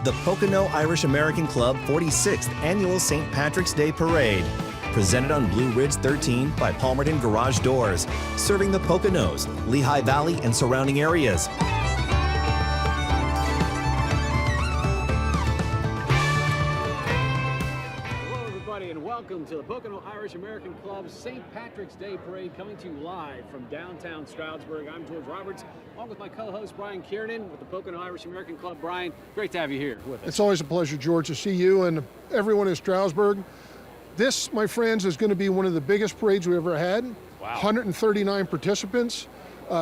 The Pocono Irish American Club 46th Annual St. Patrick's Day Parade. Presented on Blue Ridge 13 by Palmerton Garage Doors. Serving the Poconos, Lehigh Valley, and surrounding areas. Hello, everybody, and welcome to the Pocono Irish American Club's St. Patrick's Day Parade, coming to you live from downtown Stroudsburg. I'm George Roberts, along with my co-host Brian Kiernan with the Pocono Irish American Club. Brian, great to have you here with us. It's always a pleasure, George, to see you and everyone in Stroudsburg. This, my friends, is going to be one of the biggest parades we ever had. Wow. 139 participants,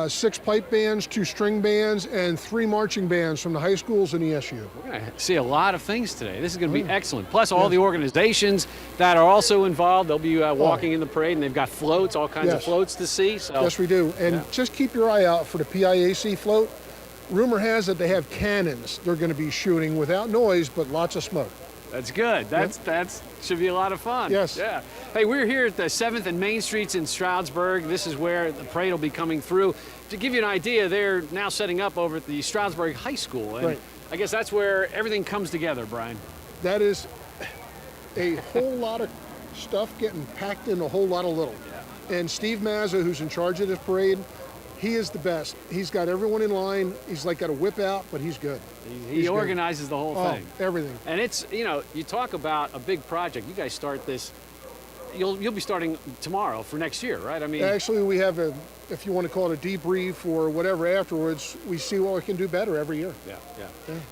6 pipe bands, 2 string bands, and 3 marching bands from the high schools and ESU. We're going to see a lot of things today. This is going to be excellent. Plus all the organizations that are also involved. They'll be walking in the parade, and they've got floats, all kinds of floats to see. So. Yes, we do. And just keep your eye out for the PIAC float. Rumor has it they have cannons they're going to be shooting without noise, but lots of smoke. That's good. That's should be a lot of fun. Yes. Yeah. Hey, we're here at the 7th and Main Streets in Stroudsburg. This is where the parade will be coming through. To give you an idea, they're now setting up over at the Stroudsburg High School. And I guess that's where everything comes together, Brian. That is a whole lot of stuff getting packed in a whole lot of little. Yeah. And Steve Mazza, who's in charge of this parade, he is the best. He's got everyone in line. He's like got a whip out, but he's good. He organizes the whole thing. Everything. And it's, you know, you talk about a big project. You guys start this, you'll be starting tomorrow for next year, right? I mean, actually, we have a, if you want to call it a debrief or whatever afterwards, we see what we can do better every year. Yeah.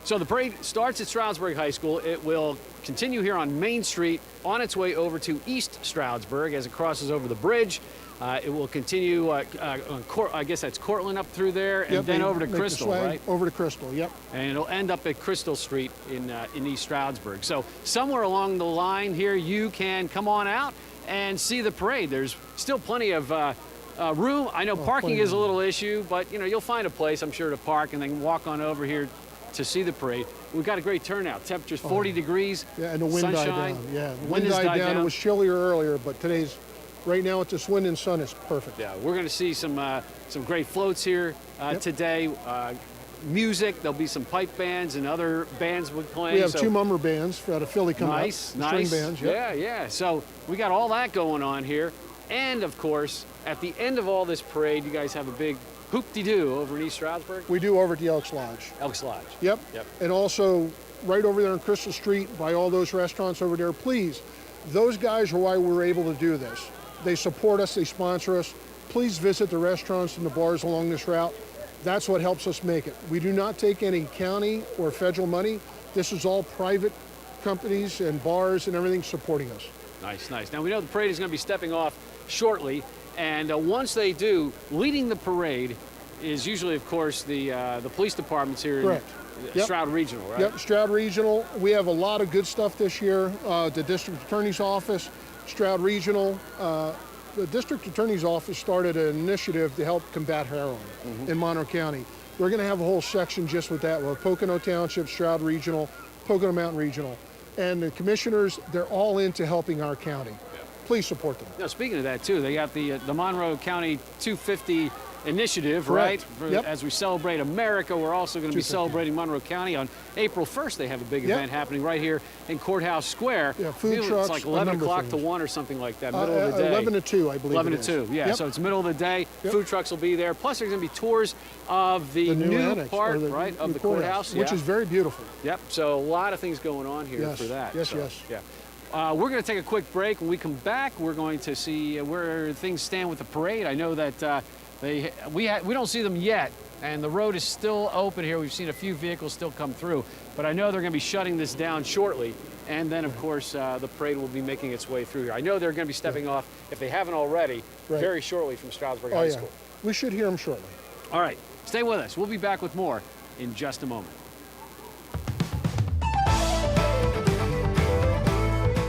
So the parade starts at Stroudsburg High School. It will continue here on Main Street on its way over to East Stroudsburg as it crosses over the bridge. It will continue, I guess that's Cortland up through there, and then over to Crystal, right? Over to Crystal, yep. And it'll end up at Crystal Street in East Stroudsburg. So somewhere along the line here, you can come on out and see the parade. There's still plenty of room. I know parking is a little issue, but you know, you'll find a place, I'm sure, to park and then walk on over here to see the parade. We've got a great turnout. Temperature's 40 degrees. Yeah, and the wind sunshine. died down. Yeah, the wind died down. It was chillier earlier, but right now with this wind and sun, it's perfect. Yeah, we're going to see some great floats here today. Music, there'll be some pipe bands and other bands we're playing. We have 2 mummer bands out of Philly coming up. Nice. String bands, Yeah. So we got all that going on here. And of course, at the end of all this parade, you guys have a big hoop-de-doo over in East Stroudsburg? We do over at the Elks Lodge. Elks Lodge. Yep. And also right over there on Crystal Street by all those restaurants over there, please, those guys are why we're able to do this. They support us, they sponsor us. Please visit the restaurants and the bars along this route. That's what helps us make it. We do not take any county or federal money. This is all private companies and bars and everything supporting us. Nice. Now we know the parade is going to be stepping off shortly, and once they do, leading the parade is usually, of course, the police departments here in Stroud Regional, right? Yep, Stroud Regional. We have a lot of good stuff this year. The District Attorney's Office, Stroud Regional. The District Attorney's Office started an initiative to help combat heroin in Monroe County. We're going to have a whole section just with that. We're Pocono Township, Stroud Regional, Pocono Mountain Regional. And the commissioners, they're all into helping our county. Please support them. Now, speaking of that, too, they got the Monroe County 250 initiative, right? As we celebrate America, we're also going to be celebrating Monroe County. On April 1st, they have a big event happening right here in Courthouse Square. Yeah, food trucks. It's like 11 o'clock to 1 or something like that, middle of the day. 11 to 2, I believe 11 to 2, yeah. So it's middle of the day. Food trucks will be there. Plus, there's going to be tours of the new annex, part, of the courthouse. Which is very beautiful. Yep, so a lot of things going on here for that. Yes. Yeah. We're going to take a quick break. When we come back, we're going to see where things stand with the parade. I know that we don't see them yet, and the road is still open here. We've seen a few vehicles still come through, but I know they're going to be shutting this down shortly. And then, of course, the parade will be making its way through here. I know they're going to be stepping off, if they haven't already, very shortly from Stroudsburg High School. We should hear them shortly. All right, stay with us. We'll be back with more in just a moment.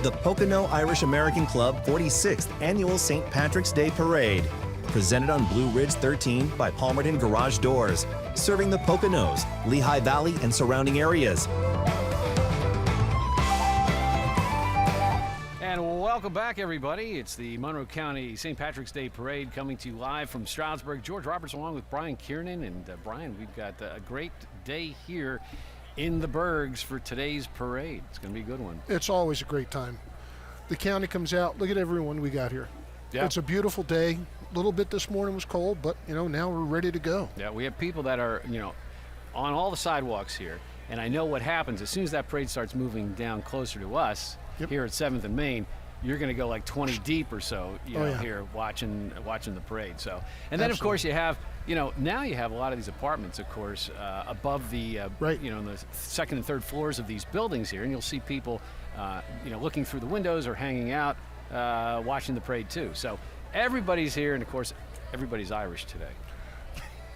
The Pocono Irish American Club 46th Annual St. Patrick's Day Parade. Presented on Blue Ridge 13 by Palmerton Garage Doors. Serving the Poconos, Lehigh Valley, and surrounding areas. And welcome back, everybody. It's the Monroe County St. Patrick's Day Parade coming to you live from Stroudsburg. George Roberts along with Brian Kiernan. And Brian, we've got a great day here in the Bergs for today's parade. It's going to be a good one. It's always a great time. The county comes out. Look at everyone we got here. Yeah. It's a beautiful day. A little bit this morning was cold, but now we're ready to go. Yeah, we have people that are on all the sidewalks here, and I know what happens as soon as that parade starts moving down closer to us. Yep. Here at 7th and Main. You're going to go like 20 deep or so, here watching the parade. So, and then of course you have, now you have a lot of these apartments, of course, above the, right. In the second and third floors of these buildings here, and you'll see people, looking through the windows or hanging out, watching the parade too. So everybody's here, and of course, everybody's Irish today.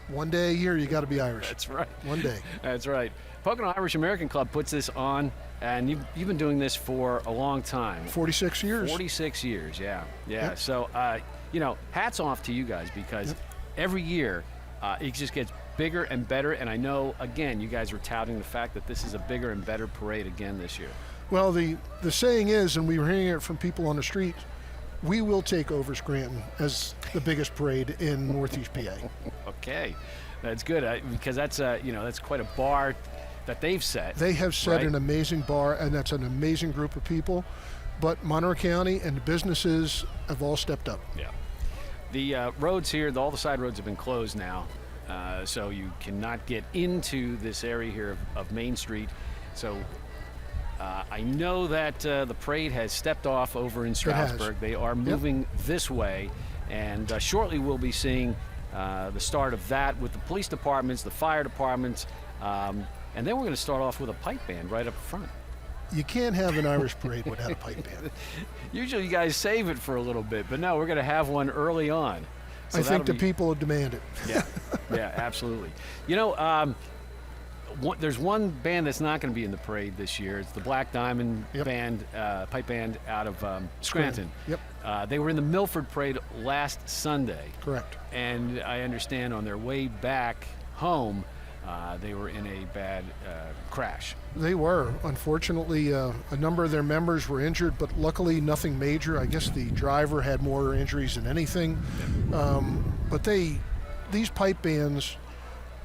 One day a year, you got to be Irish. That's right. One day. That's right. Pocono Irish American Club puts this on, and you've been doing this for a long time. 46 years. 46 years, yeah. Yep. So, hats off to you guys, because every year it just gets bigger and better. And I know, again, you guys are touting the fact that this is a bigger and better parade again this year. Well, the saying is, and we were hearing it from people on the street, we will take over Scranton as the biggest parade in Northeast PA. Okay, that's good, because that's that's quite a bar that they've set. They have set right? an amazing bar, and that's an amazing group of people. But Monroe County and the businesses have all stepped up. Yeah. The roads here, all the side roads have been closed now, so you cannot get into this area here of Main Street. So I know that the parade has stepped off over in Stroudsburg. They are moving this way, and shortly we'll be seeing the start of that with the police departments, the fire departments, and then we're going to start off with a pipe band right up front. You can't have an Irish parade without a pipe band. Usually you guys save it for a little bit, but no, we're going to have one early on. So I think the people demand it. Yeah, absolutely. There's one band that's not going to be in the parade this year. It's the Black Diamond Band, pipe band out of Scranton. Yep. They were in the Milford Parade last Sunday. Correct. And I understand on their way back home, they were in a bad crash. They were. Unfortunately, a number of their members were injured, but luckily nothing major. I guess the driver had more injuries than anything. But these pipe bands,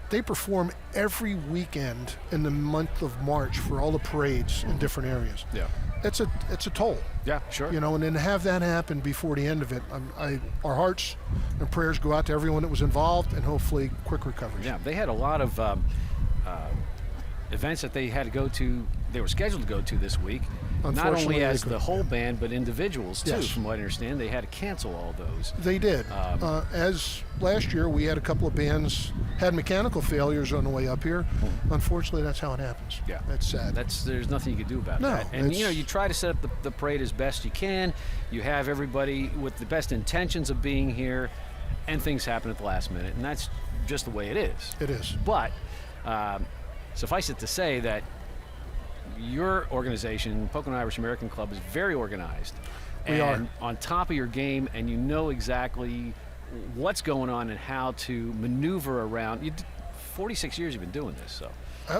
they perform every weekend in the month of March for all the parades in different areas. Yeah. It's a toll. Yeah, sure. And then to have that happen before the end of it, our hearts and prayers go out to everyone that was involved, and hopefully quick recovery. Yeah, they had a lot of events that they had to go to. They were scheduled to go to this week. Not only as the whole band, but individuals too. Yes. From what I understand, they had to cancel all those. They did. As last year, we had a couple of bands had mechanical failures on the way up here. Unfortunately, that's how it happens. Yeah, that's sad. There's nothing you can do about that. And you try to set up the parade as best you can. You have everybody with the best intentions of being here, and things happen at the last minute, and that's just the way it is. It is. But suffice it to say that your organization, Pocono Irish American Club, is very organized. We are on top of your game, and you know exactly what's going on and how to maneuver around. 46 years you've been doing this, so.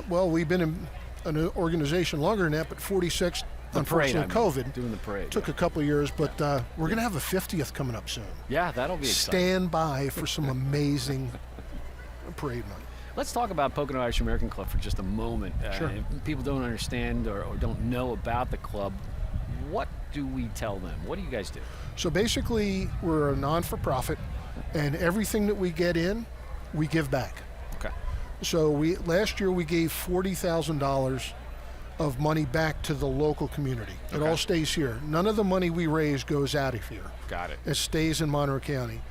Well, we've been in an organization longer than that, but 46. Unfortunately, COVID doing the parade took a couple of years, but we're going to have a 50th coming up soon. Yeah, that'll be exciting. Stand by for some amazing parade month. Let's talk about Pocono Irish American Club for just a moment. Sure. If people don't understand or don't know about the club, what do we tell them? What do you guys do? So basically, we're a non-for-profit, and everything that we get in, we give back. Okay. So last year we gave $40,000 of money back to the local community. It all stays here. None of the money we raise goes out of here. Got it. It stays in Monroe County.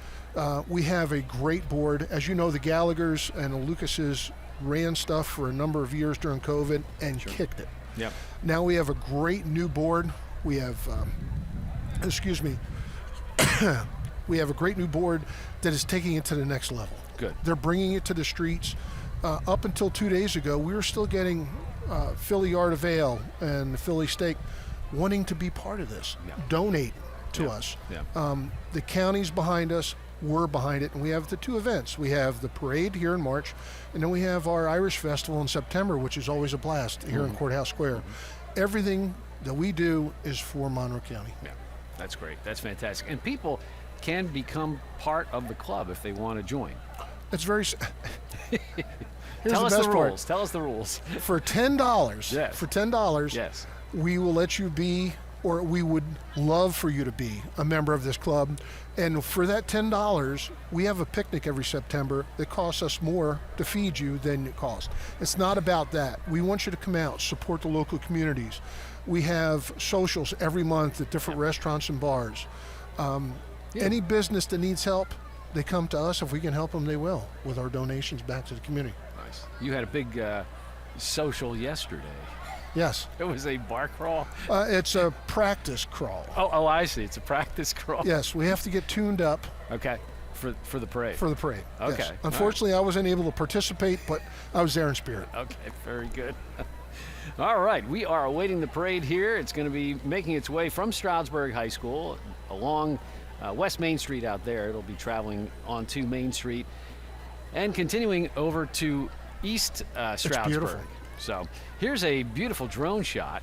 We have a great board. As you know, the Gallaghers and the Lucases ran stuff for a number of years during COVID and kicked it. Yep. Now we have a great new board. We have, we have a great new board that is taking it to the next level. Good. They're bringing it to the streets. Up until 2 days ago, we were still getting Philly Yard of Ale and the Philly Steak wanting to be part of this, donate to us. Yeah. The county's behind us. We're behind it, and we have the two events. We have the parade here in March, and then we have our Irish Festival in September, which is always a blast here in Courthouse Square. Everything that we do is for Monroe County. Yeah, that's great. That's fantastic. And people can become part of the club if they want to join. It's very Here's Tell the us best the part. rules. Tell us the rules. For $10, Yes. for $10, Yes. we will let you be, or we would love for you to be, a member of this club. And for that $10, we have a picnic every September that costs us more to feed you than it costs. It's not about that. We want you to come out, support the local communities. We have socials every month at different restaurants and bars. Any business that needs help, they come to us. If we can help them, they will, with our donations back to the community. Nice. You had a big social yesterday. Yes. It was a bar crawl. It's a practice crawl. Oh, I see. It's a practice crawl. Yes, we have to get tuned up. Okay. For the parade. For the parade. Okay. Yes. Unfortunately, I wasn't able to participate, but I was there in spirit. Okay. Very good. All right. We are awaiting the parade here. It's going to be making its way from Stroudsburg High School along West Main Street out there. It'll be traveling onto Main Street and continuing over to East Stroudsburg. beautiful. So here's a beautiful drone shot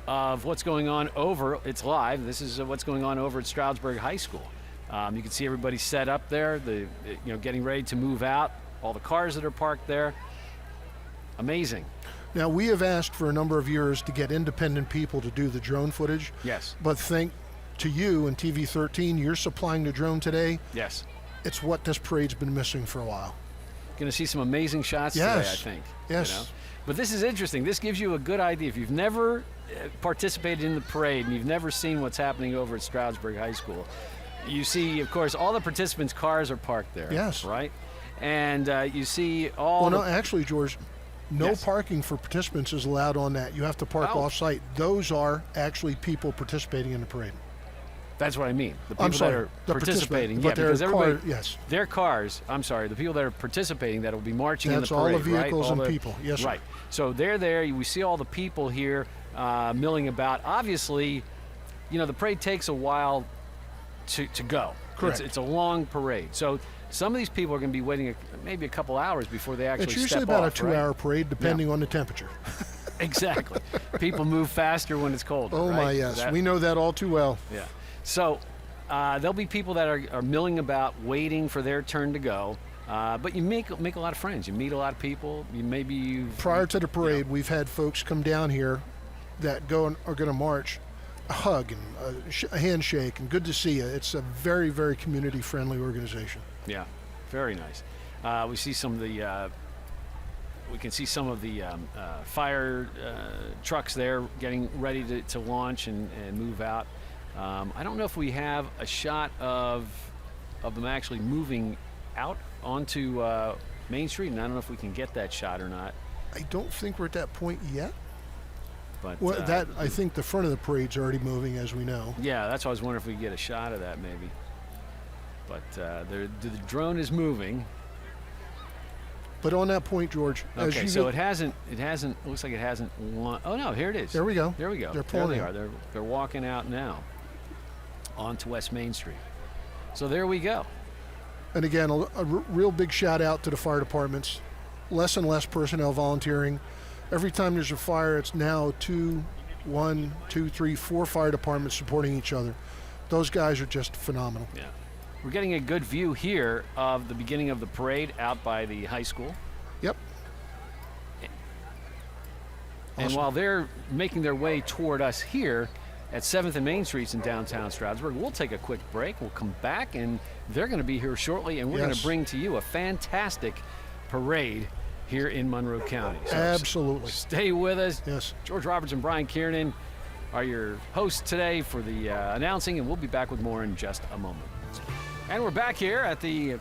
of what's going on over. It's live. This is what's going on over at Stroudsburg High School. You can see everybody set up there. Getting ready to move out. All the cars that are parked there. Amazing. Now, we have asked for a number of years to get independent people to do the drone footage. Yes. But thank to you and TV 13, you're supplying the drone today. Yes. It's what this parade's been missing for a while. Going to see some amazing shots today, I think. Yes. But this is interesting. This gives you a good idea. If you've never participated in the parade and you've never seen what's happening over at Stroudsburg High School, you see, of course, all the participants' cars are parked there. Yes. Right? And you see all. Well, no, actually, George, no Yes. parking for participants is allowed on that. You have to park off-site. Those are actually people participating in the parade. That's what I mean. The people I'm sorry, that are the participating. but Yeah, because everybody. yes. Their cars, I'm sorry, the people that are participating that will be marching in the That's all parade, the vehicles right? and people. Yes, sir. Right. So they're there. We see all the people here milling about. Obviously, the parade takes a while to go. Correct. It's a long parade. So some of these people are going to be waiting maybe a couple hours before they actually It's step usually about off, a 2-hour parade, depending on the temperature. Exactly. People move faster when it's colder. Oh, right? my, yes. We know that all too well. Yeah. So there'll be people that are milling about, waiting for their turn to go. But you make a lot of friends. You meet a lot of people. Prior to the parade, we've had folks come down here that are going to march, a hug and a handshake, and good to see you. It's a very, very community-friendly organization. Yeah, very nice. We see some of the. We can see some of the fire trucks there getting ready to launch and move out. I don't know if we have a shot of them actually moving out onto Main Street, and I don't know if we can get that shot or not. I don't think we're at that point yet. But Well, I think the front of the parade's already moving, as we know. yeah, that's why I was wondering if we could get a shot of that maybe. But the drone is moving. But on that point, George, Okay, so it hasn't. Looks like it hasn't. Oh no, here it is. There we go. There we go. They're There pulling they in. are. They're walking out now onto West Main Street. So there we go. And again, a real big shout out to the fire departments. Less and less personnel volunteering. Every time there's a fire, it's now 2, 1, 2, 3, 4 fire departments supporting each other. Those guys are just phenomenal. Yeah. We're getting a good view here of the beginning of the parade out by the high school. Yep. And Awesome. while they're making their way toward us here at 7th and Main Streets in downtown Stroudsburg, we'll take a quick break. We'll come back, and they're going to be here shortly, and we're going Yes. to bring to you a fantastic parade here in Monroe County. So Absolutely. stay with us. Yes. George Roberts and Brian Kiernan are your hosts today for the announcing, and we'll be back with more in just a moment. And we're back here at the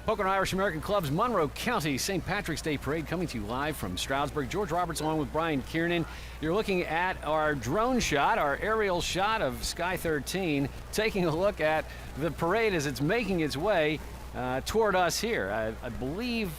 Pocono Irish American Club's Monroe County St. Patrick's Day Parade, coming to you live from Stroudsburg. George Roberts along with Brian Kiernan. You're looking at our drone shot, our aerial shot of Sky 13, taking a look at the parade as it's making its way toward us here. I believe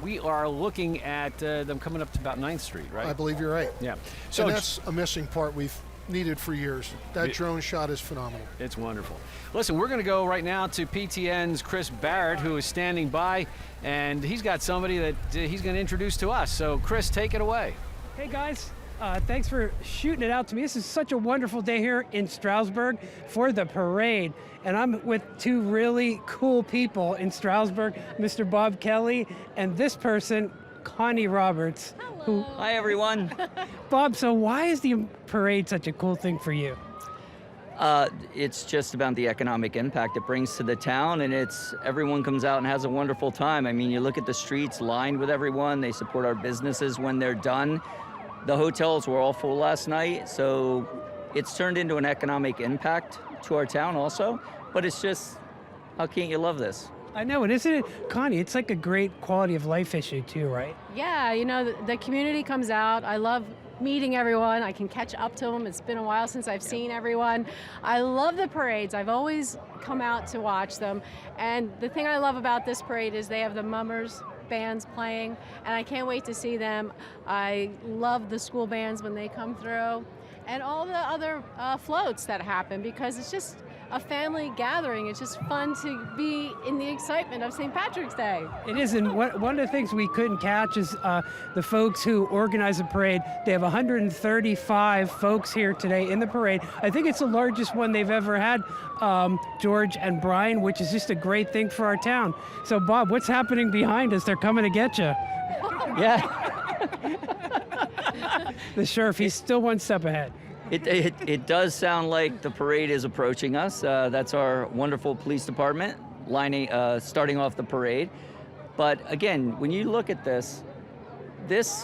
we are looking at them coming up to about 9th Street, right? I believe you're right. Yeah. So that's a missing part we've needed for years. That drone shot is phenomenal. It's wonderful. Listen, we're going to go right now to PTN's Chris Barrett, who is standing by, and he's got somebody that he's going to introduce to us. So, Chris, take it away. Hey guys, Thanks for shooting it out to me. This is such a wonderful day here in Stroudsburg for the parade. And I'm with two really cool people in Stroudsburg, Mr. Bob Kelly and this person, Connie Roberts. Hello. Hi, everyone. Bob, so why is the parade such a cool thing for you? It's just about the economic impact it brings to the town, and everyone comes out and has a wonderful time. I mean, you look at the streets lined with everyone. They support our businesses when they're done. The hotels were all full last night, so it's turned into an economic impact to our town also. But it's just, how can't you love this? I know, and isn't it, Connie, it's like a great quality of life issue too, right? Yeah, you know, the community comes out. I love meeting everyone. I can catch up to them. It's been a while since I've seen everyone. I love the parades. I've always come out to watch them. And the thing I love about this parade is they have the mummers bands playing, and I can't wait to see them. I love the school bands when they come through, and all the other floats that happen, because it's just a family gathering. It's just fun to be in the excitement of St. Patrick's Day. It is, and one of the things we couldn't catch is the folks who organize the parade. They have 135 folks here today in the parade. I think it's the largest one they've ever had, George and Brian, which is just a great thing for our town. So, Bob, what's happening behind us? They're coming to get you. Yeah. The sheriff, he's still one step ahead. It does sound like the parade is approaching us. That's our wonderful police department starting off the parade. But again, when you look at this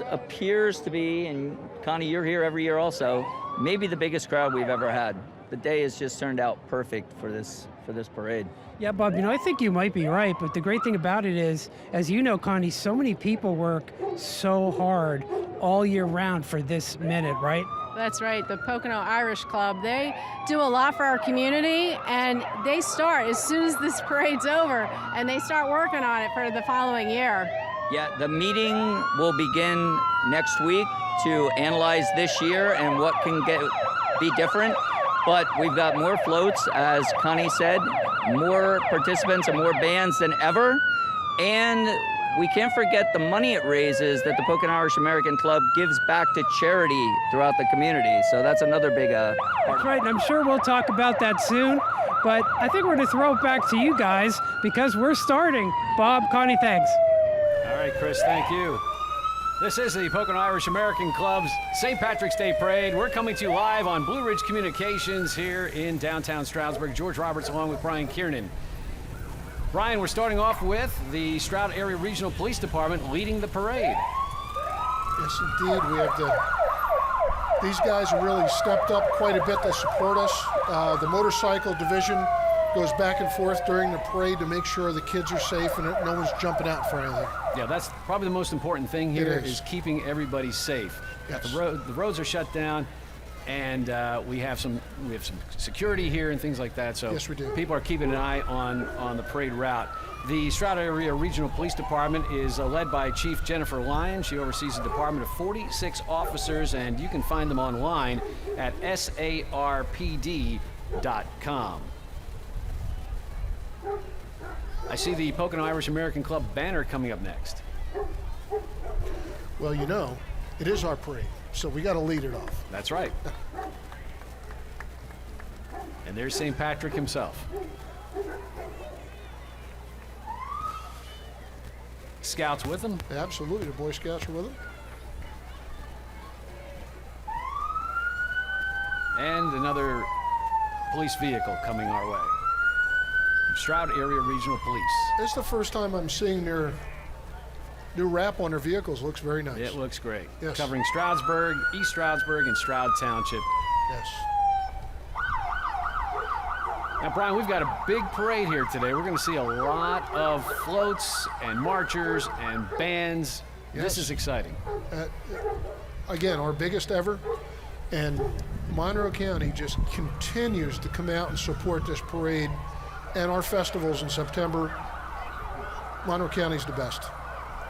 appears to be, and Connie, you're here every year also, maybe the biggest crowd we've ever had. The day has just turned out perfect for this parade. Yeah, Bob, you know, I think you might be right, but the great thing about it is, as you know, Connie, so many people work so hard all year round for this minute, right? That's right, the Pocono Irish Club. They do a lot for our community, and they start as soon as this parade's over, and they start working on it for the following year. Yeah, the meeting will begin next week to analyze this year and what can be different. But we've got more floats, as Connie said, more participants and more bands than ever. And we can't forget the money it raises that the Pocono Irish American Club gives back to charity throughout the community. So that's another big part. That's right, and I'm sure we'll talk about that soon. But I think we're going to throw it back to you guys because we're starting. Bob, Connie, thanks. All right, Chris, thank you. This is the Pocono Irish American Club's St. Patrick's Day Parade. We're coming to you live on Blue Ridge Communications here in downtown Stroudsburg. George Roberts along with Brian Kiernan. Brian, we're starting off with the Stroud Area Regional Police Department leading the parade. Yes, indeed. We have these guys have really stepped up quite a bit to support us. The motorcycle division goes back and forth during the parade to make sure the kids are safe and no one's jumping out for anything. Yeah, that's probably the most important thing here is keeping everybody safe. Yes. The roads are shut down, and we have some security here and things like that. So yes, we do. People are keeping an eye on the parade route. The Stroud Area Regional Police Department is led by Chief Jennifer Lyon. She oversees a department of 46 officers, and you can find them online at sarpd.com. I see the Pocono Irish American Club banner coming up next. Well, you know, it is our parade, so we got to lead it off. That's right. And there's St. Patrick himself. Scouts with him. Absolutely, the Boy Scouts are with him. And another police vehicle coming our way. Stroud Area Regional Police. This is the first time I'm seeing their new wrap on their vehicles. Looks very nice. It looks great. Yes. Covering Stroudsburg, East Stroudsburg, and Stroud Township. Yes. Now, Brian, we've got a big parade here today. We're going to see a lot of floats and marchers and bands. Yes. This is exciting. Again, our biggest ever. And Monroe County just continues to come out and support this parade and our festivals in September. Monroe County's the best.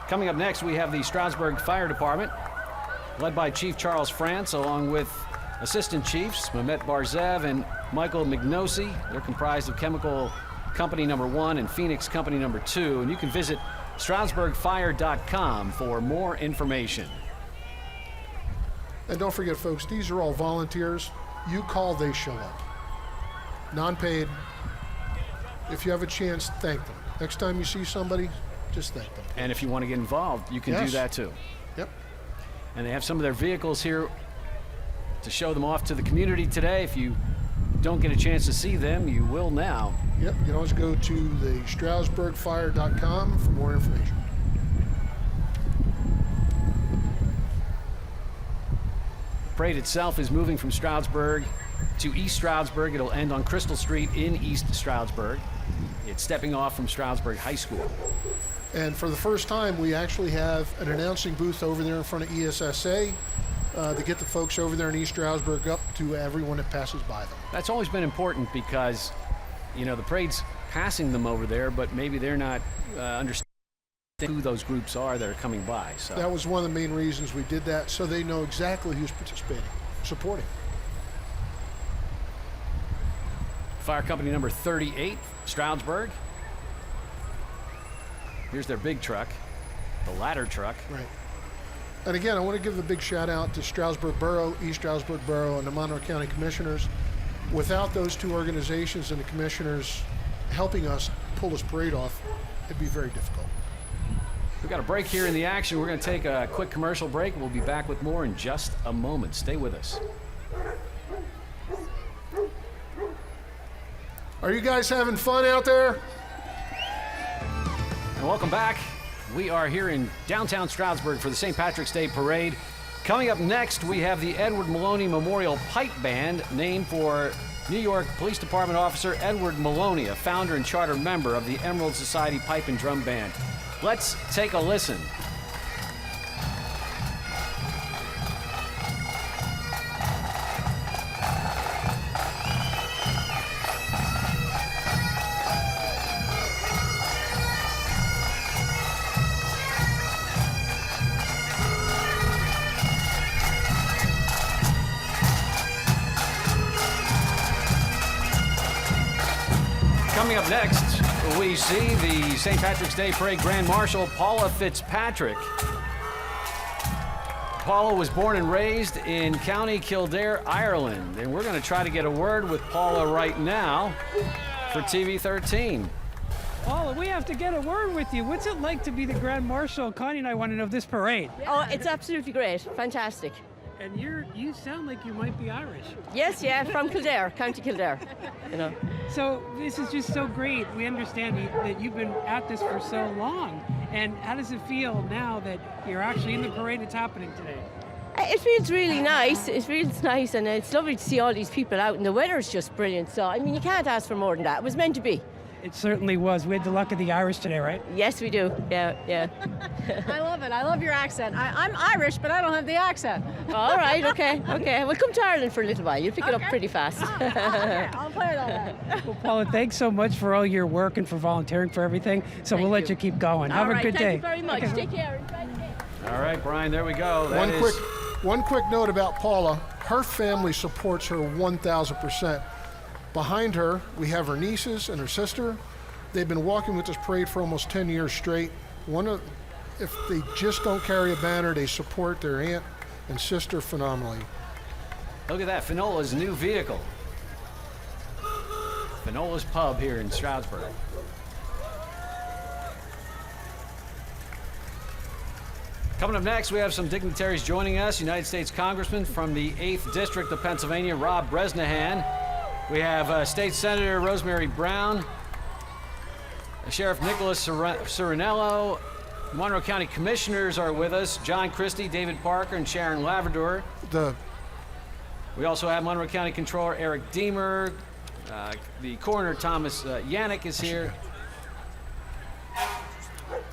Coming up next, we have the Stroudsburg Fire Department, led by Chief Charles France, along with Assistant Chiefs Mehmet Barzev and Michael Mignosi. They're comprised of Chemical Company number 1 and Phoenix Company number 2. And you can visit StroudsburgFire.com for more information. And don't forget, folks, these are all volunteers. You call, they show up. Non-paid. If you have a chance, thank them. Next time you see somebody, just thank them. And if you want to get involved, you can do that too. Yep. And they have some of their vehicles here to show them off to the community today. If you don't get a chance to see them, you will now. Yep, you can always go to the StroudsburgFire.com for more information. The parade itself is moving from Stroudsburg to East Stroudsburg. It'll end on Crystal Street in East Stroudsburg. It's stepping off from Stroudsburg High School. And for the first time, we actually have an announcing booth over there in front of ESSA to get the folks over there in East Stroudsburg up to everyone that passes by them. That's always been important because, you know, the parade's passing them over there, but maybe they're not understanding who those groups are that are coming by. So that was one of the main reasons we did that, so they know exactly who's participating, supporting. Fire Company number 38, Stroudsburg. Here's their big truck, the ladder truck. Right. And again, I want to give a big shout out to Stroudsburg Borough, East Stroudsburg Borough, and the Monroe County Commissioners. Without those two organizations and the commissioners helping us pull this parade off, it'd be very difficult. We've got a break here in the action. We're going to take a quick commercial break. We'll be back with more in just a moment. Stay with us. Are you guys having fun out there? And welcome back. We are here in downtown Stroudsburg for the St. Patrick's Day Parade. Coming up next, we have the Edward Maloney Memorial Pipe Band, named for New York Police Department officer Edward Maloney, a founder and charter member of the Emerald Society Pipe and Drum Band. Let's take a listen. Coming up next, we see the St. Patrick's Day Parade Grand Marshal, Paula Fitzpatrick. Paula was born and raised in County Kildare, Ireland. And we're going to try to get a word with Paula right now for TV 13. Paula, we have to get a word with you. What's it like to be the Grand Marshal? Connie and I want to know this parade. Oh, it's absolutely great. Fantastic. And you sound like you might be Irish. Yes, yeah, from Kildare, County Kildare. You know. So this is just so great. We understand that you've been at this for so long. And how does it feel now that you're actually in the parade that's happening today? It feels really nice. It feels nice, and it's lovely to see all these people out, and the weather's just brilliant. So, I mean, you can't ask for more than that. It was meant to be. It certainly was. We had the luck of the Irish today, right? Yes, we do. Yeah, yeah. I love it. I love your accent. I'm Irish, but I don't have the accent. All right, okay. Well, come to Ireland for a little while. You'll pick it up pretty fast. Okay, I'll play it all that. Well, Paula, thanks so much for all your work and for volunteering for everything. So we'll let you keep going. Have a good day. Thank you very much. Okay. Take care. All right, Brian, there we go. One quick note about Paula. Her family supports her 1,000%. Behind her, we have her nieces and her sister. They've been walking with this parade for almost 10 years straight. If they just don't carry a banner, they support their aunt and sister phenomenally. Look at that, Finola's new vehicle. Finola's Pub here in Stroudsburg. Coming up next, we have some dignitaries joining us. United States Congressman from the 8th District of Pennsylvania, Rob Bresnahan. We have State Senator Rosemary Brown, Sheriff Nicholas Cirinello. Monroe County Commissioners are with us, John Christie, David Parker, and Sharon Laverdure. We also have Monroe County Controller Eric Deemer. The Coroner Thomas Yannick is here.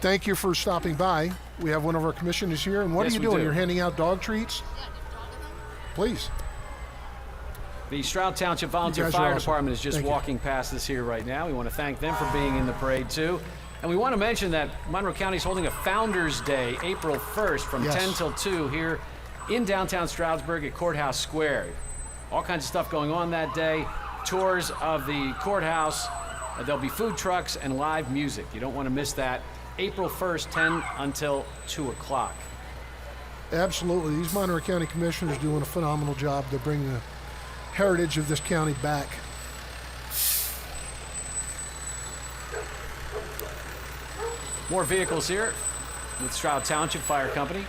Thank you for stopping by. We have one of our commissioners here. And what are you doing? You're handing out dog treats? Please. The Stroud Township Volunteer Fire Department is just walking past us here right now. We want to thank them for being in the parade too. And we want to mention that Monroe County is holding a Founders Day, April 1st from 10 till 2 here in downtown Stroudsburg at Courthouse Square. All kinds of stuff going on that day. Tours of the courthouse. There'll be food trucks and live music. You don't want to miss that. April 1st, 10 until 2 o'clock. Absolutely. These Monroe County commissioners doing a phenomenal job to bring the heritage of this county back. More vehicles here with Stroud Township Fire Company.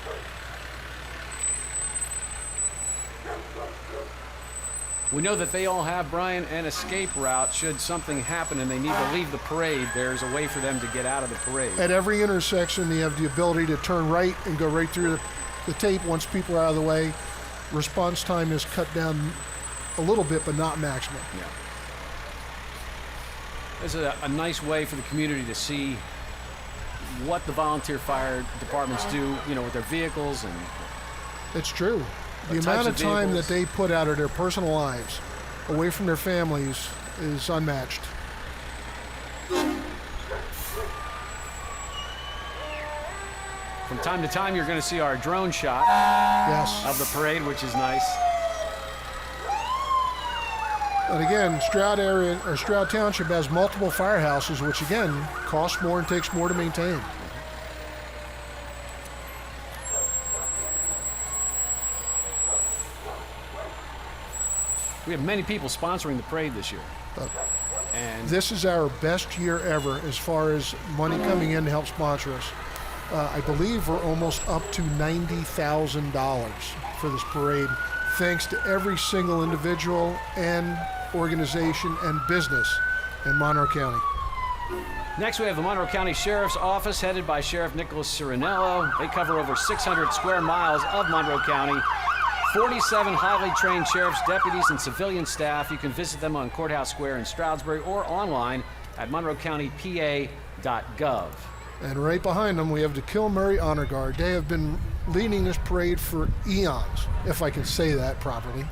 We know that they all have, Brian, an escape route should something happen and they need to leave the parade. There's a way for them to get out of the parade. At every intersection, they have the ability to turn right and go right through the tape once people are out of the way. Response time is cut down a little bit, but not maximum. Yeah. This is a nice way for the community to see what the volunteer fire departments do, you know, with their vehicles. And it's true. The amount of time that they put out of their personal lives away from their families is unmatched. From time to time, you're going to see our drone shot of the parade, which is nice. And again, Stroud Township has multiple firehouses, which again costs more and takes more to maintain. We have many people sponsoring the parade this year. And this is our best year ever as far as money coming in to help sponsor us. I believe we're almost up to $90,000 for this parade, thanks to every single individual and organization and business in Monroe County. Next, we have the Monroe County Sheriff's Office, headed by Sheriff Nicholas Cirinello. They cover over 600 square miles of Monroe County. 47 highly trained sheriffs, deputies, and civilian staff. You can visit them on Courthouse Square in Stroudsburg or online at monroecountypa.gov. And right behind them, we have the Kilmurray Honor Guard. They have been leading this parade for eons, if I can say that properly.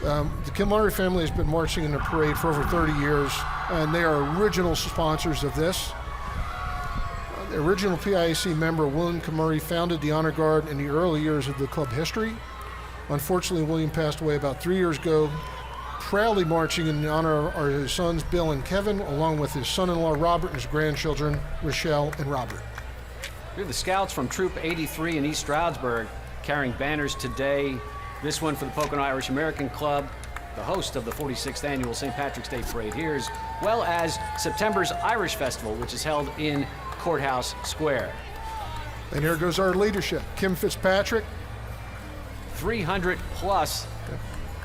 The Kilmurray family has been marching in the parade for over 30 years, and they are original sponsors of this. The original PIAC member, William Kilmurray, founded the Honor Guard in the early years of the club history. Unfortunately, William passed away about 3 years ago, proudly marching in honor of his sons, Bill and Kevin, along with his son-in-law, Robert, and his grandchildren, Rochelle and Robert. Here are the Scouts from Troop 83 in East Stroudsburg carrying banners today. This one for the Pocono Irish American Club, the host of the 46th Annual St. Patrick's Day Parade here, as well as September's Irish Festival, which is held in Courthouse Square. And here goes our leadership. Kim Fitzpatrick. 300 plus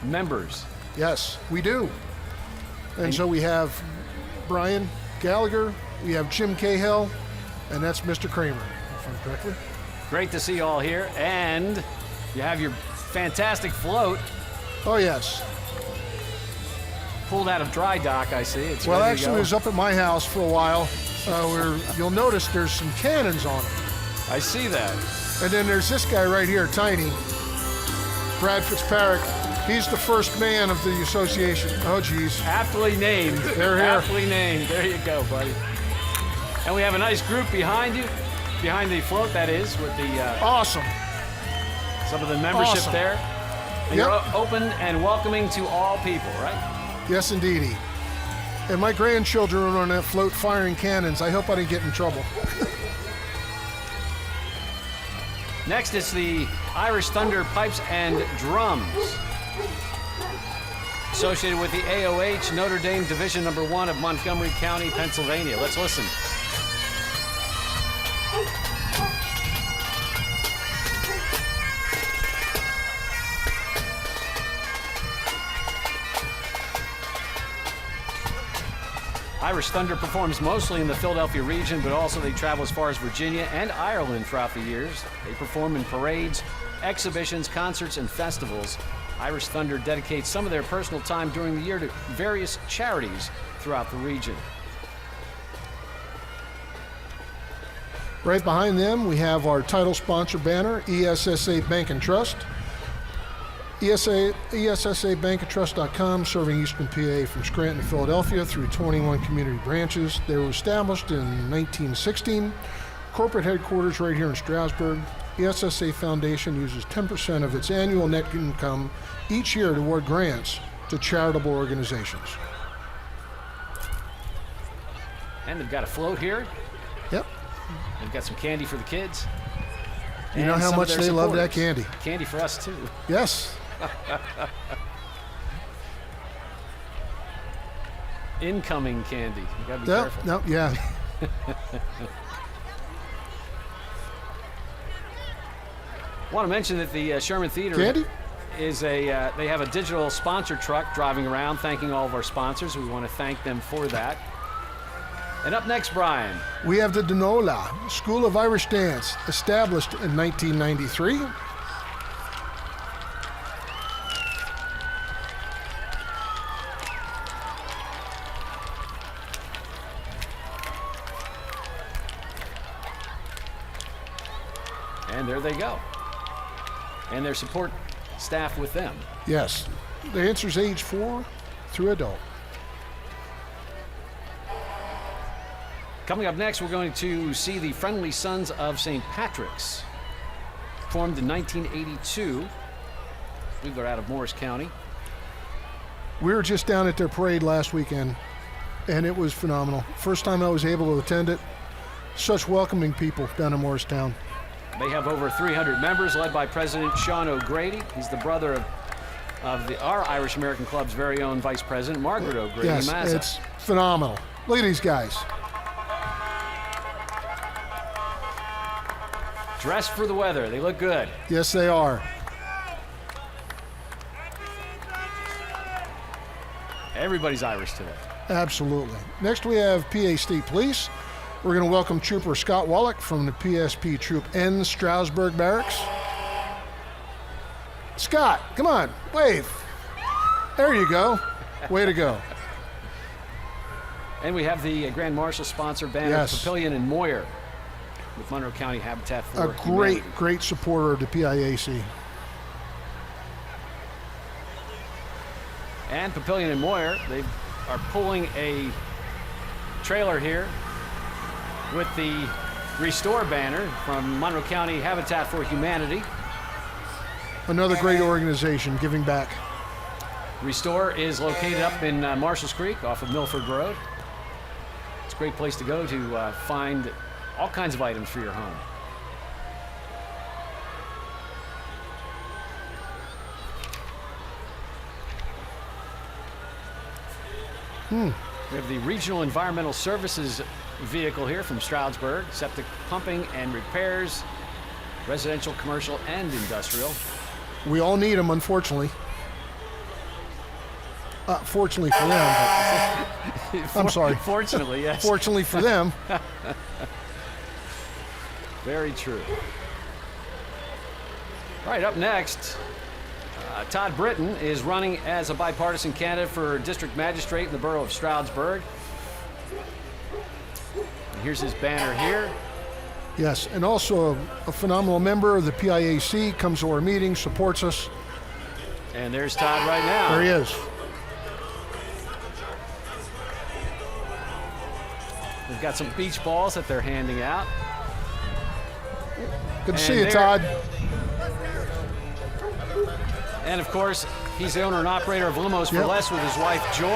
members. Yes, we do. And so we have Brian Gallagher, we have Jim Cahill, and that's Mr. Kramer, if I'm correctly. Great to see you all here, and you have your fantastic float. Oh, yes. Pulled out of dry dock, I see. It's well, ready actually, to it was up at my house for a while. You'll notice there's some cannons on it. I see that. And then there's this guy right here, Tiny, Brad Fitzpatrick. He's the first man of the association. Oh, geez. Aptly named. They're here. Aptly named. There you go, buddy. And we have a nice group behind you, behind the float, that is, with the... awesome. Some of the membership awesome. there. And you're open and welcoming to all people, right? Yes, indeedy. And my grandchildren are on that float firing cannons. I hope I didn't get in trouble. Next, it's the Irish Thunder Pipes and Drums, associated with the AOH Notre Dame Division Number 1 of Montgomery County, Pennsylvania. Let's listen. Irish Thunder performs mostly in the Philadelphia region, but also they travel as far as Virginia and Ireland throughout the years. They perform in parades, exhibitions, concerts, and festivals. Irish Thunder dedicates some of their personal time during the year to various charities throughout the region. Right behind them, we have our title sponsor banner, ESSA Bank and Trust. ESSABankandTrust.com, serving Eastern PA from Scranton to Philadelphia through 21 community branches. They were established in 1916. Corporate headquarters right here in Stroudsburg. The ESSA Foundation uses 10% of its annual net income each year to award grants to charitable organizations. And they've got a float here. Yep. They've got some candy for the kids. You know and how some of much their they love that supporters. candy. Candy for us, too. Yes. Incoming candy. You got to be careful. No, yeah. I want to mention that the Sherman Theater Candy? is they have a digital sponsor truck driving around thanking all of our sponsors. We want to thank them for that. And up next, Brian. We have the Dinola School of Irish Dance, established in 1993. And there they go. And their support staff with them. Yes. The dancer's age 4 through adult. Coming up next, we're going to see the Friendly Sons of St. Patrick's, formed in 1982. I believe they're out of Morris County. We were just down at their parade last weekend, and it was phenomenal. First time I was able to attend it. Such welcoming people down in Morristown. They have over 300 members, led by President Sean O'Grady. He's the brother of our Irish American Club's very own Vice President, Margaret O'Grady. Yes, Mazza. it's phenomenal. Look at these guys. Dressed for the weather. They look good. Yes, they are. Everybody's Irish today. Absolutely. Next, we have PA State Police. We're going to welcome Trooper Scott Wallach from the PSP Troop N Stroudsburg Barracks. Scott, come on, wave. There you go. Way to go. And we have the Grand Marshal sponsor banner, Yes. Papillion and Moyer, with Monroe County Habitat for A Humanity. great supporter of the PIAC. And Papillion and Moyer, they are pulling a trailer here with the Restore banner from Monroe County Habitat for Humanity. Another great organization giving back. Restore is located up in Marshall's Creek off of Milford Road. It's a great place to go to find all kinds of items for your home. We have the Regional Environmental Services vehicle here from Stroudsburg, septic pumping and repairs, residential, commercial, and industrial. We all need them, unfortunately. Fortunately for them. But I'm sorry. Fortunately, yes. Fortunately for them. Very true. All right, up next, Todd Britton is running as a bipartisan candidate for district magistrate in the borough of Stroudsburg. And here's his banner here. Yes, and also a phenomenal member of the PIAC, comes to our meetings, supports us. And there's Todd right now. There he is. They've got some beach balls that they're handing out. Good to see And you, there- Todd. And of course, he's the owner and operator of Limos for Yep. Less with his wife Joy.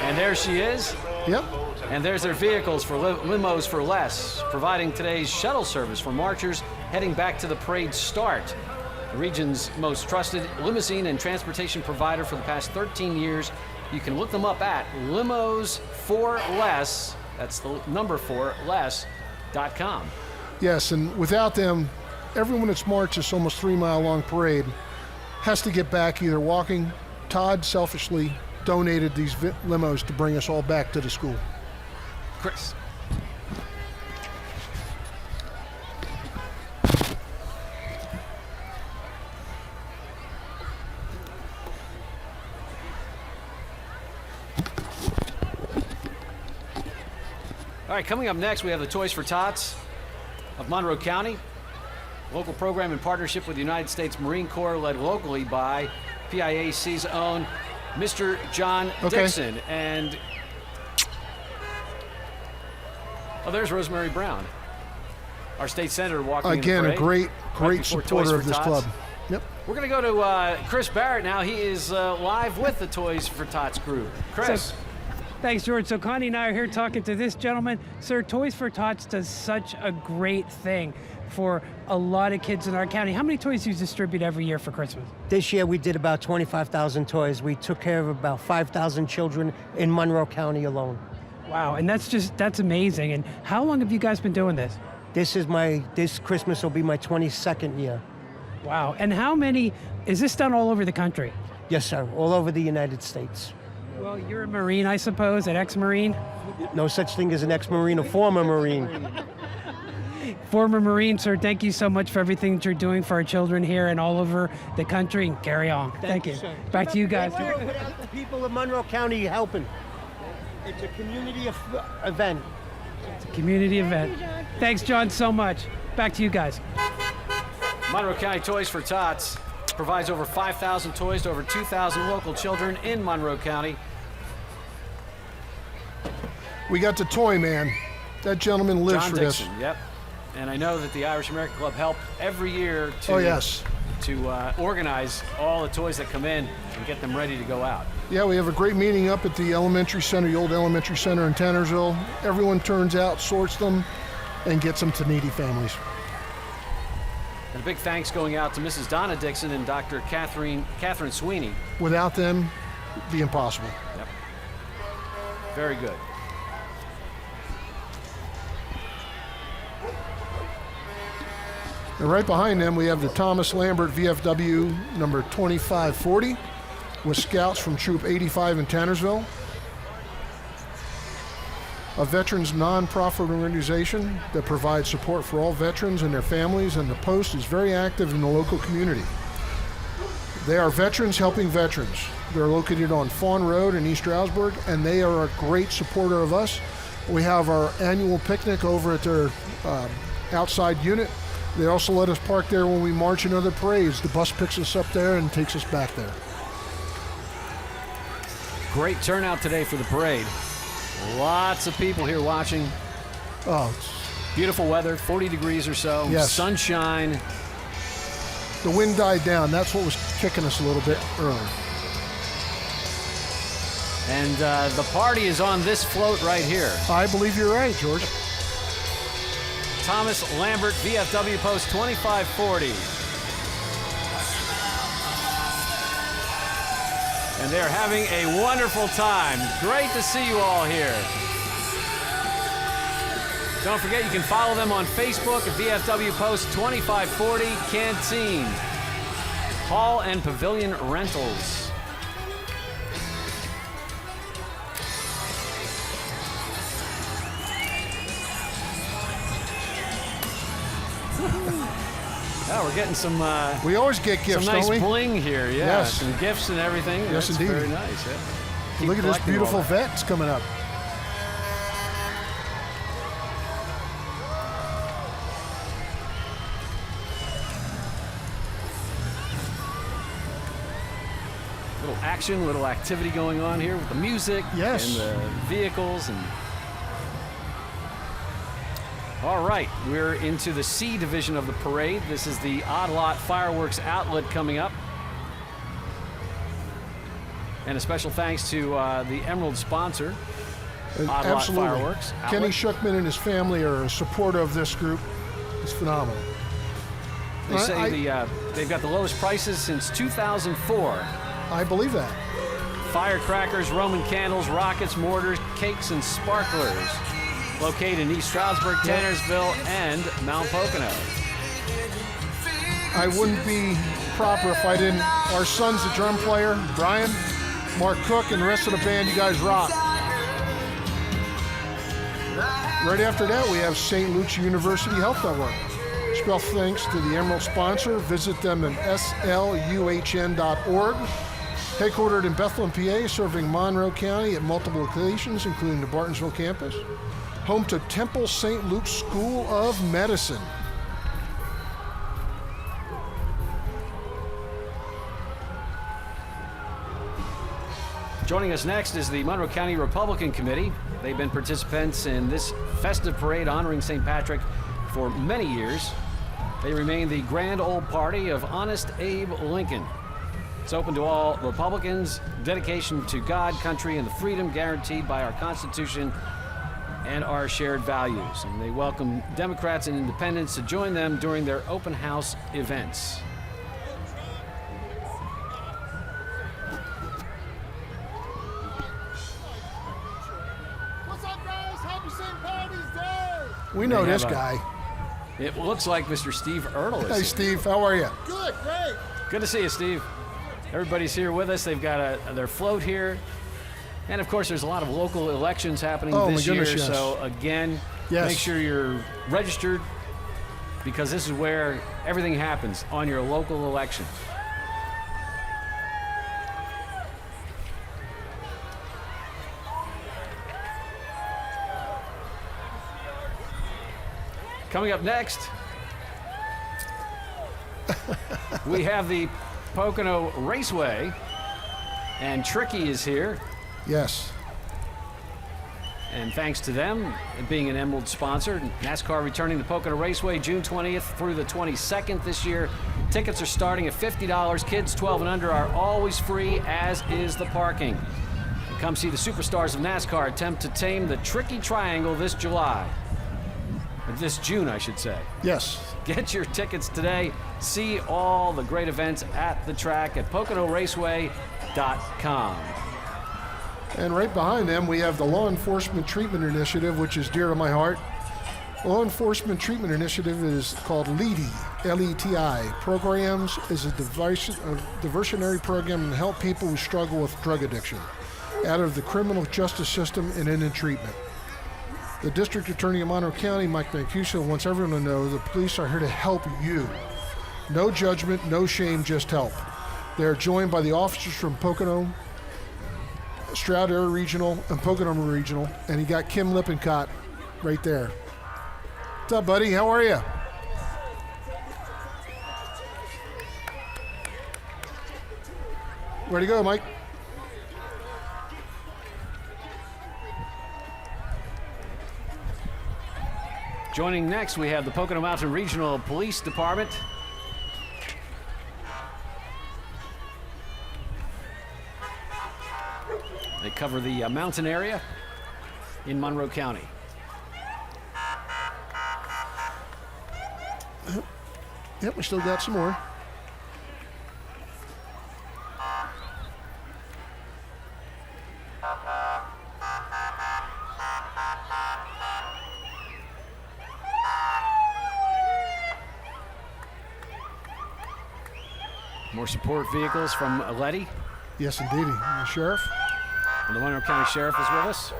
And there she is. Yep. And there's their vehicles for Limos for Less, providing today's shuttle service for marchers heading back to the parade start. The region's most trusted limousine and transportation provider for the past 13 years. You can look them up at Limos for Less. That's the number 4 less.com. Yes, and without them, everyone that's marched this almost 3-mile long parade has to get back either walking. Todd selfishly donated these limos to bring us all back to the school. Chris. All right, coming up next, we have the Toys for Tots of Monroe County. Local program in partnership with the United States Marine Corps, led locally by PIAC's own Mr. John Dixon. And oh, there's Rosemary Brown, our state senator, walking Again, in a the parade, great before Toys supporter for of this Tots. club. Yep. We're going to go to Chris Barrett now. He is live with the Toys for Tots group. Chris. Thanks, George. So Connie and I are here talking to this gentleman. Sir, Toys for Tots does such a great thing for a lot of kids in our county. How many toys do you distribute every year for Christmas? This year we did about 25,000 toys. We took care of about 5,000 children in Monroe County alone. Wow, and that's amazing. And how long have you guys been doing this? This Christmas will be my 22nd year. Wow, and how many, is this done all over the country? Yes, sir, all over the United States. Well, you're a Marine, I suppose, an ex-Marine? No such thing as an ex-Marine, a former Marine. Former Marine, sir, thank you so much for everything that you're doing for our children here and all over the country. And carry on. Thank you. Sir. Back to you guys. Without the people of Monroe County helping. It's a community event. It's a community event. Thanks, John, so much. Back to you guys. Monroe County Toys for Tots provides over 5,000 toys to over 2,000 local children in Monroe County. We got the toy man. That gentleman lives John for Dixon, this. yep. And I know that the Irish American Club helped every year to, Oh, yes. to organize all the toys that come in and get them ready to go out. Yeah, we have a great meeting up at the elementary center, the old elementary center in Tannersville. Everyone turns out, sorts them, and gets them to needy families. And a big thanks going out to Mrs. Donna Dixon and Dr. Catherine Sweeney. Without them, it'd be impossible. Yep. Very good. And right behind them, we have the Thomas Lambert VFW number 2540 with scouts from Troop 85 in Tannersville. A veterans nonprofit organization that provides support for all veterans and their families, and the Post is very active in the local community. They are veterans helping veterans. They're located on Fawn Road in East Stroudsburg, and they are a great supporter of us. We have our annual picnic over at their outside unit. They also let us park there when we march in other parades. The bus picks us up there and takes us back there. Great turnout today for the parade. Lots of people here watching. Oh, Beautiful weather, 40 degrees or so, Yes. sunshine. the wind died down. That's what was kicking us a little bit earlier. And the party is on this float right here. I believe you're right, George. Thomas Lambert, VFW Post 2540. And they're having a wonderful time. Great to see you all here. Don't forget, you can follow them on Facebook at VFW Post 2540 Canteen. Hall and Pavilion Rentals. Oh, we're getting some We always get gifts, some nice don't we? bling here. Yeah, Yes. some gifts and everything. Yes, That's indeed. very nice. Yeah. Keep Look at this collecting all beautiful that. vet's coming up. Little action, little activity going on here with the music Yes. and the vehicles. And all right, we're into the C division of the parade. This is the Odd Lot Fireworks Outlet coming up. And a special thanks to the Emerald sponsor, Odd Lot Absolutely. Fireworks Kenny Outlet. Schuckman and his family are a supporter of this group. It's phenomenal. They say I- they've got the lowest prices since 2004. I believe that. Firecrackers, Roman candles, rockets, mortars, cakes, and sparklers. Located in East Stroudsburg, Tannersville, and Mount Pocono. I wouldn't be proper if I didn't. Our son's the drum player, Brian, Mark Cook, and the rest of the band. You guys rock. Right after that, we have St. Luke's University Health Network. Special thanks to the Emerald sponsor. Visit them at sluhn.org. Headquartered in Bethlehem, PA, serving Monroe County at multiple locations, including the Bartonsville campus. Home to Temple St. Luke's School of Medicine. Joining us next is the Monroe County Republican Committee. They've been participants in this festive parade honoring St. Patrick for many years. They remain the grand old party of Honest Abe Lincoln. It's open to all Republicans, dedication to God, country, and the freedom guaranteed by our Constitution and our shared values. And they welcome Democrats and independents to join them during their open house events. What's up, guys? Happy St. Patty's Day! We know this guy. It looks like Mr. Steve Ertl is Hey, here. Steve, how are you? Good, great. Good to see you, Steve. Everybody's here with us. They've got their float here. And of course, there's a lot of local elections happening this year. Yes. So again, make sure you're registered, because this is where everything happens, on your local election. Coming up next, we have the Pocono Raceway, and Tricky is here. Yes. And thanks to them being an Emerald sponsor, NASCAR returning the Pocono Raceway June 20th through the 22nd this year. Tickets are starting at $50. Kids 12 and under are always free, as is the parking. Come see the superstars of NASCAR attempt to tame the tricky triangle this July. Or this June, I should say. Yes. Get your tickets today. See all the great events at the track at PoconoRaceway.com. And right behind them, we have the Law Enforcement Treatment Initiative, which is dear to my heart. Law Enforcement Treatment Initiative is called LETI, L-E-T-I. Programs is a diversionary program to help people who struggle with drug addiction out of the criminal justice system and into treatment. The District Attorney of Monroe County, Mike Mancuso, wants everyone to know the police are here to help you. No judgment, no shame, just help. They are joined by the officers from Pocono, Stroud Area Regional, and Pocono Regional, and you got Kim Lippincott right there. What's up, buddy? How are you? Where'd you go, Mike? Joining next, we have the Pocono Mountain Regional Police Department. They cover the mountain area in Monroe County. Yep, we still got some more. More support vehicles from Letty. Yes, indeed. The sheriff. And the Monroe County Sheriff is with us.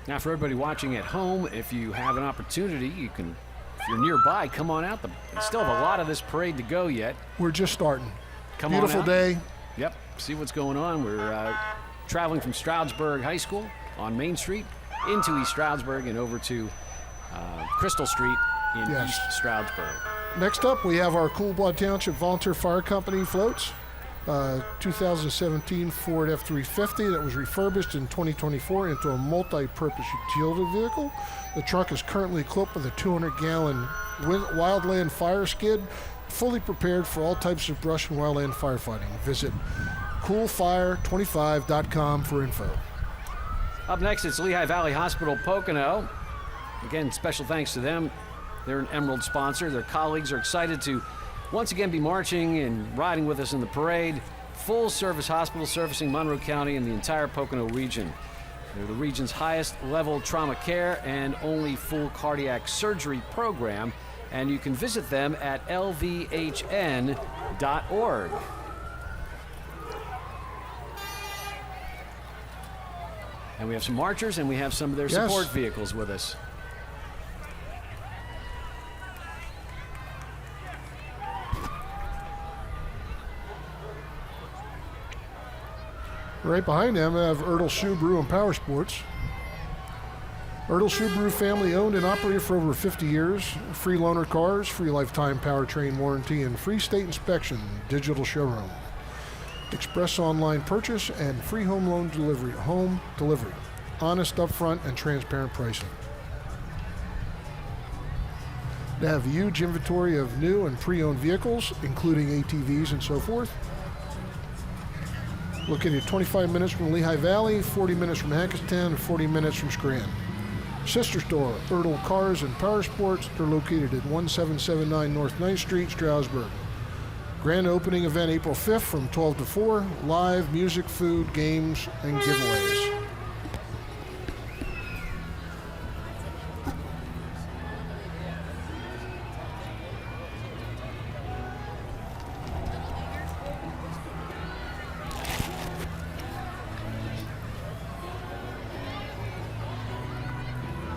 Now, for everybody watching at home, if you have an opportunity, you can, if you're nearby, come on out. We still have a lot of this parade to go yet. We're just starting. Come Beautiful on out. day. Yep, see what's going on. We're traveling from Stroudsburg High School on Main Street into East Stroudsburg and over to Crystal Street in East Stroudsburg. Next up, we have our Cool Blood Township Volunteer Fire Company floats. 2017 Ford F-350 that was refurbished in 2024 into a multi-purpose utility vehicle. The truck is currently equipped with a 200-gallon wildland fire skid, fully prepared for all types of brush and wildland firefighting. Visit coolfire25.com for info. Up next, it's Lehigh Valley Hospital Pocono. Again, special thanks to them. They're an Emerald sponsor. Their colleagues are excited to once again be marching and riding with us in the parade. Full service hospital servicing Monroe County and the entire Pocono region. They're the region's highest level trauma care and only full cardiac surgery program. And you can visit them at lvhn.org. And we have some marchers and we have some of their support vehicles with us. Right behind them, I have Ertl Shoe Brew and Power Sports. Erdl Subaru, family owned and operated for over 50 years. Free loaner cars, free lifetime powertrain warranty, and free state inspection. Digital showroom. Express online purchase and free home loan delivery. Home delivery. Honest upfront and transparent pricing. They have a huge inventory of new and pre-owned vehicles, including ATVs and so forth. Located 25 minutes from Lehigh Valley, 40 minutes from Hackettstown, and 40 minutes from Scranton. Sister store, Erdl Cars and Power Sports. They're located at 1779 North 9th Street, Stroudsburg. Grand opening event April 5th from 12 to 4. Live music, food, games, and giveaways.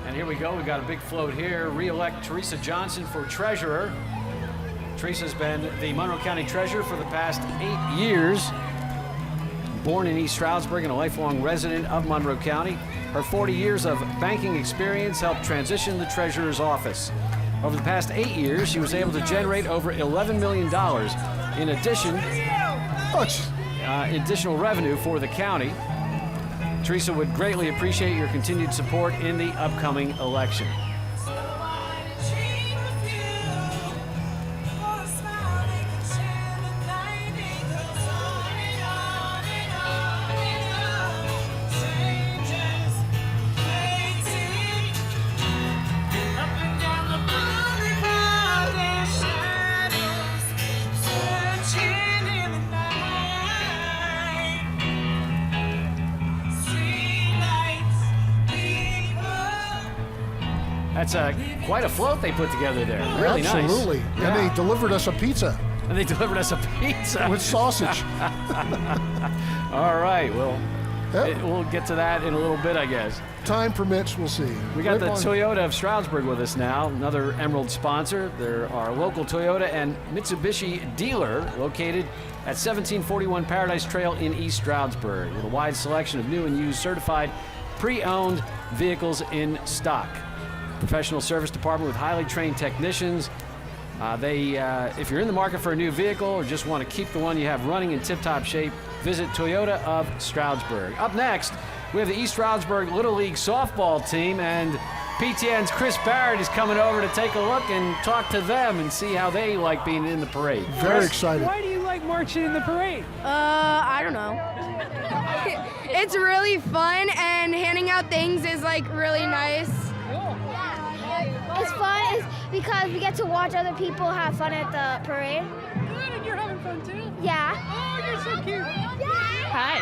And here we go. We got a big float here. Re-elect Teresa Johnson for treasurer. Teresa's been the Monroe County treasurer for the past 8 years. Born in East Stroudsburg and a lifelong resident of Monroe County, her 40 years of banking experience helped transition the treasurer's office. Over the past 8 years, she was able to generate over $11 million in additional revenue for the county. Teresa would greatly appreciate your continued support in the upcoming election. That's quite a float they put together there. Really nice. Absolutely. Yeah. And they delivered us a pizza. And they delivered us a pizza. With sausage. All right, well, Yep. we'll get to that in a little bit, I guess. Time permits, we'll see. We got Right the on. Toyota of Stroudsburg with us now, another Emerald sponsor. They're our local Toyota and Mitsubishi dealer located at 1741 Paradise Trail in East Stroudsburg with a wide selection of new and used certified pre-owned vehicles in stock. Professional service department with highly trained technicians. If you're in the market for a new vehicle or just want to keep the one you have running in tip-top shape, visit Toyota of Stroudsburg. Up next, we have the East Stroudsburg Little League softball team, and PTN's Chris Barrett is coming over to take a look and talk to them and see how they like being in the parade. Very excited. Why do you like marching in the parade? I don't know. It's really fun, and handing out things is like really nice. It's fun because we get to watch other people have fun at the parade. Good, and you're having fun too? Yeah. Oh, you're so cute. Hi.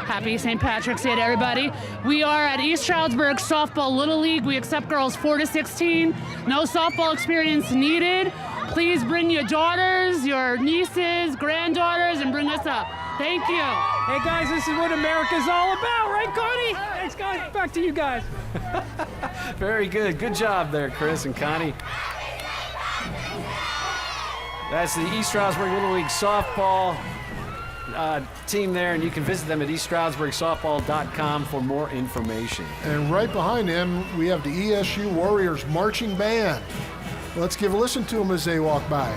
Happy St. Patrick's Day to everybody. We are at East Stroudsburg Softball Little League. We accept girls 4 to 16. No softball experience needed. Please bring your daughters, your nieces, granddaughters, and bring us up. Thank you. Hey guys, this is what America's all about, right, Connie? Thanks, guys. Back to you guys. Very good. Good job there, Chris and Connie. That's the East Stroudsburg Little League softball team there, and you can visit them at eaststroudsburgsoftball.com for more information. And right behind them, we have the ESU Warriors Marching Band. Let's give a listen to them as they walk by.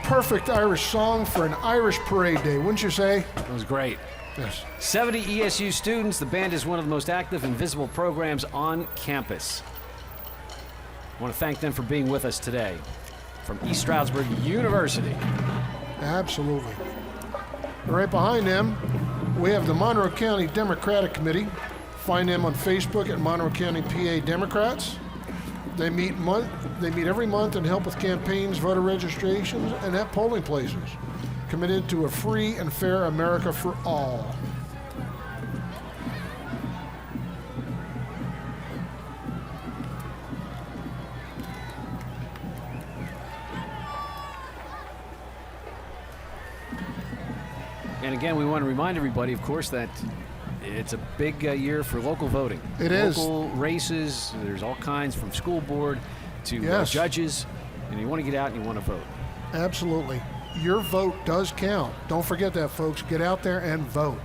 Perfect Irish song for an Irish parade day, wouldn't you say? It was great. Yes. 70 ESU students. The band is one of the most active and visible programs on campus. I want to thank them for being with us today from East Stroudsburg University. Absolutely. Right behind them, we have the Monroe County Democratic Committee. Find them on Facebook at Monroe County PA Democrats. They meet every month and help with campaigns, voter registrations, and at polling places. Committed to a free and fair America for all. And again, we want to remind everybody, of course, that it's a big year for local voting. It is. Local races, there's all kinds from school board to judges, and you want to get out and you want to vote. Absolutely. Your vote does count. Don't forget that, folks. Get out there and vote.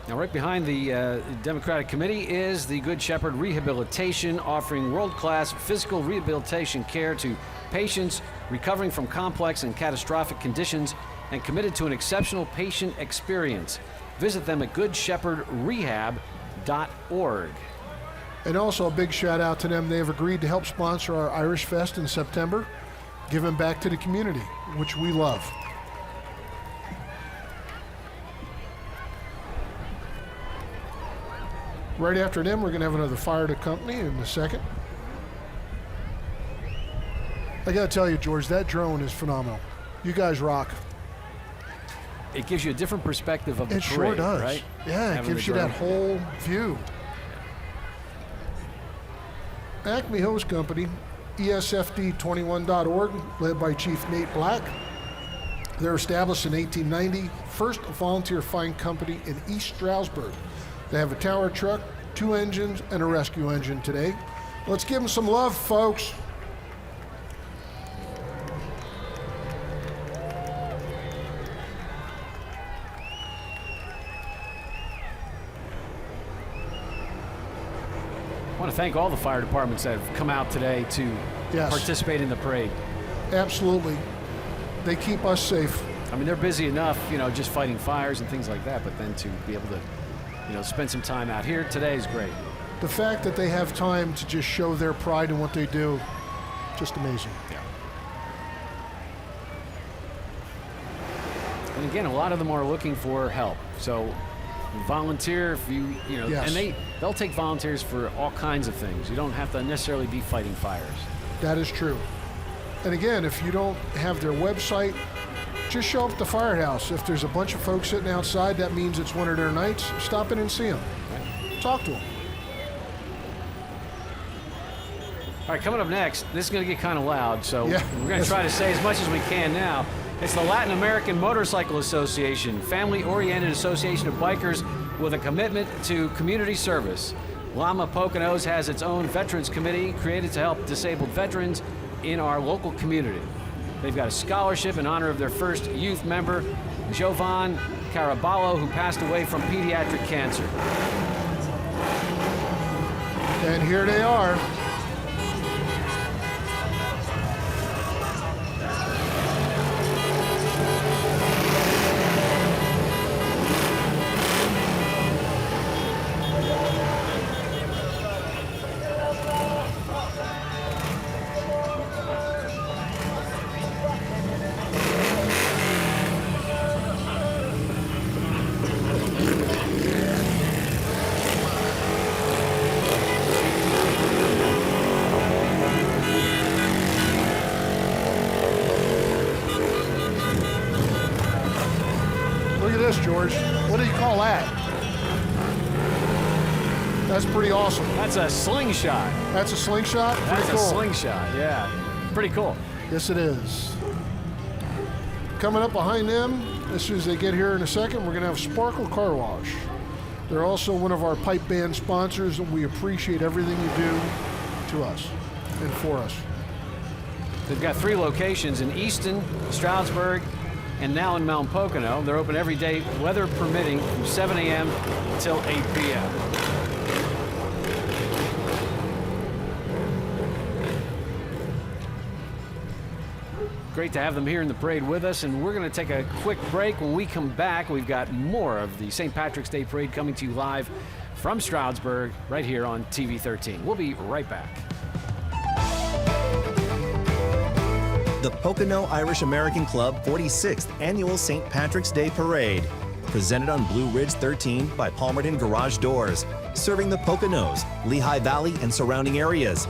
Now, right behind the Democratic Committee is the Good Shepherd Rehabilitation, offering world-class physical rehabilitation care to patients recovering from complex and catastrophic conditions and committed to an exceptional patient experience. Visit them at goodshepherdrehab.org. And also a big shout out to them. They have agreed to help sponsor our Irish Fest in September, giving back to the community, which we love. Right after them, we're going to have another fire to company in a second. I got to tell you, George, that drone is phenomenal. You guys rock. It gives you a different perspective of the It parade, sure does. right? Yeah, it Having gives the you that drone. whole view. Acme Hose Company, ESFD21.org, led by Chief Nate Black. They're established in 1890, first volunteer fire company in East Stroudsburg. They have a tower truck, 2 engines, and a rescue engine today. Let's give them some love, folks. I want to thank all the fire departments that have come out today to participate in the parade. Absolutely. They keep us safe. I mean, they're busy enough, you know, just fighting fires and things like that, but then to be able to, you know, spend some time out here today is great. The fact that they have time to just show their pride in what they do, just amazing. Yeah. And again, a lot of them are looking for help. So volunteer if you know, and they'll take volunteers for all kinds of things. You don't have to necessarily be fighting fires. That is true. And again, if you don't have their website, just show up at the firehouse. If there's a bunch of folks sitting outside, that means it's one of their nights. Stop in and see them. Talk to them. All right, coming up next, this is going to get kind of loud, so we're going to try to say as much as we can now. It's the Latin American Motorcycle Association, family-oriented association of bikers with a commitment to community service. Lama Poconos has its own Veterans Committee created to help disabled veterans in our local community. They've got a scholarship in honor of their first youth member, Jovan Caraballo, who passed away from pediatric cancer. And here they are. George. What do you call that? That's pretty awesome. That's a slingshot. That's a slingshot? That's cool. a slingshot, yeah. Pretty cool. Yes, it is. Coming up behind them, as soon as they get here in a second, we're going to have Sparkle Car Wash. They're also one of our pipe band sponsors, and we appreciate everything you do to us and for us. They've got 3 locations in Easton, Stroudsburg, and now in Mount Pocono. They're open every day, weather permitting, from 7 a.m. until 8 p.m. Great to have them here in the parade with us, and we're going to take a quick break. When we come back, we've got more of the St. Patrick's Day Parade coming to you live from Stroudsburg right here on TV 13. We'll be right back. The Pocono Irish American Club 46th Annual St. Patrick's Day Parade. Presented on Blue Ridge 13 by Palmerton Garage Doors. Serving the Poconos, Lehigh Valley, and surrounding areas.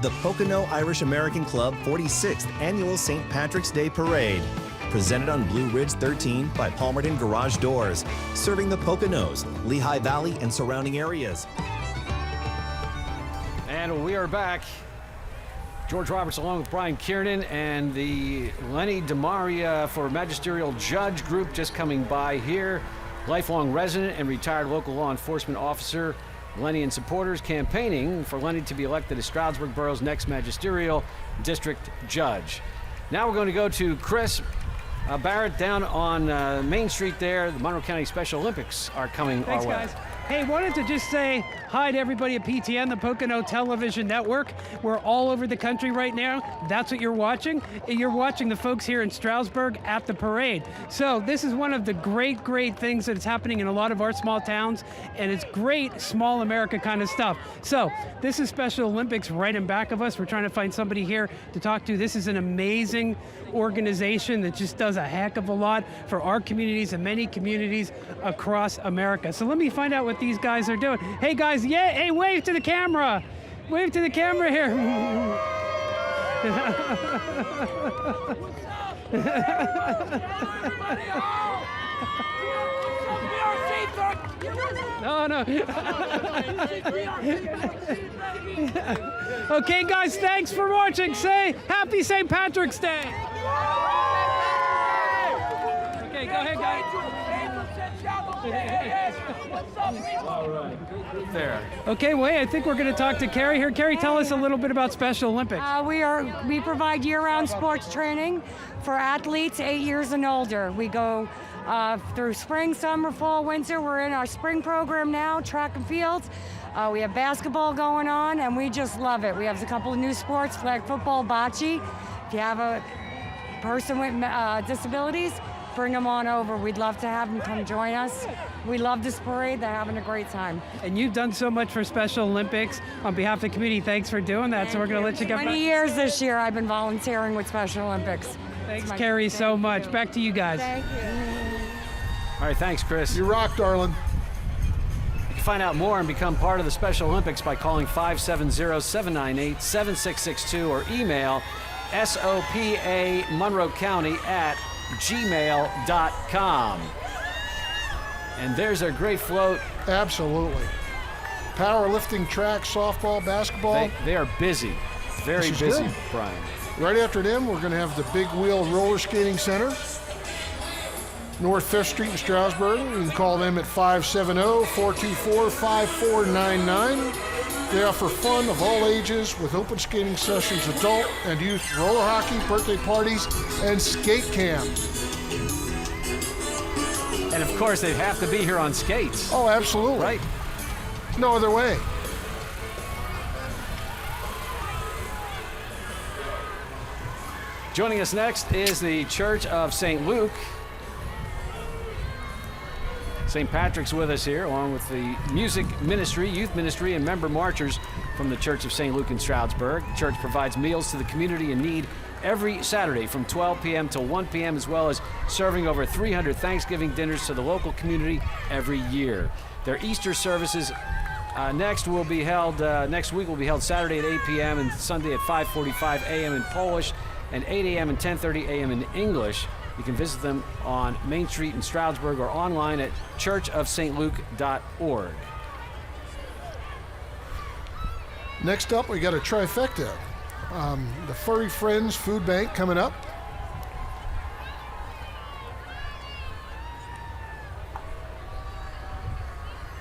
The Pocono Irish American Club 46th Annual St. Patrick's Day Parade. Presented on Blue Ridge 13 by Palmerton Garage Doors. Serving the Poconos, Lehigh Valley, and surrounding areas. And we are back. George Roberts along with Brian Kiernan and the Lenny DeMaria for Magisterial Judge group just coming by here. Lifelong resident and retired local law enforcement officer Lenny and supporters campaigning for Lenny to be elected as Stroudsburg Borough's next magisterial district judge. Now we're going to go to Chris Barrett down on Main Street there. The Monroe County Special Olympics are coming our way. Thanks, guys. Hey, wanted to just say hi to everybody at PTN, the Pocono Television Network. We're all over the country right now. That's what you're watching. You're watching the folks here in Stroudsburg at the parade. So this is one of the great things that's happening in a lot of our small towns, and it's great small America kind of stuff. So this is Special Olympics right in back of us. We're trying to find somebody here to talk to. This is an amazing organization that just does a heck of a lot for our communities and many communities across America. So let me find out what these guys are doing. Hey guys, yeah, hey, wave to the camera. Wave to the camera here. No. Okay, guys, thanks for watching. Say Happy St. Patrick's Day. Okay, go ahead, guys. All right. There. Okay, well, hey, I think we're going to talk to Carrie here. Carrie, tell us a little bit about Special Olympics. We provide year-round sports training for athletes 8 years and older. We go through spring, summer, fall, winter. We're in our spring program now, track and fields. We have basketball going on, and we just love it. We have a couple of new sports, flag football, bocce. If you have a person with disabilities, bring them on over. We'd love to have them come join us. We love this parade. They're having a great time. And you've done so much for Special Olympics. On behalf of the community, thanks for doing that. So we're going to let you get back. 20 years this year I've been volunteering with Special Olympics. Thanks, Carrie, so much. Back to you guys. Thank you. All right, thanks, Chris. You rock, darling. You can find out more and become part of the Special Olympics by calling 570-798-7662 or email SOPA Monroe County at gmail.com. And there's a great float. Absolutely. Powerlifting, track, softball, basketball. They are busy. Very busy, good. Brian. Right after them, we're going to have the Big Wheel Roller Skating Center, North 5th Street in Stroudsburg. You can call them at 570-424-5499. They offer fun of all ages with open skating sessions, adult and youth roller hockey, birthday parties, and skate camp. And of course, they have to be here on skates. Oh, absolutely. Right. No other way. Joining us next is the Church of St. Luke. St. Patrick's with us here, along with the music ministry, youth ministry, and member marchers from the Church of St. Luke in Stroudsburg. The church provides meals to the community in need every Saturday from 12 p.m. to 1 p.m., as well as serving over 300 Thanksgiving dinners to the local community every year. Their Easter services next week will be held Saturday at 8 p.m. and Sunday at 5:45 a.m. in Polish and 8 a.m. and 10:30 a.m. in English. You can visit them on Main Street in Stroudsburg or online at churchofstluke.org. Next up, we got a trifecta. The Furry Friends Food Bank coming up.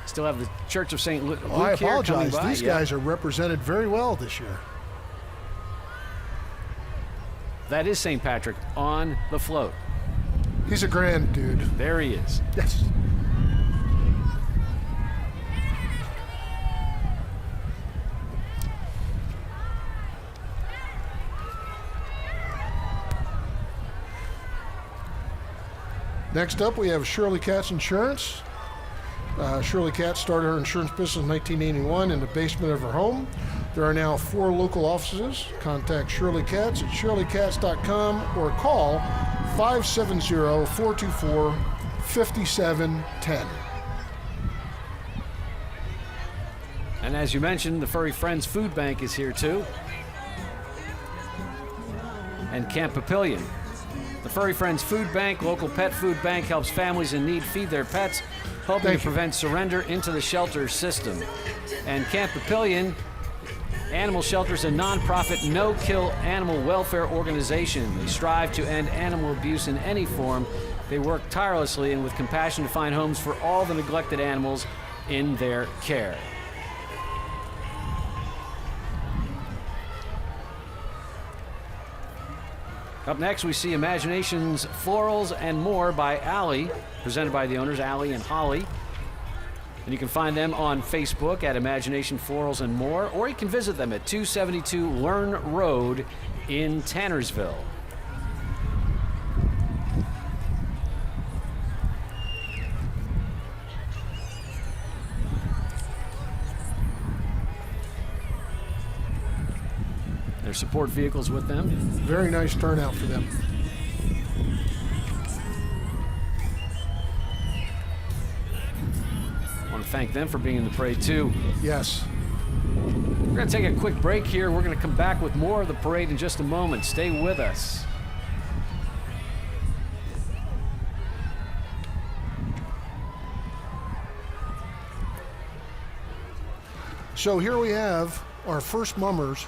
Still have the Church of St. Luke I here coming apologize. by. These guys are represented very well this year. That is St. Patrick on the float. He's a grand dude. There he is. Yes. Next up, we have Shirley Katz Insurance. Shirley Katz started her insurance business in 1981 in the basement of her home. There are now 4 local offices. Contact Shirley Katz at shirleykatz.com or call 570-424-5710. And as you mentioned, the Furry Friends Food Bank is here too. And Camp Papillion. The Furry Friends Food Bank, local pet food bank, helps families in need feed their pets, helping to prevent surrender into the shelter system. And Camp Papillion Animal Shelter is a nonprofit, no-kill animal welfare organization. They strive to end animal abuse in any form. They work tirelessly and with compassion to find homes for all the neglected animals in their care. Up next, we see Imagination's Florals and More by Allie, presented by the owners, Allie and Holly. And you can find them on Facebook at Imagination Florals and More, or you can visit them at 272 Learn Road in Tannersville. Their support vehicles with them. Very nice turnout for them. I want to thank them for being in the parade too. Yes. We're going to take a quick break here. We're going to come back with more of the parade in just a moment. Stay with us. So here we have our first mummers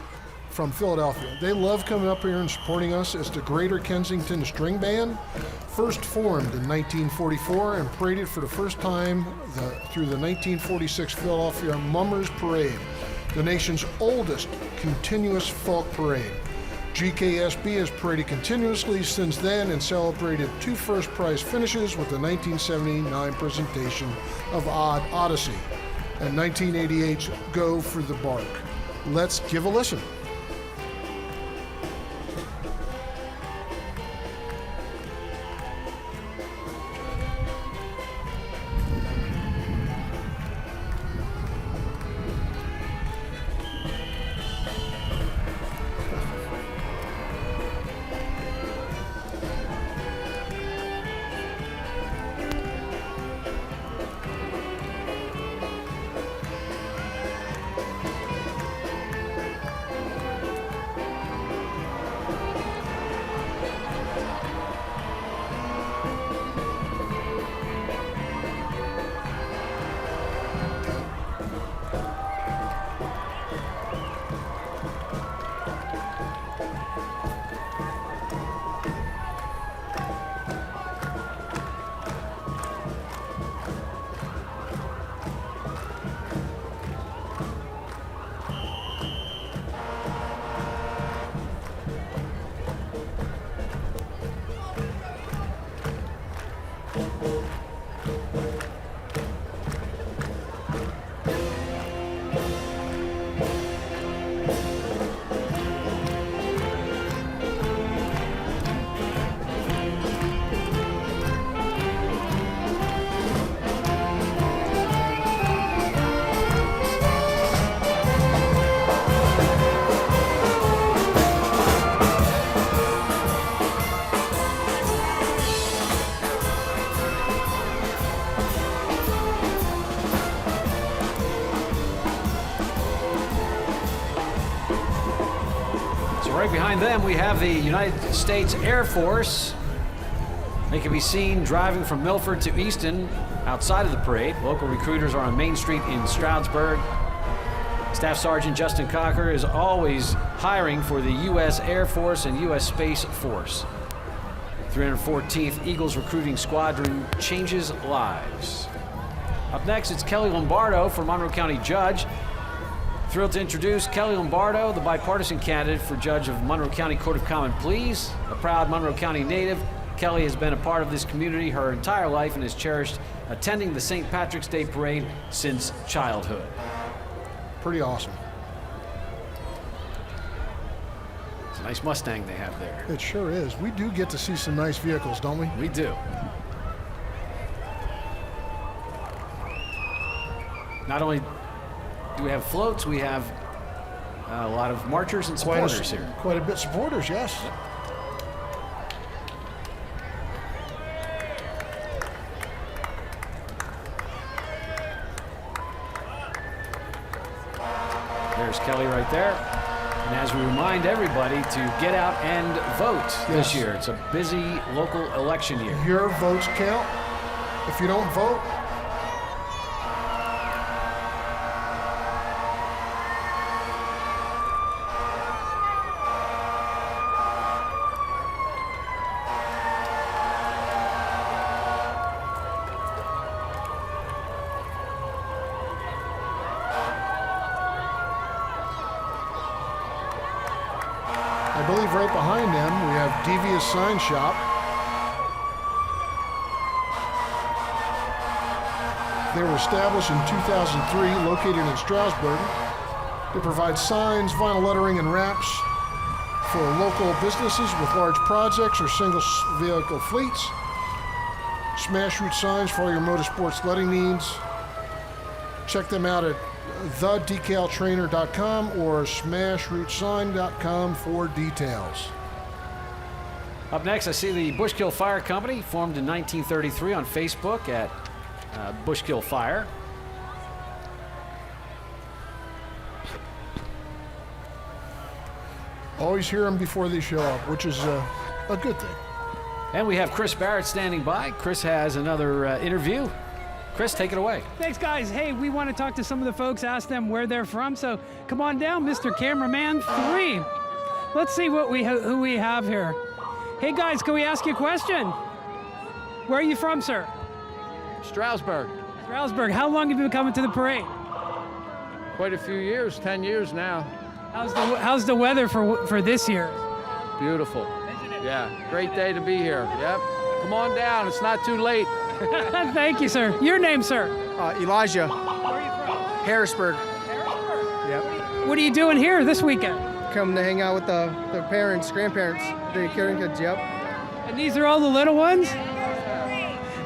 from Philadelphia. They love coming up here and supporting us as the Greater Kensington String Band, first formed in 1944 and paraded for the first time through the 1946 Philadelphia Mummers Parade, the nation's oldest continuous folk parade. GKSB has paraded continuously since then and celebrated 2 first prize finishes with the 1979 presentation of Odd Odyssey and 1988's Go for the Bark. Let's give a listen. behind them, we have the United States Air Force. They can be seen driving from Milford to Easton outside of the parade. Local recruiters are on Main Street in Stroudsburg. Staff Sergeant Justin Cocker is always hiring for the U.S. Air Force and U.S. Space Force. 314th Eagles Recruiting Squadron changes lives. Up next, it's Kelly Lombardo for Monroe County Judge. Thrilled to introduce Kelly Lombardo, the bipartisan candidate for Judge of Monroe County Court of Common Pleas. A proud Monroe County native, Kelly has been a part of this community her entire life and has cherished attending the St. Patrick's Day Parade since childhood. Pretty awesome. It's a nice Mustang they have there. It sure is. We do get to see some nice vehicles, don't we? We do. Not only do we have floats, we have a lot of marchers and supporters here. Quite a bit supporters, yes. There's Kelly right there. And as we remind everybody to get out and vote this year. It's a busy local election year. Your votes count. If you don't vote, I believe right behind them we have Devious Sign Shop. They were established in 2003, located in Stroudsburg. They provide signs, vinyl lettering, and wraps for local businesses with large projects or single vehicle fleets. Smash Route signs for all your motorsports letting needs. Check them out at thedecaltrainer.com or smashroutesign.com for details. Up next, I see the Bushkill Fire Company, formed in 1933 on Facebook at Bushkill Fire. Always hear them before they show up, which is a good thing. And we have Chris Barrett standing by. Chris has another interview. Chris, take it away. Thanks, guys. Hey, we want to talk to some of the folks, ask them where they're from. So come on down, Mr. Cameraman 3. Let's see what who we have here. Hey, guys, can we ask you a question? Where are you from, sir? Stroudsburg. Stroudsburg. How long have you been coming to the parade? Quite a few years, 10 years now. How's the weather for this year? Beautiful. Yeah, great day to be here. Yep. Come on down. It's not too late. Thank you, sir. Your name, sir? Elijah. Where are you from? Harrisburg. Harrisburg. Yep. What are you doing here this weekend? Come to hang out with the parents, grandparents, the caring kids, yep. And these are all the little ones?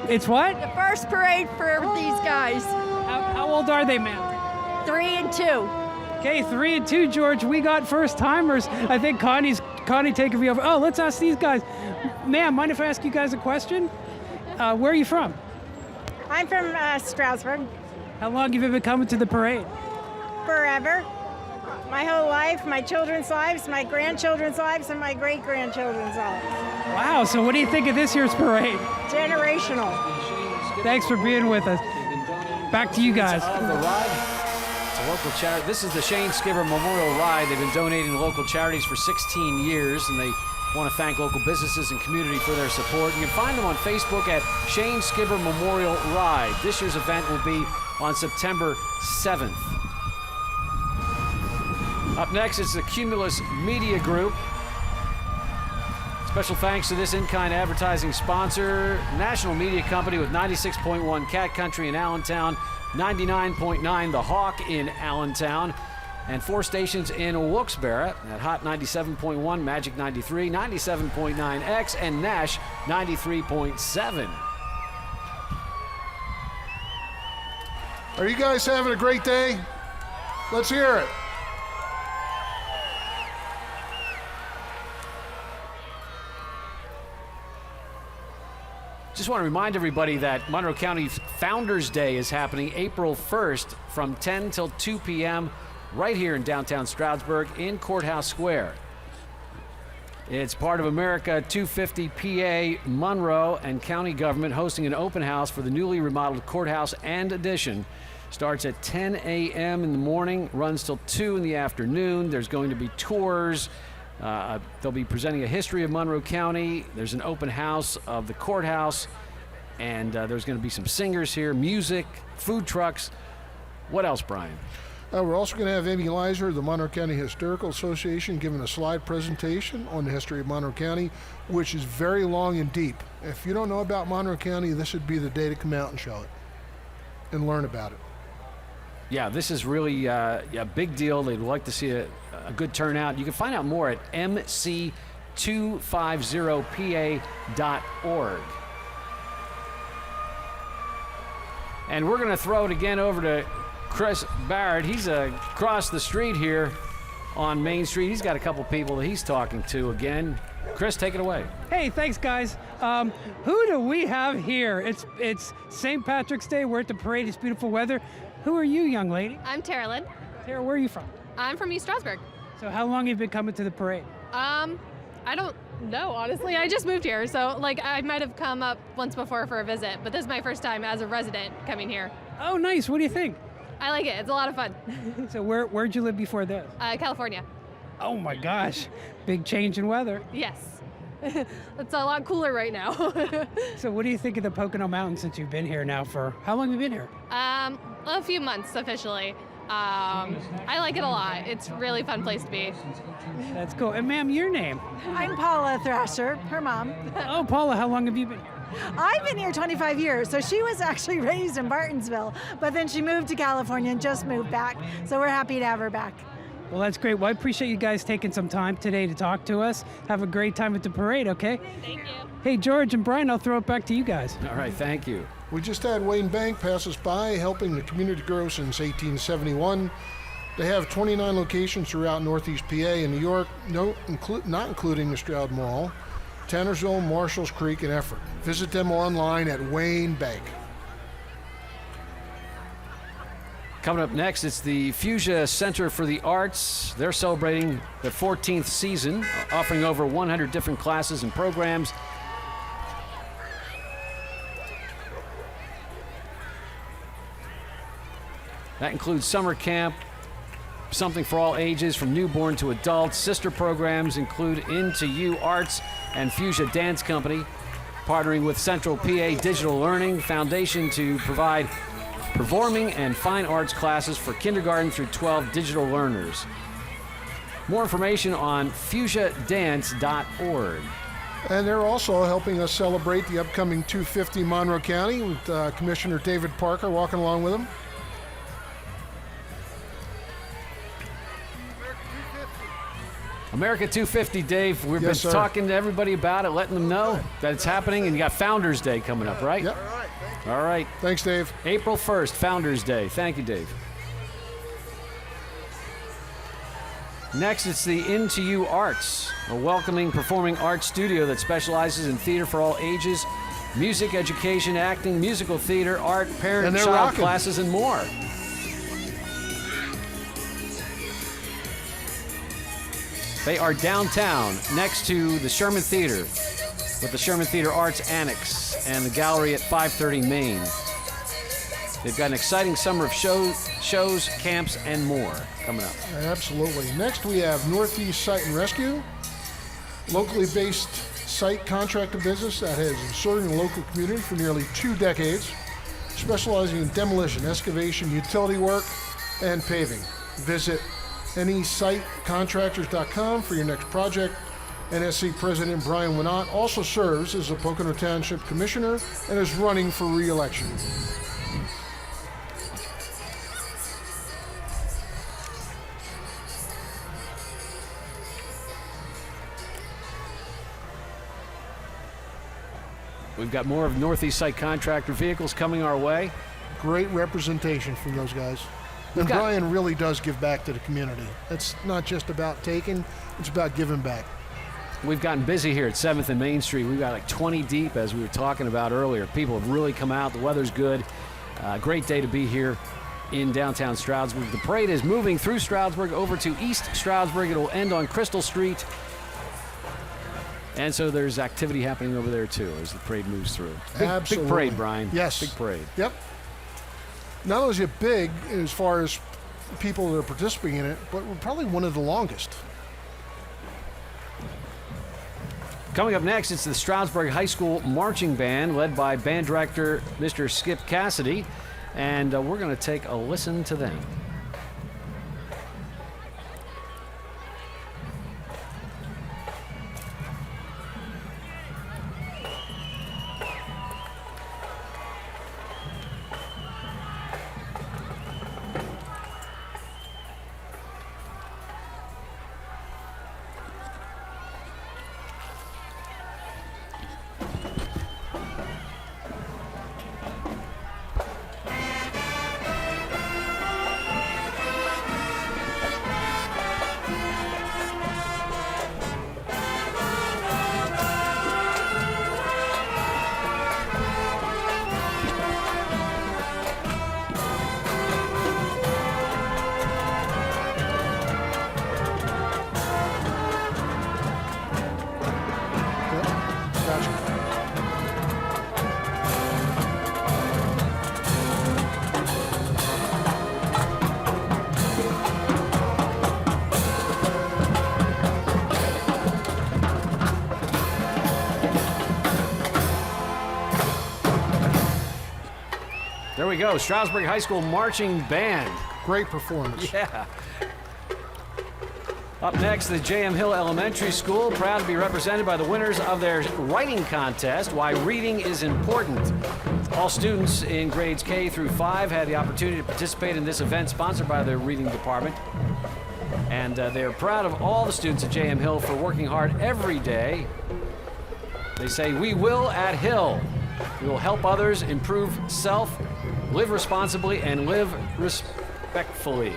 It's what? The first parade for these guys. How old are they, ma'am? 3 and 2. Okay, 3 and 2, George. We got first timers. I think Connie taking me over. Oh, let's ask these guys. Ma'am, mind if I ask you guys a question? Where are you from? I'm from Stroudsburg. How long have you been coming to the parade? Forever. My whole life, my children's lives, my grandchildren's lives, and my great-grandchildren's lives. Wow, so what do you think of this year's parade? Generational. Thanks for being with us. Back to you guys. The ride. It's a local charity. This is the Shane Skibber Memorial Ride. They've been donating to local charities for 16 years, and they want to thank local businesses and community for their support. You can find them on Facebook at Shane Skibber Memorial Ride. This year's event will be on September 7th. Up next, it's the Cumulus Media Group. Special thanks to this in-kind advertising sponsor, national media company with 96.1 Cat Country in Allentown, 99.9 The Hawk in Allentown, and 4 stations in Wilkes-Barre at Hot 97.1, Magic 93, 97.9 X, and Nash 93.7. Are you guys having a great day? Let's hear it. Just want to remind everybody that Monroe County Founders Day is happening April 1st from 10 till 2 p.m. right here in downtown Stroudsburg in Courthouse Square. It's part of America 250 PA. Monroe and county government hosting an open house for the newly remodeled courthouse and addition. Starts at 10 a.m. in the morning, runs till 2 in the afternoon. There's going to be tours. They'll be presenting a history of Monroe County. There's an open house of the courthouse, and there's going to be some singers here, music, food trucks. What else, Brian? We're also going to have Amy Leiser of the Monroe County Historical Association giving a slide presentation on the history of Monroe County, which is very long and deep. If you don't know about Monroe County, this would be the day to come out and show it and learn about it. Yeah, this is really a big deal. They'd like to see a good turnout. You can find out more at mc250pa.org. And we're going to throw it again over to Chris Barrett. He's across the street here on Main Street. He's got a couple people that he's talking to again. Chris, take it away. Hey, thanks, guys. Who do we have here? It's St. Patrick's Day. We're at the parade. It's beautiful weather. Who are you, young lady? I'm Tara Lynn. Tara, where are you from? I'm from East Stroudsburg. So how long have you been coming to the parade? I don't know, honestly. I just moved here, so I might have come up once before for a visit, but this is my first time as a resident coming here. Oh, nice. What do you think? I like it. It's a lot of fun. So where'd you live before this? California. Oh my gosh, big change in weather. Yes. It's a lot cooler right now. So what do you think of the Pocono Mountains since you've been here now for, how long have you been here? A few months officially. I like it a lot. It's a really fun place to be. That's cool. And ma'am, your name? I'm Paula Thrasher, her mom. Oh, Paula, how long have you been here? I've been here 25 years, so she was actually raised in Bartonsville, but then she moved to California and just moved back, so we're happy to have her back. Well, that's great. Well, I appreciate you guys taking some time today to talk to us. Have a great time at the parade, okay? Thank you. Hey, George and Brian, I'll throw it back to you guys. All right, thank you. We just had Wayne Bank pass us by, helping the community grow since 1871. They have 29 locations throughout Northeast PA and New York, not including the Stroud Mall, Tannersville, Marshalls Creek, and Effort. Visit them online at Wayne Bank. Coming up next, it's the Fuchsia Center for the Arts. They're celebrating the 14th season, offering over 100 different classes and programs. That includes summer camp, something for all ages from newborn to adults. Sister programs include Into You Arts and Fuchsia Dance Company, partnering with Central PA Digital Learning Foundation to provide performing and fine arts classes for kindergarten through 12 digital learners. More information on fuchsiadance.org. And they're also helping us celebrate the upcoming 250 Monroe County with Commissioner David Parker walking along with them. America 250, Dave. We've been talking to everybody about it, letting them know that it's happening, and you got Founders Day coming up, right? Yep. All right. Thanks, Dave. April 1st, Founders Day. Thank you, Dave. Next, it's the Into You Arts, a welcoming performing arts studio that specializes in theater for all ages, music, education, acting, musical theater, art, parent, child classes, and more. They are downtown next to the Sherman Theater with the Sherman Theater Arts Annex and the gallery at 530 Main. They've got an exciting summer of shows, camps, and more coming up. Absolutely. Next, we have Northeast Site and Rescue, locally based site contractor business that has been serving the local community for nearly 2 decades, specializing in demolition, excavation, utility work, and paving. Visit nesitecontractors.com for your next project. NSC President Brian Winnott also serves as a Pocono Township Commissioner and is running for re-election. We've got more of Northeast Site Contractor vehicles coming our way. Great representation from those guys. And Brian really does give back to the community. It's not just about taking, it's about giving back. We've gotten busy here at 7th and Main Street. We've got like 20 deep, as we were talking about earlier. People have really come out. The weather's good. Great day to be here in downtown Stroudsburg. The parade is moving through Stroudsburg over to East Stroudsburg. It will end on Crystal Street. And so there's activity happening over there too as the parade moves through. Absolutely. Big parade, Brian. Yes. Big parade. Yep. Not only is it big as far as people that are participating in it, but we're probably one of the longest. Coming up next, it's the Stroudsburg High School Marching Band, led by band director Mr. Skip Cassidy, and we're going to take a listen to them. There we go, Stroudsburg High School Marching Band. Great performance. Yeah. Up next, the J.M. Hill Elementary School, proud to be represented by the winners of their writing contest, Why Reading is Important. All students in grades K through 5 had the opportunity to participate in this event sponsored by the reading department. And they are proud of all the students at J.M. Hill for working hard every day. They say, we will at Hill. We will help others, improve self, live responsibly, and live respectfully.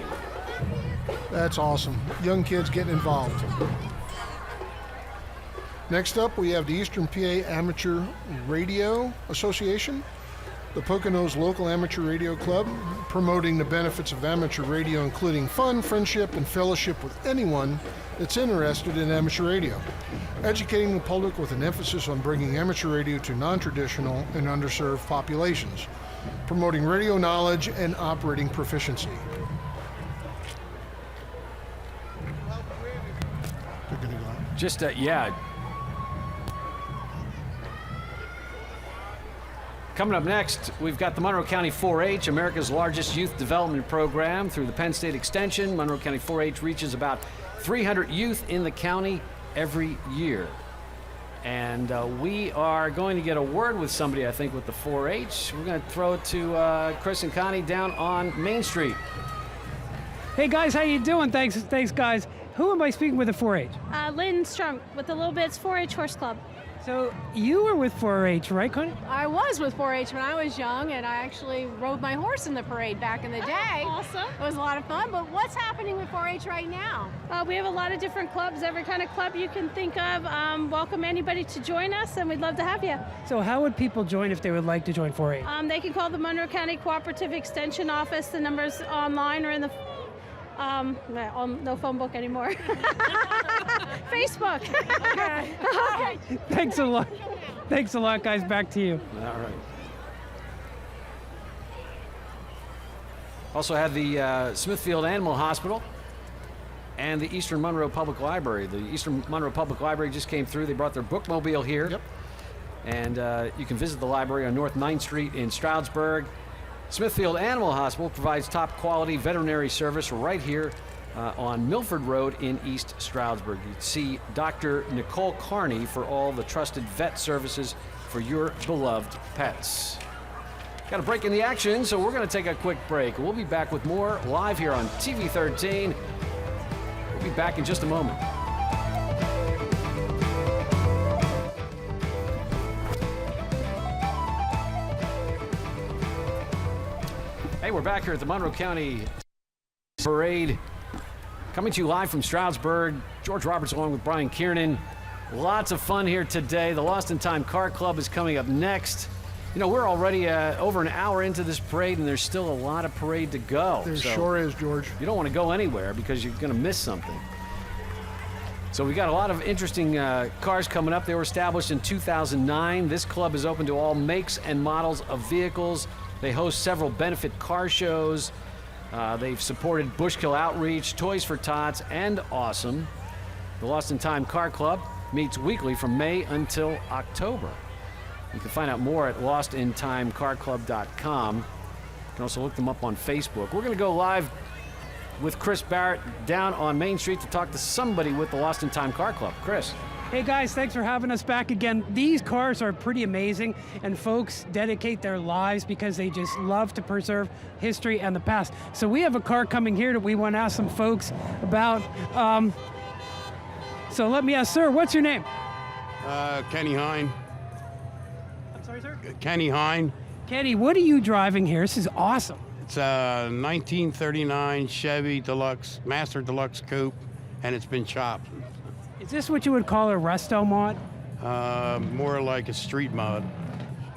That's awesome. Young kids getting involved. Next up, we have the Eastern PA Amateur Radio Association, the Poconos Local Amateur Radio Club, promoting the benefits of amateur radio, including fun, friendship, and fellowship with anyone that's interested in amateur radio. Educating the public with an emphasis on bringing amateur radio to non-traditional and underserved populations, promoting radio knowledge and operating proficiency. Just, yeah. Coming up next, we've got the Monroe County 4-H, America's largest youth development program. Through the Penn State Extension, Monroe County 4-H reaches about 300 youth in the county every year. And we are going to get a word with somebody, I think, with the 4-H. We're going to throw it to Chris and Connie down on Main Street. Hey guys, how you doing? Thanks guys. Who am I speaking with at 4-H? Lynn Strunk with the Little Bits 4-H Horse Club. So you were with 4-H, right, Connie? I was with 4-H when I was young, and I actually rode my horse in the parade back in the day. Awesome. It was a lot of fun, but what's happening with 4-H right now? We have a lot of different clubs, every kind of club you can think of. Welcome anybody to join us, and we'd love to have you. So how would people join if they would like to join 4-H? They can call the Monroe County Cooperative Extension Office. The number's online or in the no phone book anymore. Facebook. Okay. Thanks a lot. Thanks a lot, guys. Back to you. All right. Also had the Smithfield Animal Hospital and the Eastern Monroe Public Library. The Eastern Monroe Public Library just came through. They brought their bookmobile here. Yep. And you can visit the library on North 9th Street in Stroudsburg. Smithfield Animal Hospital provides top quality veterinary service right here on Milford Road in East Stroudsburg. You can see Dr. Nicole Carney for all the trusted vet services for your beloved pets. Got a break in the action, so we're going to take a quick break. We'll be back with more live here on TV 13. We'll be back in just a moment. Hey, we're back here at the Monroe County Parade. Coming to you live from Stroudsburg. George Roberts along with Brian Kiernan. Lots of fun here today. The Lost in Time Car Club is coming up next. You know, we're already over an hour into this parade, and there's still a lot of parade to go. There sure is, George. You don't want to go anywhere because you're going to miss something. So we got a lot of interesting cars coming up. They were established in 2009. This club is open to all makes and models of vehicles. They host several benefit car shows. They've supported Bushkill Outreach, Toys for Tots, and Awesome. The Lost in Time Car Club meets weekly from May until October. You can find out more at lostintimecarclub.com. You can also look them up on Facebook. We're going to go live with Chris Barrett down on Main Street to talk to somebody with the Lost in Time Car Club. Chris. Hey guys, thanks for having us back again. These cars are pretty amazing, and folks dedicate their lives because they just love to preserve history and the past. So we have a car coming here that we want to ask some folks about. So let me ask, sir, what's your name? Kenny Hine. I'm sorry, sir? Kenny Hine. Kenny, what are you driving here? This is awesome. It's a 1939 Chevy Deluxe, Master Deluxe Coupe, and it's been chopped. Is this what you would call a resto mod? More like a street mod.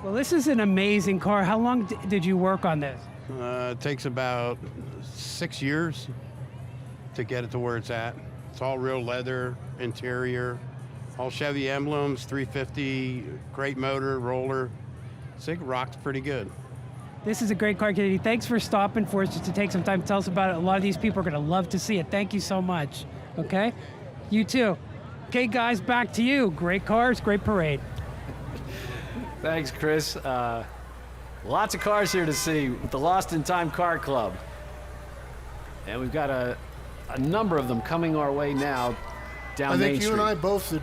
Well, this is an amazing car. How long did you work on this? It takes about 6 years to get it to where it's at. It's all real leather, interior, all Chevy emblems, 350, great motor, roller. So it rocks pretty good. This is a great car, Kenny. Thanks for stopping for us just to take some time to tell us about it. A lot of these people are going to love to see it. Thank you so much. Okay? You too. Okay, guys, back to you. Great cars, great parade. Thanks, Chris. Lots of cars here to see with the Lost in Time Car Club. And we've got a number of them coming our way now down Main Street. I think you and I both did.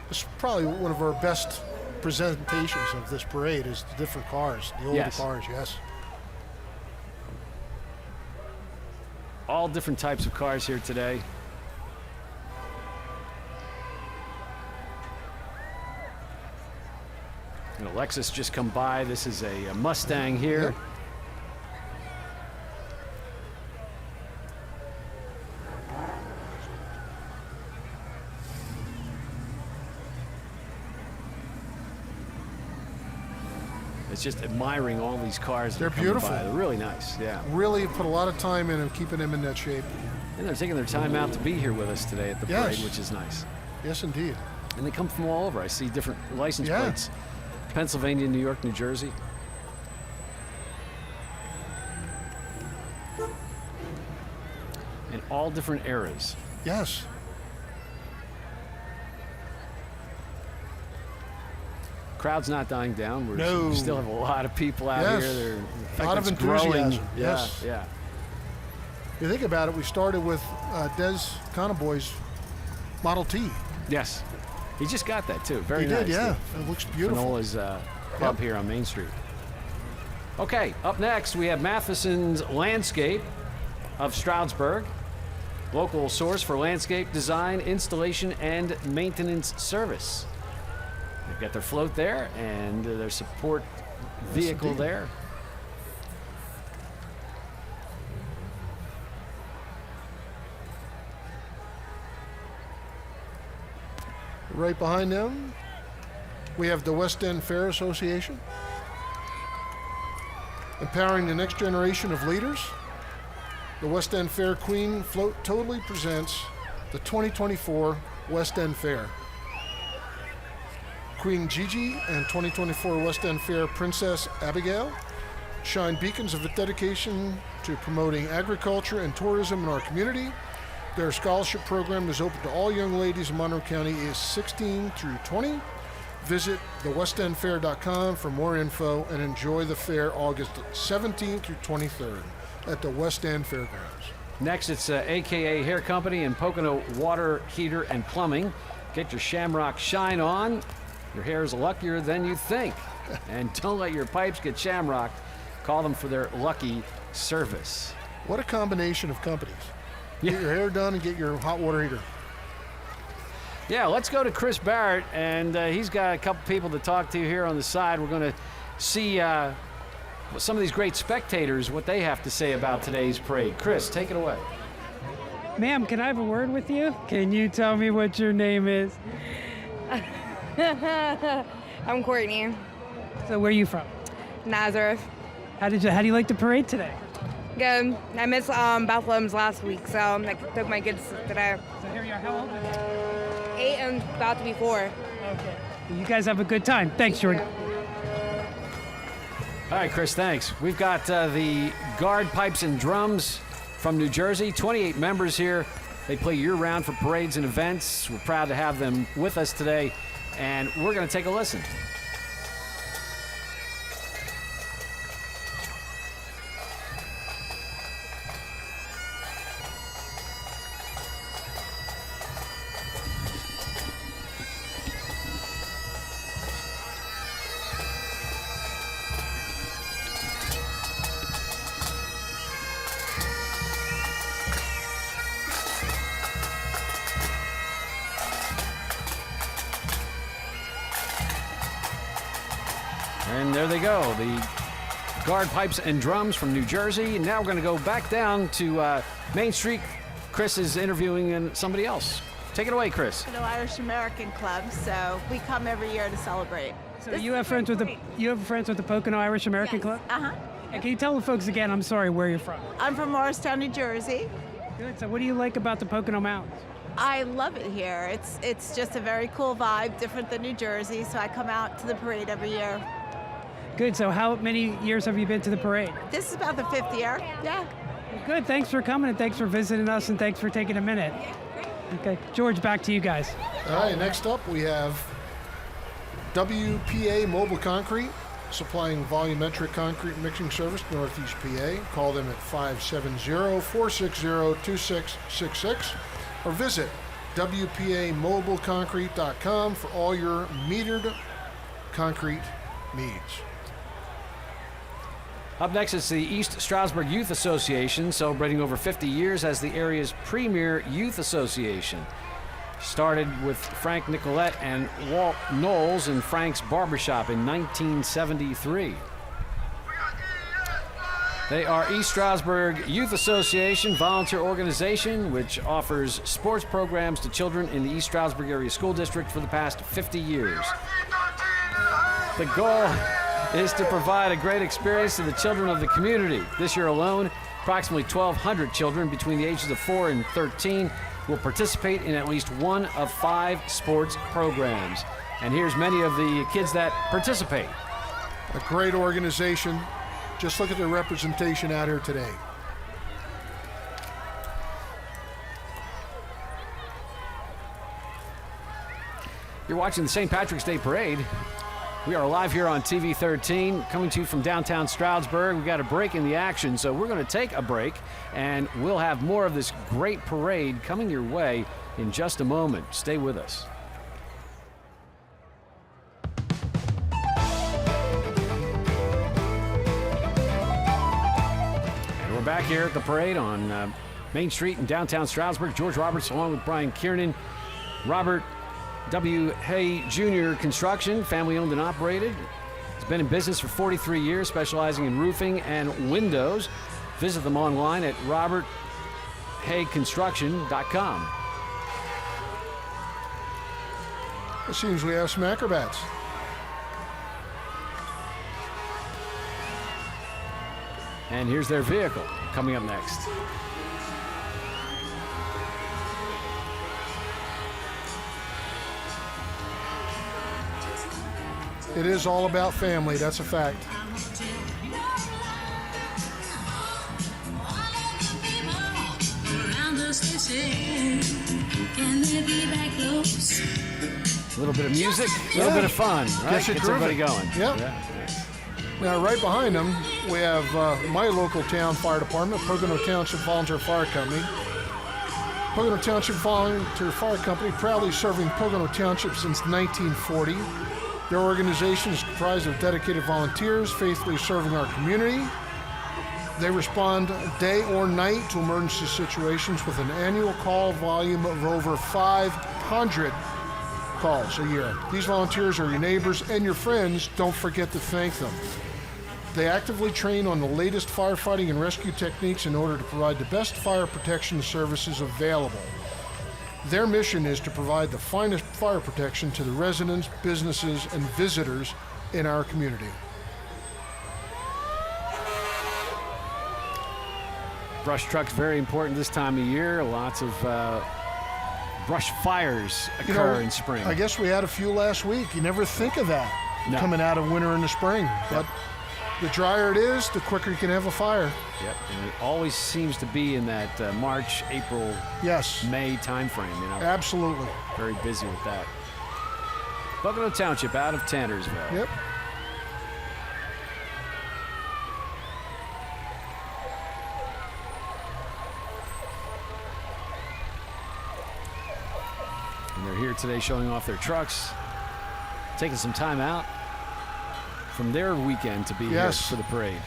It's probably one of our best presentations of this parade is the different cars, the older cars, yes. All different types of cars here today. And a Lexus just come by. This is a Mustang here. Yep. It's just admiring all these cars. They're beautiful. By. They're really nice, yeah. Really put a lot of time in keeping them in that shape. And they're taking their time out to be here with us today at the parade, which is nice. Yes, indeed. And they come from all over. I see different license plates. Pennsylvania, New York, New Jersey. In all different eras. Yes. Crowd's not dying down. We still have a lot of people out here. A lot of enthusiasm. Growing. Yes. Yeah. You think about it, we started with Des Conboy's Model T. Yes. He just got that too. Very nice. He did, yeah. It looks beautiful. Finola's club here on Main Street. Okay, up next we have Matheson's Landscape of Stroudsburg. Local source for landscape design, installation, and maintenance service. They've got their float there and their support vehicle there. Right behind them, we have the West End Fair Association, empowering the next generation of leaders. The West End Fair Queen Float totally presents the 2024 West End Fair. Queen Gigi and 2024 West End Fair Princess Abigail shine beacons of dedication to promoting agriculture and tourism in our community. Their scholarship program is open to all young ladies in Monroe County ages 16 through 20. Visit thewestendfair.com for more info and enjoy the fair August 17th through 23rd at the West End Fairgrounds. Next, it's AKA Hair Company and Pocono Water Heater and Plumbing. Get your shamrock shine on. Your hair is luckier than you think. And don't let your pipes get shamrocked. Call them for their lucky service. What a combination of companies. Get your hair done and get your hot water heater. Yeah, let's go to Chris Barrett, and he's got a couple people to talk to here on the side. We're going to see some of these great spectators, what they have to say about today's parade. Chris, take it away. Ma'am, can I have a word with you? Can you tell me what your name is? I'm Courtney. So where are you from? Nazareth. How do you like the parade today? Good. I missed Bethlehem's last week, so I took my kids today. So here you are. How old are you? 8 and about to be 4. Okay. You guys have a good time. Thanks, Jordan. All right, Chris, thanks. We've got the Guard Pipes and Drums from New Jersey, 28 members here. They play year-round for parades and events. We're proud to have them with us today, and we're going to take a listen. And there they go, the Guard Pipes and Drums from New Jersey. And now we're going to go back down to Main Street. Chris is interviewing somebody else. Take it away, Chris. Pocono Irish American Club, so we come every year to celebrate. So you have friends with the Pocono Irish American Club? Uh-huh. And can you tell the folks again, I'm sorry, where you're from? I'm from Morristown, New Jersey. Good. So what do you like about the Pocono Mountains? I love it here. It's just a very cool vibe, different than New Jersey, so I come out to the parade every year. Good. So how many years have you been to the parade? This is about the 5th year. Yeah. Well, good. Thanks for coming, and thanks for visiting us, and thanks for taking a minute. Okay. George, back to you guys. All right, next up we have WPA Mobile Concrete, supplying volumetric concrete mixing service to Northeast PA. Call them at 570-460-2666 or visit WPAMobileConcrete.com for all your metered concrete needs. Up next is the East Stroudsburg Youth Association, celebrating over 50 years as the area's premier youth association. Started with Frank Nicolette and Walt Knowles in Frank's Barbershop in 1973. They are East Stroudsburg Youth Association volunteer organization, which offers sports programs to children in the East Stroudsburg Area School District for the past 50 years. The goal is to provide a great experience to the children of the community. This year alone, approximately 1,200 children between the ages of 4 and 13 will participate in at least one of 5 sports programs. And here's many of the kids that participate. A great organization. Just look at their representation out here today. You're watching the St. Patrick's Day Parade. We are live here on TV 13, coming to you from downtown Stroudsburg. We've got a break in the action, so we're going to take a break, and we'll have more of this great parade coming your way in just a moment. Stay with us. And we're back here at the parade on Main Street in downtown Stroudsburg. George Roberts along with Brian Kiernan. Robert W. Hay Jr. Construction, family owned and operated. He's been in business for 43 years, specializing in roofing and windows. Visit them online at roberthayconstruction.com. It seems we have some acrobats. And here's their vehicle coming up next. It is all about family, that's a fact. A little bit of music, a little bit of fun, right? Gets everybody going. Yep. Yeah. Now, right behind them, we have my local town fire department, Pocono Township Volunteer Fire Company. Pocono Township Volunteer Fire Company, proudly serving Pocono Township since 1940. Their organization is comprised of dedicated volunteers faithfully serving our community. They respond day or night to emergency situations with an annual call volume of over 500 calls a year. These volunteers are your neighbors and your friends. Don't forget to thank them. They actively train on the latest firefighting and rescue techniques in order to provide the best fire protection services available. Their mission is to provide the finest fire protection to the residents, businesses, and visitors in our community. Brush trucks, very important this time of year. Lots of brush fires occur in spring. I guess we had a few last week. You never think of that coming out of winter into spring. But the drier it is, the quicker you can have a fire. Yep, and it always seems to be in that March, April, May time frame. You know, absolutely. Very busy with that. Pocono Township out of Tannersville. Yep. And they're here today showing off their trucks, taking some time out from their weekend to be here for the parade.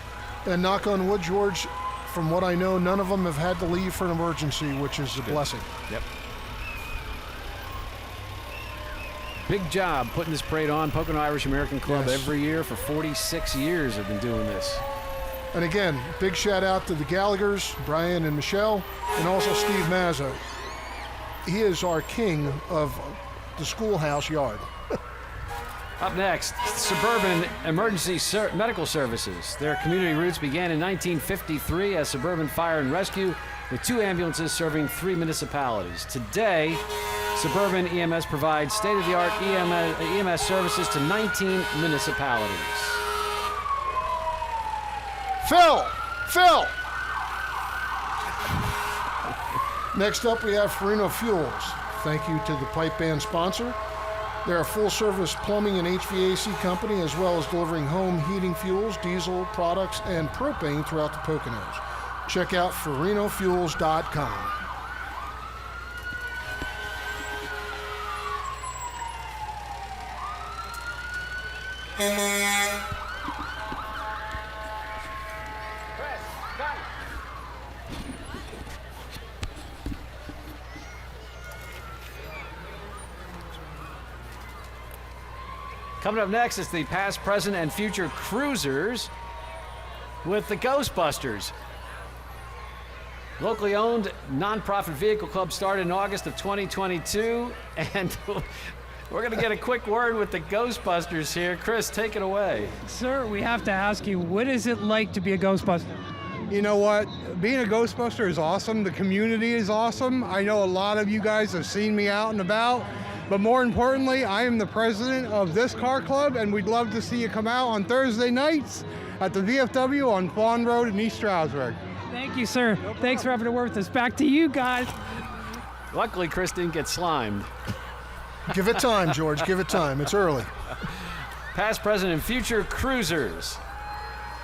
And knock on wood, George, from what I know, none of them have had to leave for an emergency, which is a blessing. Yep. Big job putting this parade on. Pocono Irish American Club every year for 46 years have been doing this. And again, big shout out to the Gallaghers, Brian and Michelle, and also Steve Mazza. He is our king of the schoolhouse yard. Up next, Suburban Emergency Medical Services. Their community roots began in 1953 as Suburban Fire and Rescue, with 2 ambulances serving 3 municipalities. Today, Suburban EMS provides state-of-the-art EMS services to 19 municipalities. Phil! Next up, we have Farino Fuels. Thank you to the pipe band sponsor. They're a full-service plumbing and HVAC company, as well as delivering home heating fuels, diesel products, and propane throughout the Poconos. Check out farinofuels.com. Coming up next is the past, present, and future cruisers with the Ghostbusters. Locally owned nonprofit vehicle club started in August of 2022, and we're going to get a quick word with the Ghostbusters here. Chris, take it away. Sir, we have to ask you, what is it like to be a Ghostbuster? You know what? Being a Ghostbuster is awesome. The community is awesome. I know a lot of you guys have seen me out and about. But more importantly, I am the president of this car club, and we'd love to see you come out on Thursday nights at the VFW on Fawn Road in East Stroudsburg. Thank you, sir. Thanks for having to work with us. Back to you guys. Luckily, Chris didn't get slimed. Give it time, George. Give it time. It's early. Past, present, and future cruisers.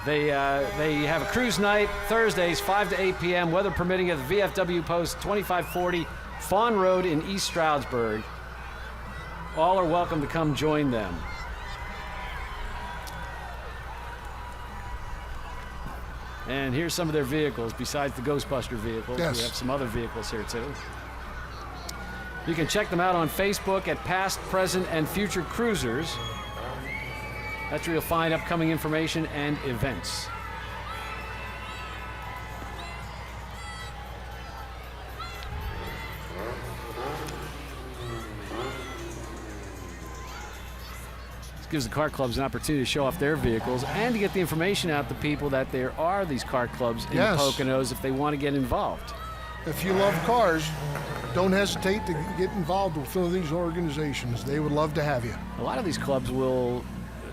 They have a cruise night Thursdays, 5 to 8 p.m., weather permitting, at the VFW Post 2540 Fawn Road in East Stroudsburg. All are welcome to come join them. And here's some of their vehicles besides the Ghostbuster vehicles. Yes. We have some other vehicles here too. You can check them out on Facebook at Past, Present, and Future Cruisers. That's where you'll find upcoming information and events. Gives the car clubs an opportunity to show off their vehicles and to get the information out to people that there are these car clubs in the Poconos if they want to get involved. If you love cars, don't hesitate to get involved with some of these organizations. They would love to have you. A lot of these clubs will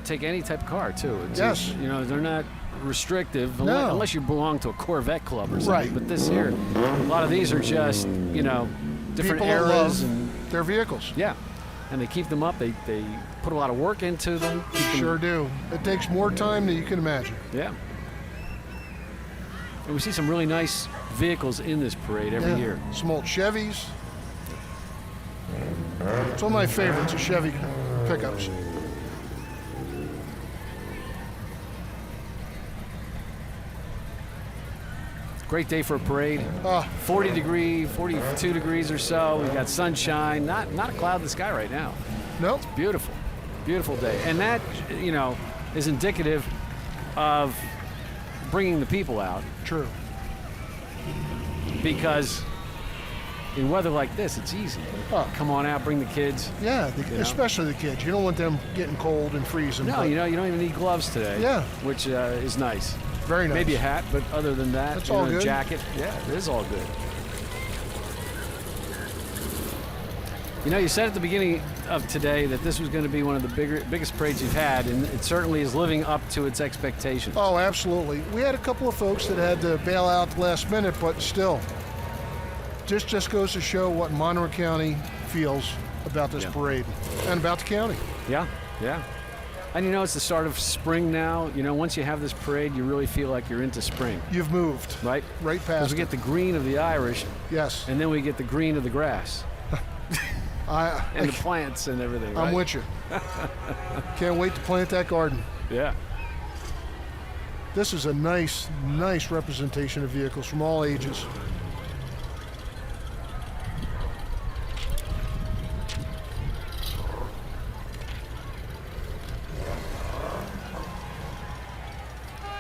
take any type of car too. Yes. You know, they're not restrictive unless you belong to a Corvette club or something. Right. But this here, a lot of these are just, you know, different People eras love and their vehicles. Yeah. And they keep them up. They put a lot of work into them. Sure do. It takes more time than you can imagine. Yeah. And we see some really nice vehicles in this parade every year. Some old Chevys. It's one of my favorites, the Chevy pickups. Great day for a parade. 42 degrees or so. We've got sunshine. Not a cloud in the sky right now. Nope. It's beautiful. Beautiful day. And that, you know, is indicative of bringing the people out. True. Because in weather like this, it's easy. Come on out, bring the kids. Yeah, especially the kids. You don't want them getting cold and freezing. No, you know, you don't even need gloves today. Yeah. Which is nice. Very nice. Maybe a hat, but other than that, That's all good. A jacket. Yeah, it is all good. You know, you said at the beginning of today that this was going to be one of the biggest parades you've had, and it certainly is living up to its expectations. Oh, absolutely. We had a couple of folks that had to bail out last minute, but still, just goes to show what Monroe County feels about this parade and about the county. Yeah, yeah. And you know, it's the start of spring now. You know, once you have this parade, you really feel like you're into spring. You've moved. Right? Right past Because we get the green of the Irish. Yes. And then we get the green of the grass. And the plants and everything, right? I'm with you. Can't wait to plant that garden. Yeah. This is a nice representation of vehicles from all ages.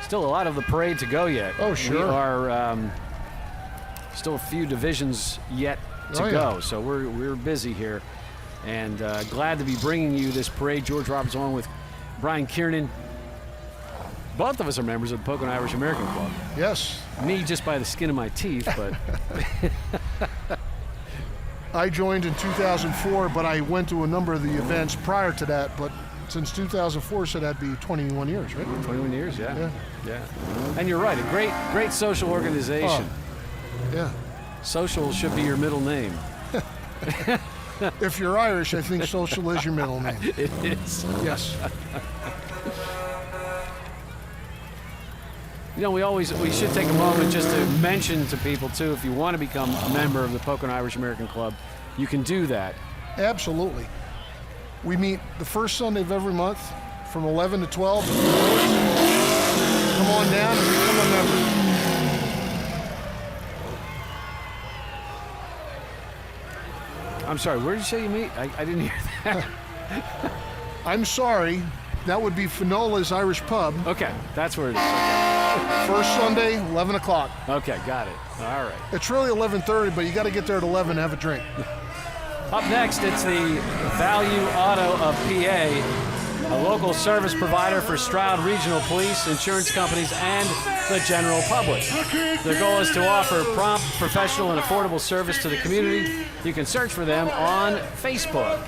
Still a lot of the parade to go yet. Oh, sure. We are still a few divisions yet to go, so we're busy here, and glad to be bringing you this parade. George Roberts along with Brian Kiernan. Both of us are members of the Pocono Irish American Club. Yes. Me just by the skin of my teeth, but I joined in 2004, but I went to a number of the events prior to that, but since 2004, so that'd be 21 years, right? 21 years, yeah. And you're right, a great social organization. Oh, yeah. Social should be your middle name. If you're Irish, I think social is your middle name. It is. Yes. You know, we should take a moment just to mention to people too, if you want to become a member of the Pocono Irish American Club, you can do that. Absolutely. We meet the first Sunday of every month from 11 to 12. Come on down and become a member. I'm sorry, where did you say you meet? I didn't hear that. I'm sorry. That would be Finola's Irish Pub. Okay, that's where it is. First Sunday, 11 o'clock. Okay, got it. All right. It's really 11:30, but you got to get there at 11 and have a drink. Up next, it's the Value Auto of PA, a local service provider for Stroud Regional Police, insurance companies, and the general public. Their goal is to offer prompt, professional, and affordable service to the community. You can search for them on Facebook.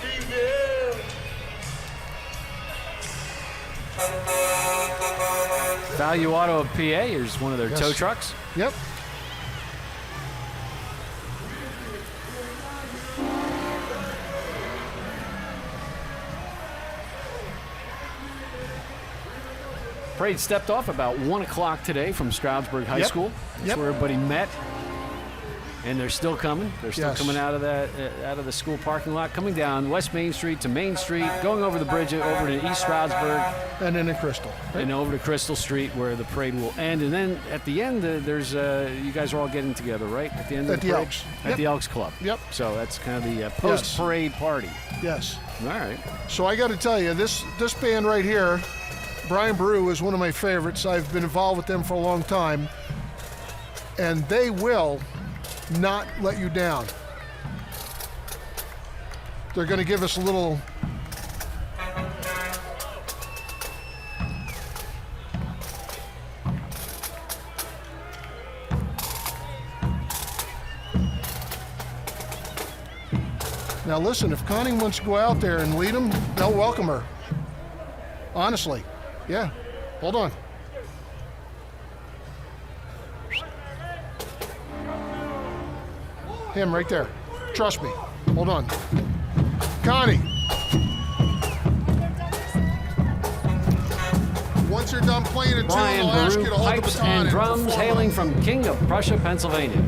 Value Auto of PA is one of their tow trucks. Yep. Parade stepped off about 1 o'clock today from Stroudsburg High School. That's where everybody met. And they're still coming. They're still coming out of the school parking lot, coming down West Main Street to Main Street, going over the bridge over to East Stroudsburg. And then to Crystal. Right? And over to Crystal Street where the parade will end. And then at the end, there's you guys are all getting together, right? At the end of the parade? Elks. At the Elks Club. Yep. So that's kind of the post-parade party. Yes. All right. So I got to tell you, this band right here, Brian Brew, is one of my favorites. I've been involved with them for a long time. And they will not let you down. They're going to give us a little Now listen, if Connie wants to go out there and lead them, they'll welcome her. Honestly. Yeah. Hold on. Him right there. Trust me. Hold on. Connie. Once you're done playing a tune, I'll ask you to hold the pipes baton and drums, perform. hailing from King of Prussia, Pennsylvania.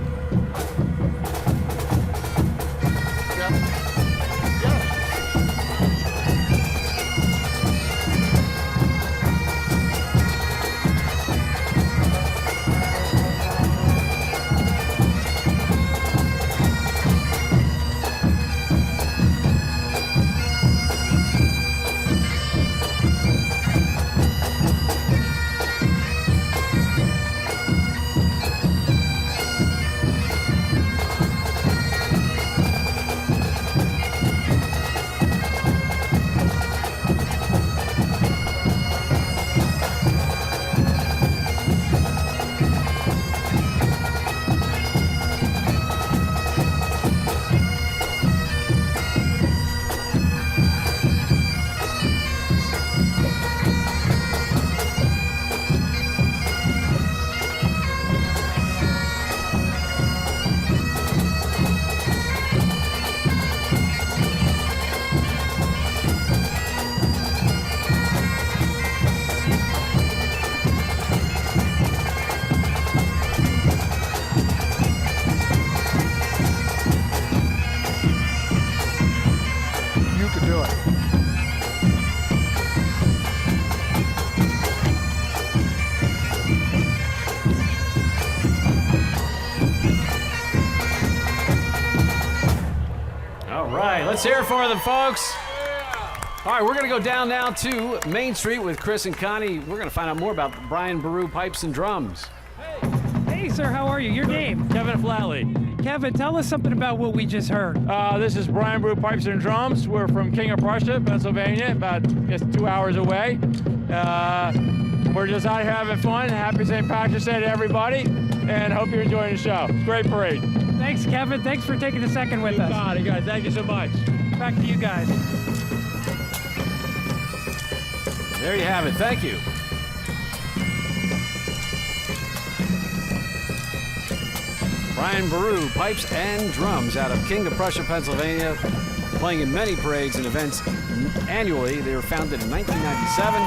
Let's hear it for them, folks. All right, we're going to go down now to Main Street with Chris and Connie. We're going to find out more about Brian Baru Pipes and Drums. Hey, sir, how are you? Your name? Kevin Flatley. Kevin, tell us something about what we just heard. This is Brian Baru Pipes and Drums. We're from King of Prussia, Pennsylvania, about just 2 hours away. We're just out here having fun. Happy St. Patrick's Day to everybody, and hope you're enjoying the show. It's a great parade. Thanks, Kevin. Thanks for taking a second with us. Got it, guys. Thank you so much. Back to you guys. There you have it. Thank you. Brian Baru, Pipes and Drums out of King of Prussia, Pennsylvania, playing in many parades and events annually. They were founded in 1997.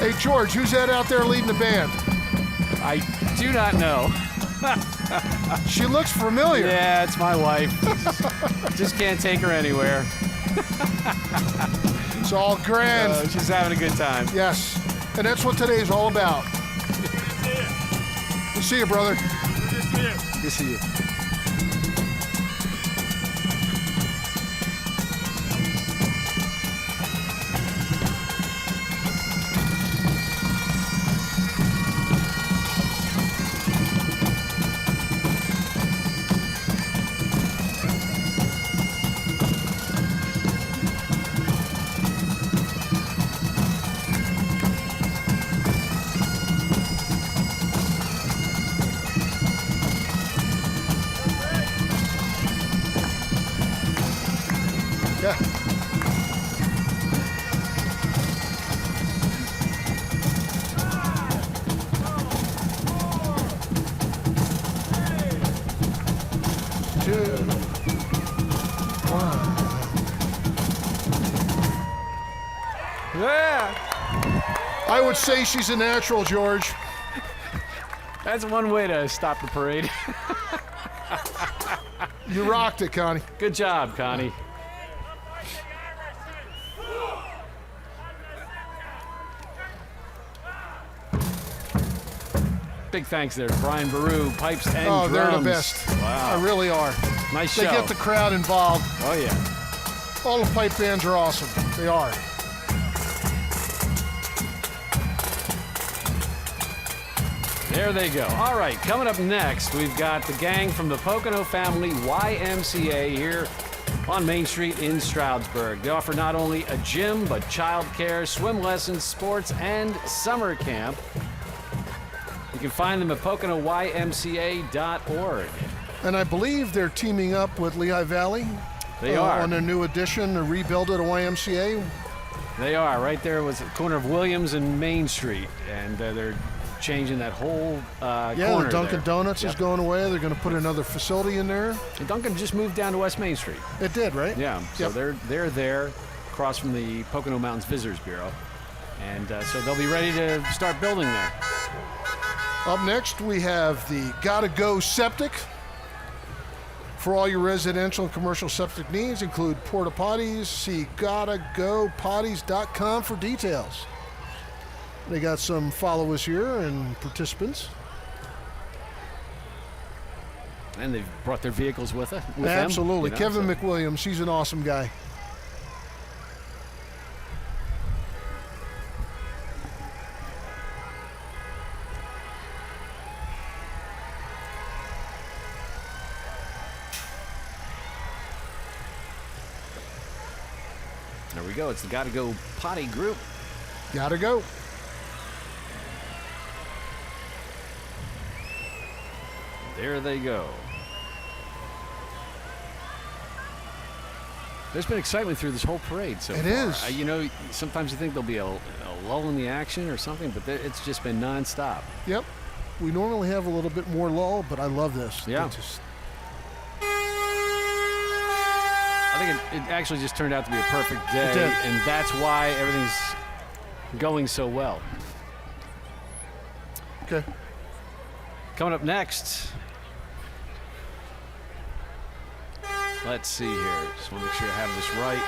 Hey, George, who's that out there leading the band? I do not know. She looks familiar. Yeah, it's my wife. Just can't take her anywhere. It's all grand. She's having a good time. Yes, and that's what today's all about. Good to see you, brother. Good to see you. Yeah. Yeah. I would say she's a natural, George. That's one way to stop the parade. You rocked it, Connie. Good job, Connie. Big thanks there to Brian Baru, Pipes and Drums. They're the best. Wow. They really are. Nice They show. get the crowd involved. Oh, yeah. All the pipe bands are awesome. They are. There they go. All right, coming up next, we've got the gang from the Pocono Family YMCA here on Main Street in Stroudsburg. They offer not only a gym, but childcare, swim lessons, sports, and summer camp. You can find them at PoconoYMCA.org. And I believe they're teaming up with Lehigh Valley. They are. On a new addition, a rebuild at a YMCA. They are. Right there was the corner of Williams and Main Street. And they're changing that whole corner the Dunkin' there. Donuts is going away. They're going to put another facility in there. And Dunkin' just moved down to West Main Street. It did, right? Yeah. So they're there across from the Pocono Mountains Visitors Bureau. And so they'll be ready to start building there. Up next, we have the Gotta Go Septic. For all your residential and commercial septic needs, include porta potties. See gottagopotties.com for details. They got some followers here and participants. And they've brought their vehicles with them. Absolutely. You know, Kevin McWilliams, he's an awesome guy. There we go. It's the Gotta Go Potty group. Gotta go. There they go. There's been excitement through this whole parade so far. It is. You know, sometimes you think there'll be a lull in the action or something, but it's just been nonstop. Yep. We normally have a little bit more lull, but I love this. Yeah. I think it actually just turned out to be a perfect day, It did. and that's why everything's going so well. Okay. Coming up next, let's see here. Just want to make sure I have this right.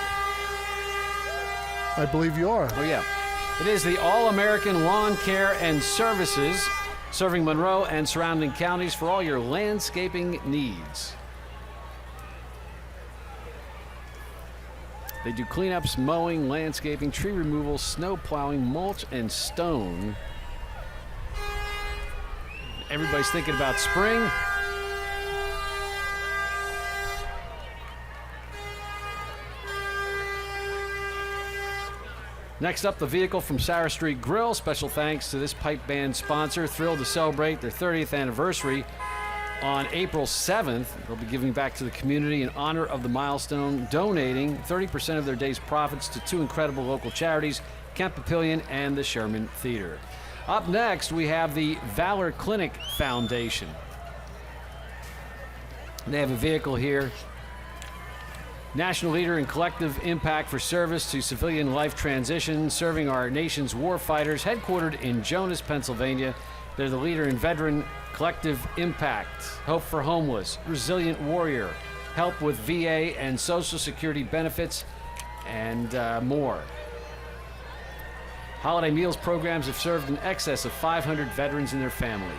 I believe you are. Oh, yeah. It is the All-American Lawn Care and Services, serving Monroe and surrounding counties for all your landscaping needs. They do cleanups, mowing, landscaping, tree removal, snow plowing, mulch, and stone. Everybody's thinking about spring. Next up, the vehicle from Sarah Street Grill. Special thanks to this pipe band sponsor. Thrilled to celebrate their 30th anniversary on April 7th. They'll be giving back to the community in honor of the milestone, donating 30% of their day's profits to two incredible local charities, Kemp Papillion and the Sherman Theater. Up next, we have the Valor Clinic Foundation. They have a vehicle here. National leader in collective impact for service to civilian life transition, serving our nation's war fighters, headquartered in Jonas, Pennsylvania. They're the leader in veteran collective impact, hope for homeless, resilient warrior, help with VA and Social Security benefits, and more. Holiday meals programs have served in excess of 500 veterans and their families.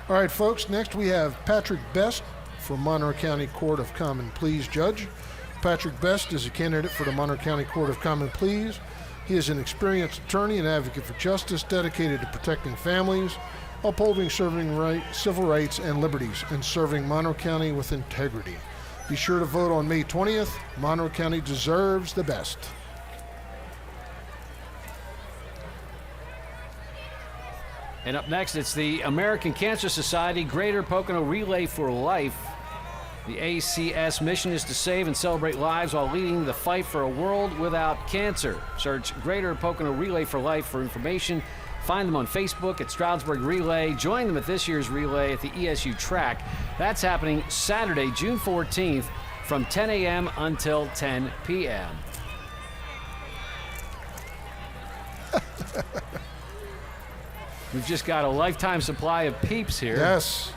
All right, folks, next we have Patrick Best from Monroe County Court of Common Pleas judge. Patrick Best is a candidate for the Monroe County Court of Common Pleas. He is an experienced attorney and advocate for justice, dedicated to protecting families, upholding civil rights and liberties, and serving Monroe County with integrity. Be sure to vote on May 20th. Monroe County deserves the best. And up next, it's the American Cancer Society Greater Pocono Relay for Life. The ACS mission is to save and celebrate lives while leading the fight for a world without cancer. Search Greater Pocono Relay for Life for information. Find them on Facebook at Stroudsburg Relay. Join them at this year's relay at the ESU track. That's happening Saturday, June 14th from 10 a.m. until 10 p.m. We've just got a lifetime supply of peeps here. Yes.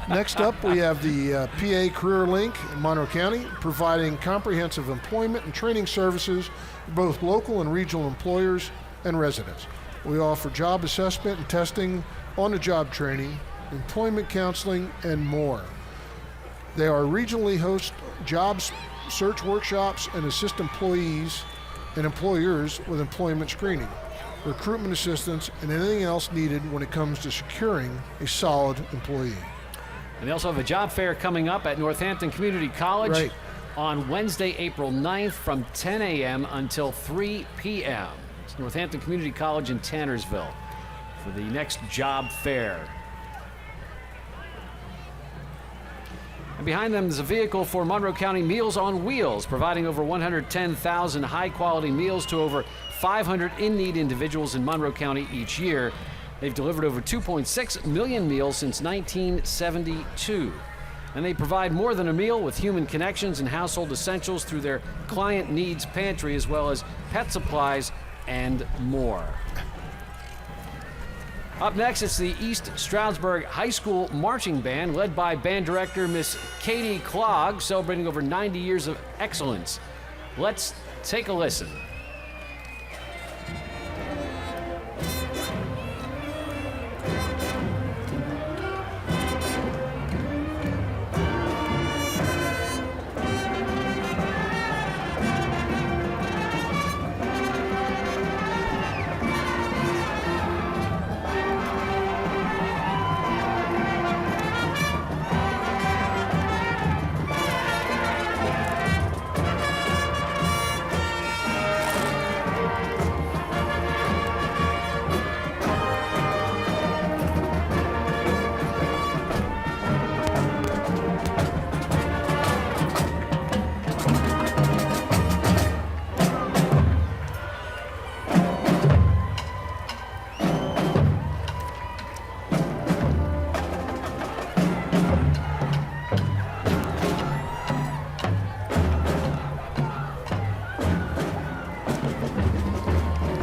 Next up, we have the PA Career Link in Monroe County, providing comprehensive employment and training services for both local and regional employers and residents. We offer job assessment and testing, on-the-job training, employment counseling, and more. They are regionally host job search workshops and assist employees and employers with employment screening, recruitment assistance, and anything else needed when it comes to securing a solid employee. And they also have a job fair coming up at Northampton Community College on Wednesday, April 9th from 10 a.m. until 3 p.m. It's Northampton Community College in Tannersville for the next job fair. And behind them is a vehicle for Monroe County Meals on Wheels, providing over 110,000 high-quality meals to over 500 in-need individuals in Monroe County each year. They've delivered over 2.6 million meals since 1972. And they provide more than a meal with human connections and household essentials through their client needs pantry, as well as pet supplies and more. Up next, it's the East Stroudsburg High School Marching Band, led by band director Miss Katie Clogg, celebrating over 90 years of excellence. Let's take a listen.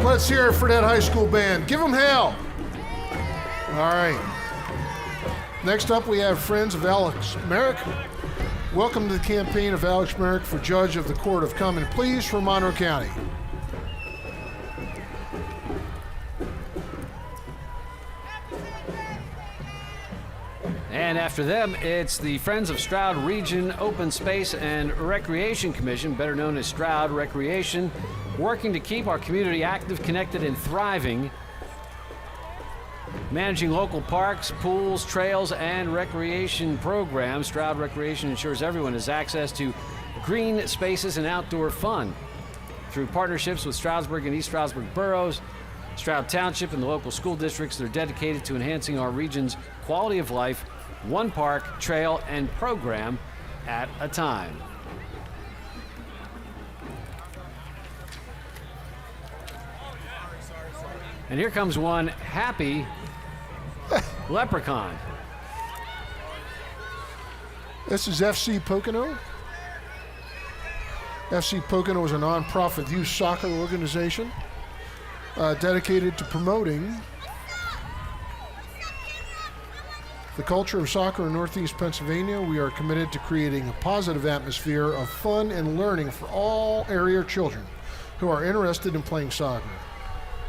Let's hear it for that high school band. Give them hell. All right. Next up, we have Friends of Alex Merrick. Welcome to the campaign of Alex Merrick for Judge of the Court of Common Pleas for Monroe County. And after them, it's the Friends of Stroud Region Open Space and Recreation Commission, better known as Stroud Recreation, working to keep our community active, connected, and thriving. Managing local parks, pools, trails, and recreation programs, Stroud Recreation ensures everyone has access to green spaces and outdoor fun. Through partnerships with Stroudsburg and East Stroudsburg boroughs, Stroud Township, and the local school districts, they're dedicated to enhancing our region's quality of life, one park, trail, and program at a time. And here comes one happy leprechaun. This is FC Pocono. FC Pocono is a nonprofit youth soccer organization dedicated to promoting the culture of soccer in Northeast Pennsylvania. We are committed to creating a positive atmosphere of fun and learning for all area children who are interested in playing soccer.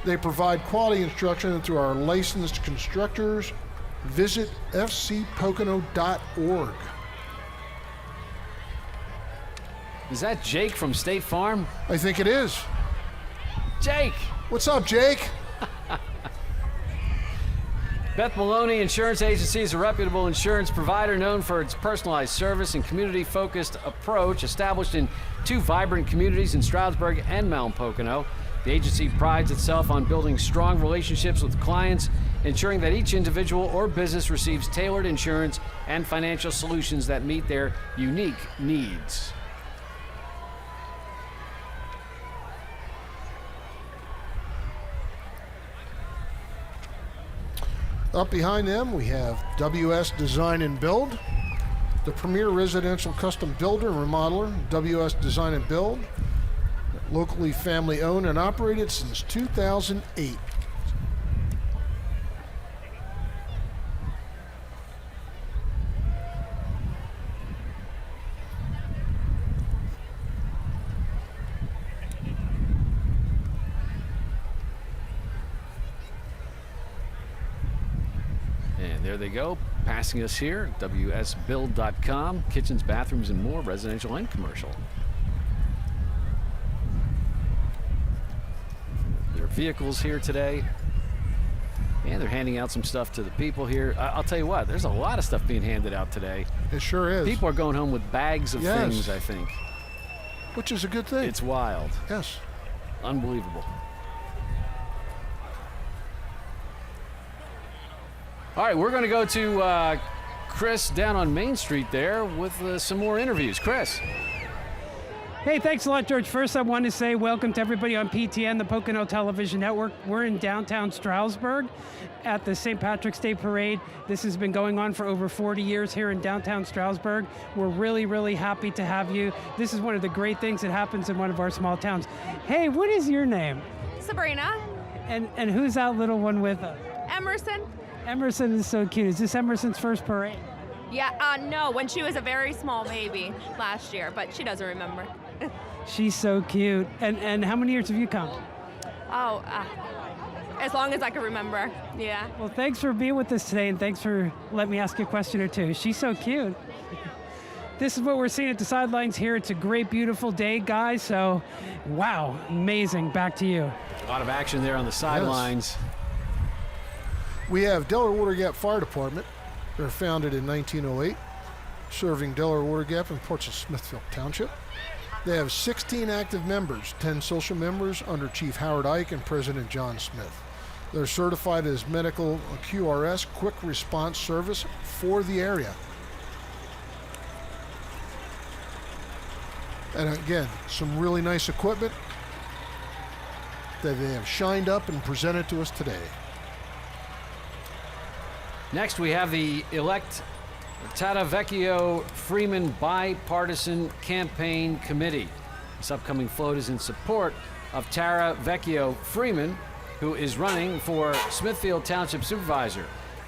They provide quality instruction through our licensed constructors. Visit fcpocono.org. Is that Jake from State Farm? I think it is. Jake! What's up, Jake? Beth Maloney Insurance Agency is a reputable insurance provider known for its personalized service and community-focused approach, established in 2 vibrant communities in Stroudsburg and Mount Pocono. The agency prides itself on building strong relationships with clients, ensuring that each individual or business receives tailored insurance and financial solutions that meet their unique needs. Up behind them, we have WS Design and Build, the premier residential custom builder and remodeler. WS Design and Build, locally family owned and operated since 2008. And there they go, passing us here, wsbuild.com, kitchens, bathrooms, and more, residential and commercial. There are vehicles here today, and they're handing out some stuff to the people here. I'll tell you what, there's a lot of stuff being handed out today. It sure is. People are going home with bags of things, I think. Which is a good thing. It's wild. Yes. Unbelievable. All right, we're going to go to Chris down on Main Street there with some more interviews. Chris. Hey, thanks a lot, George. First, I want to say welcome to everybody on PTN, the Pocono Television Network. We're in downtown Stroudsburg at the St. Patrick's Day Parade. This has been going on for over 40 years here in downtown Stroudsburg. We're really, really happy to have you. This is one of the great things that happens in one of our small towns. Hey, what is your name? Sabrina. And who's that little one with us? Emerson. Emerson is so cute. Is this Emerson's first parade? Yeah, no, when she was a very small baby last year, but she doesn't remember. She's so cute. And how many years have you come? Oh, as long as I can remember, yeah. Well, thanks for being with us today, and thanks for letting me ask you a question or two. She's so cute. This is what we're seeing at the sidelines here. It's a great, beautiful day, guys. So, wow, amazing. Back to you. A lot of action there on the sidelines. Yes. We have Delaware Water Gap Fire Department. They're founded in 1908, serving Delaware Water Gap and parts of Smithfield Township. They have 16 active members, 10 social members under Chief Howard Ike and President John Smith. They're certified as medical QRS, quick response service for the area. And again, some really nice equipment that they have shined up and presented to us today. Next, we have the Elect Tattavecchio Freeman Bipartisan Campaign Committee. This upcoming float is in support of Tara Vecchio Freeman, who is running for Smithfield Township Supervisor.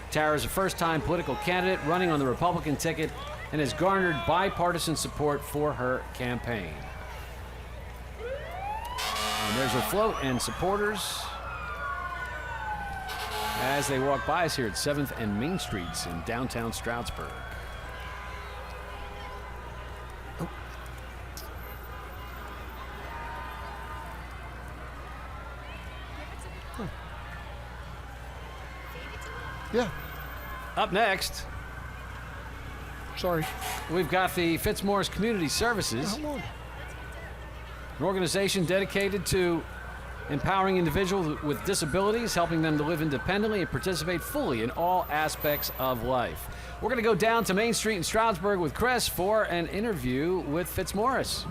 Tara is a first-time political candidate running on the Republican ticket and has garnered bipartisan support for her campaign. And there's her float and supporters as they walk by us here at 7th and Main Streets in downtown Stroudsburg. Yeah. Up next, sorry, we've got the Fitzmaurice Community Services, an organization dedicated to empowering individuals with disabilities, helping them to live independently and participate fully in all aspects of life. We're going to go down to Main Street in Stroudsburg with Chris for an interview with Fitzmaurice.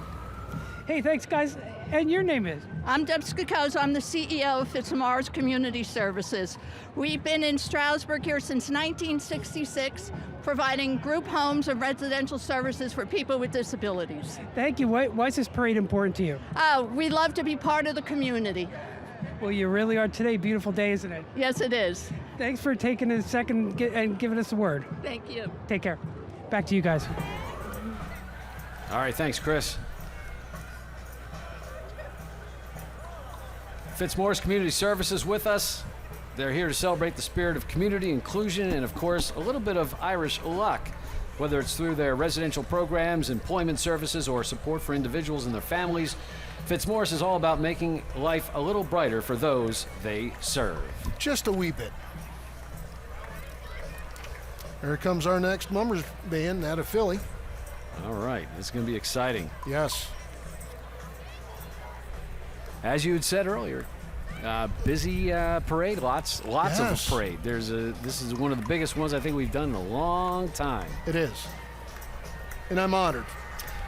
Hey, thanks, guys. And your name is? I'm Deb Skakos. I'm the CEO of Fitzmaurice Community Services. We've been in Stroudsburg here since 1966, providing group homes and residential services for people with disabilities. Thank you. Why is this parade important to you? We love to be part of the community. Well, you really are today. Beautiful day, isn't it? Yes, it is. Thanks for taking a second and giving us a word. Thank you. Take care. Back to you guys. All right, thanks, Chris. Fitzmaurice Community Services with us. They're here to celebrate the spirit of community inclusion and, of course, a little bit of Irish luck, whether it's through their residential programs, employment services, or support for individuals and their families. Fitzmaurice is all about making life a little brighter for those they serve. Just a wee bit. Here comes our next Mummers band out of Philly. All right, it's going to be exciting. Yes. As you had said earlier, busy parade, lots Yes. of a parade. This is one of the biggest ones I think we've done in a long time. It is. And I'm honored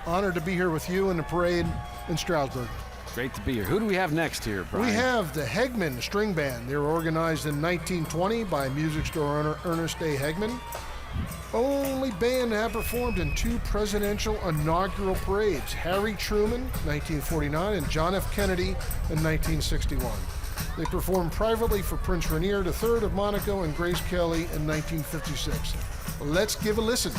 to be here with you in the parade in Stroudsburg. Great to be here. Who do we have next here, Brian? We have the Hegman String Band. They were organized in 1920 by music store owner Ernest A. Hegman. Only band to have performed in 2 presidential inaugural parades, Harry Truman, 1949, and John F. Kennedy in 1961. They performed privately for Prince Rainier III of Monaco and Grace Kelly in 1956. Let's give a listen.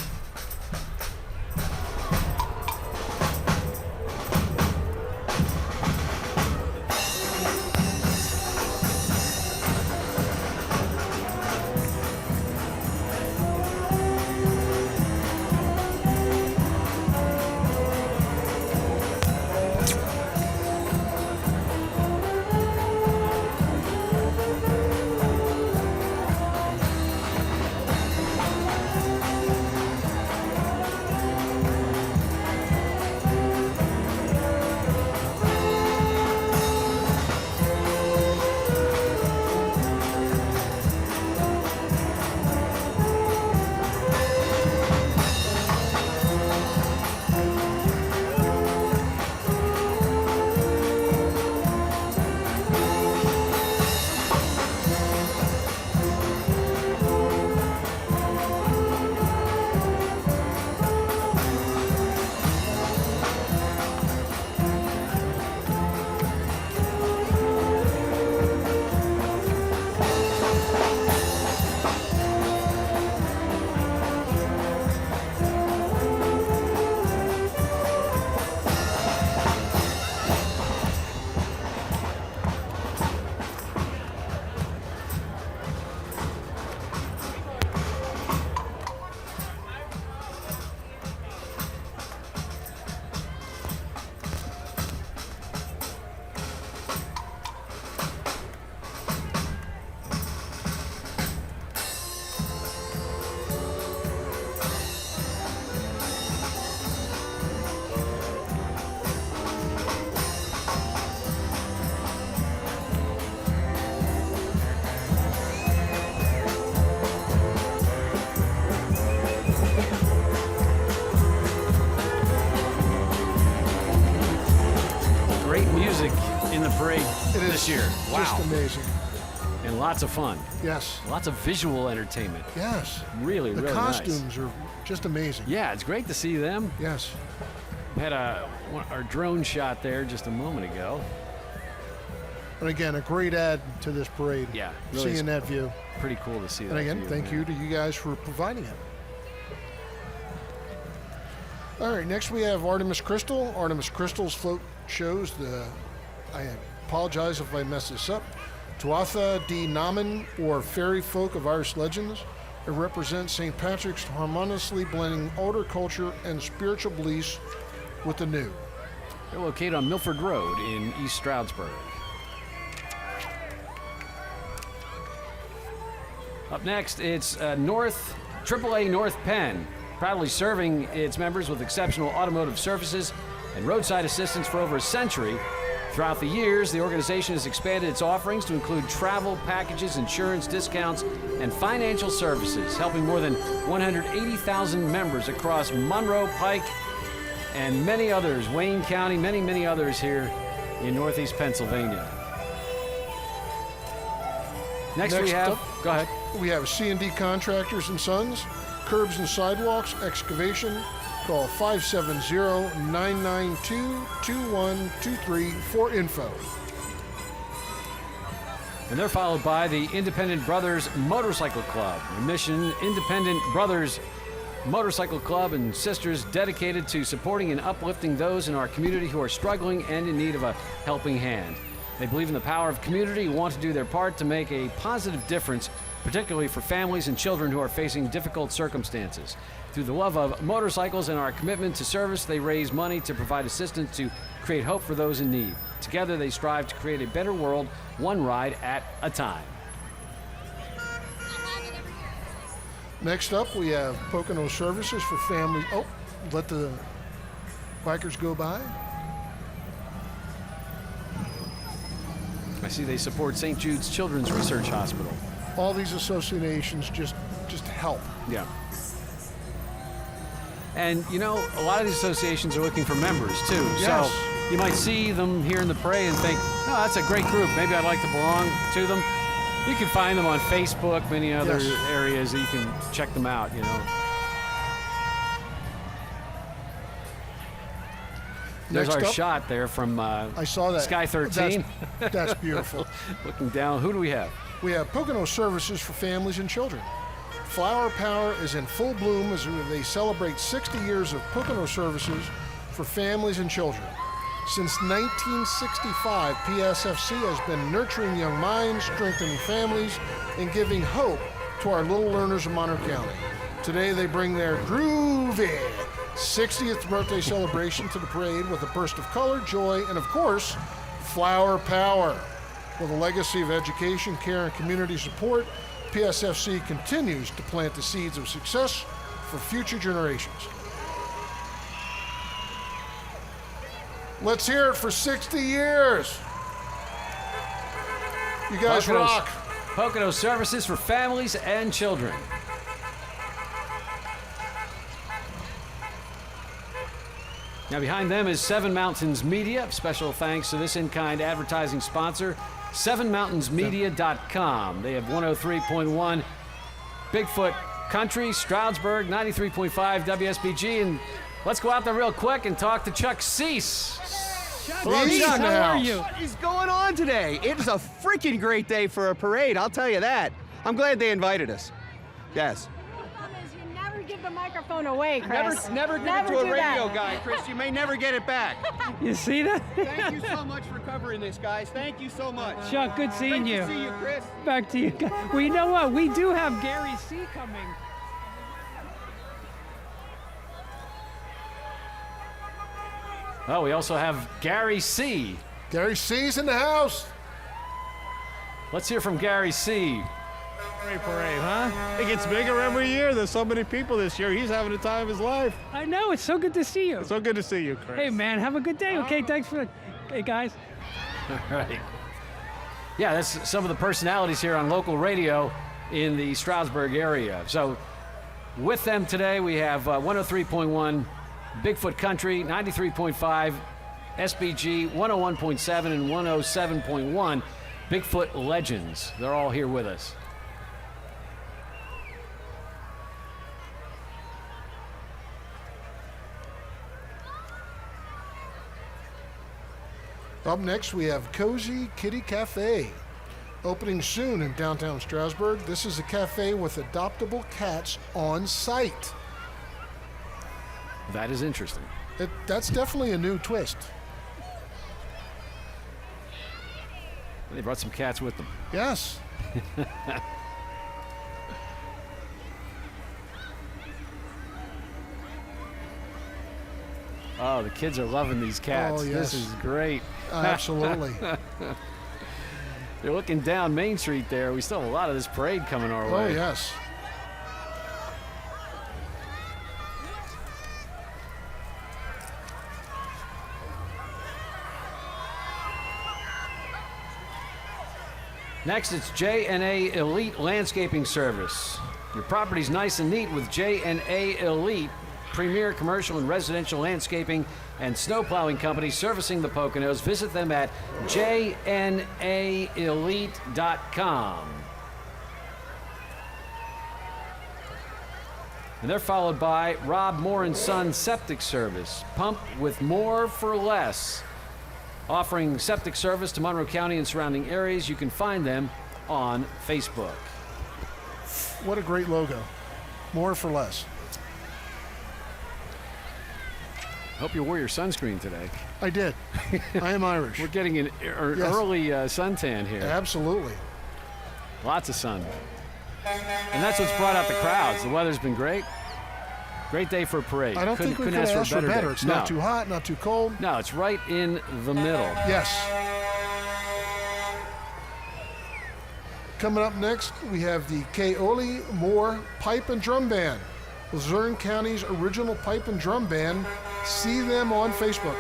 parade this year. Wow. Just amazing. And lots of fun. Yes. Lots of visual entertainment. Yes. Really, the really nice. The costumes are just amazing. Yeah, it's great to see them. Yes. We had our drone shot there just a moment ago. And again, a great add to this parade. Yeah. Really seeing that view. Pretty cool to see that And again, view, thank you to you guys for providing it. All right, next we have Artemis Crystal. Artemis Crystal's float shows I apologize if I mess this up. Tuatha De Namen, or Fairy Folk of Irish Legends. It represents St. Patrick's harmoniously blending older culture and spiritual beliefs with the new. They're located on Milford Road in East Stroudsburg. Up next, it's AAA North Penn, proudly serving its members with exceptional automotive services and roadside assistance for over a century. Throughout the years, the organization has expanded its offerings to include travel packages, insurance discounts, and financial services, helping more than 180,000 members across Monroe, Pike, and many others, Wayne County, many others here in Northeast Pennsylvania. Next we have, go ahead. We have C&D Contractors and Sons, Curbs and Sidewalks, Excavation. Call 570-992-2123 for info. And they're followed by the Independent Brothers Motorcycle Club. The mission, Independent Brothers Motorcycle Club and Sisters, dedicated to supporting and uplifting those in our community who are struggling and in need of a helping hand. They believe in the power of community and want to do their part to make a positive difference, particularly for families and children who are facing difficult circumstances. Through the love of motorcycles and our commitment to service, they raise money to provide assistance to create hope for those in need. Together, they strive to create a better world, one ride at a time. Next up, we have Pocono Services for Families. Oh, let the bikers go by. I see they support St. Jude's Children's Research Hospital. All these associations just help. Yeah. And, you know, a lot of these associations are looking for members, too. Yes. So you might see them here in the parade and think, oh, that's a great group. Maybe I'd like to belong to them. You can find them on Facebook, many other areas that you can check them out, you know. There's our shot there from I saw that. Sky 13. That's beautiful. Looking down, who do we have? We have Pocono Services for Families and Children. Flower Power is in full bloom as they celebrate 60 years of Pocono Services for Families and Children. Since 1965, PSFC has been nurturing young minds, strengthening families, and giving hope to our little learners of Monroe County. Today they bring their groovy 60th birthday celebration to the parade with a burst of color, joy, and of course, Flower Power. With a legacy of education, care, and community support, PSFC continues to plant the seeds of success for future generations. Let's hear it for 60 years. You guys rock. Pocono Services for Families and Children. Now behind them is Seven Mountains Media. Special thanks to this in-kind advertising sponsor, SevenMountainsMedia.com. They have 103.1 Bigfoot Country, Stroudsburg, 93.5 WSBG, and let's go out there real quick and talk to Chuck Cease. Cease, how are you? What is going on today? It is a freaking great day for a parade, I'll tell you that. I'm glad they invited us. Yes. Give the microphone away, Chris. Never give it to a radio guy, Chris. You may never get it back. You see that? Thank you so much for covering this, guys. Thank you so much. Chuck, good seeing you. Good to see you, Chris. Back to you guys. Well, you know what? We do have Gary C. coming. Oh, we also have Gary C. Gary C's in the house. Let's hear from Gary C. Great parade, huh? It gets bigger every year. There's so many people this year. He's having the time of his life. I know. It's so good to see you. It's so good to see you, Chris. Hey, man. Have a good day. Okay, thanks for... Hey, guys. All right. Yeah, that's some of the personalities here on local radio in the Stroudsburg area. So with them today, we have 103.1 Bigfoot Country, 93.5 SBG, 101.7 and 107.1 Bigfoot Legends. They're all here with us. Up next, we have Cozy Kitty Cafe. Opening soon in downtown Stroudsburg, this is a cafe with adoptable cats on site. That is interesting. That's definitely a new twist. They brought some cats with them. Yes. Oh, the kids are loving these cats. Oh, yes. This is great. Absolutely. They're looking down Main Street there. We still have a lot of this parade coming our way. Oh, yes. Next, it's J&A Elite Landscaping Service. Your property's nice and neat with J&A Elite, premier commercial and residential landscaping and snow plowing company servicing the Poconos. Visit them at jnaelite.com. And they're followed by Rob Moore & Son Septic Service. Pump with more for less. Offering septic service to Monroe County and surrounding areas. You can find them on Facebook. What a great logo. More for less. Hope you wore your sunscreen today. I did. I am Irish. We're getting an early suntan here. Absolutely. Lots of sun. And that's what's brought out the crowds. The weather's been great. Great day for a parade. I don't think we could ask for better. It's not too hot, not too cold. No, it's right in the middle. Yes. Coming up next, we have the Keoli Moore Pipe and Drum Band. Luzerne County's original pipe and drum band. See them on Facebook.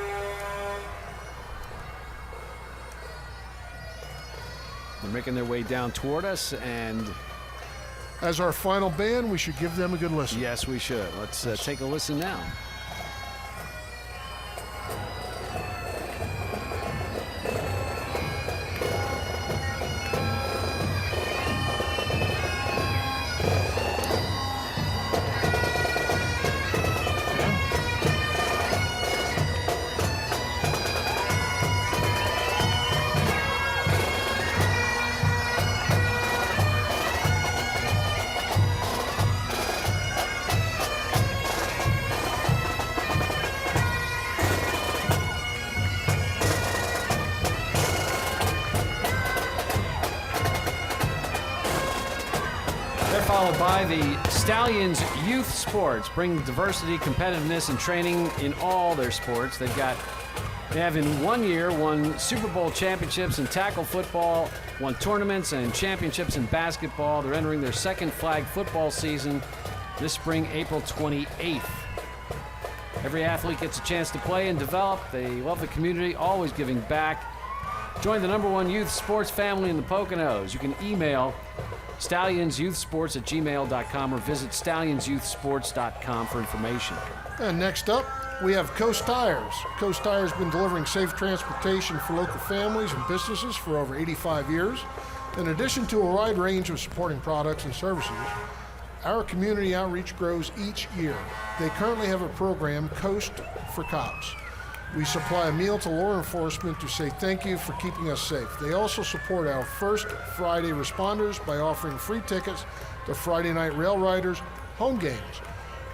They're making their way down toward us, and as our final band, we should give them a good listen. Yes, we should. Let's take a listen now. Followed by the Stallions Youth Sports, bring diversity, competitiveness, and training in all their sports. They have in 1 year won Super Bowl championships in tackle football, won tournaments and championships in basketball. They're entering their second flag football season this spring, April 28th. Every athlete gets a chance to play and develop. They love the community, always giving back. Join the #1 youth sports family in the Poconos. You can email StallionsYouthSports@gmail.com or visit StallionsYouthSports.com for information. And next up, we have Coast Tires. Coast Tires has been delivering safe transportation for local families and businesses for over 85 years. In addition to a wide range of supporting products and services, our community outreach grows each year. They currently have a program, Coast for Cops. We supply a meal to law enforcement to say thank you for keeping us safe. They also support our First Friday responders by offering free tickets to Friday Night Rail Riders home games.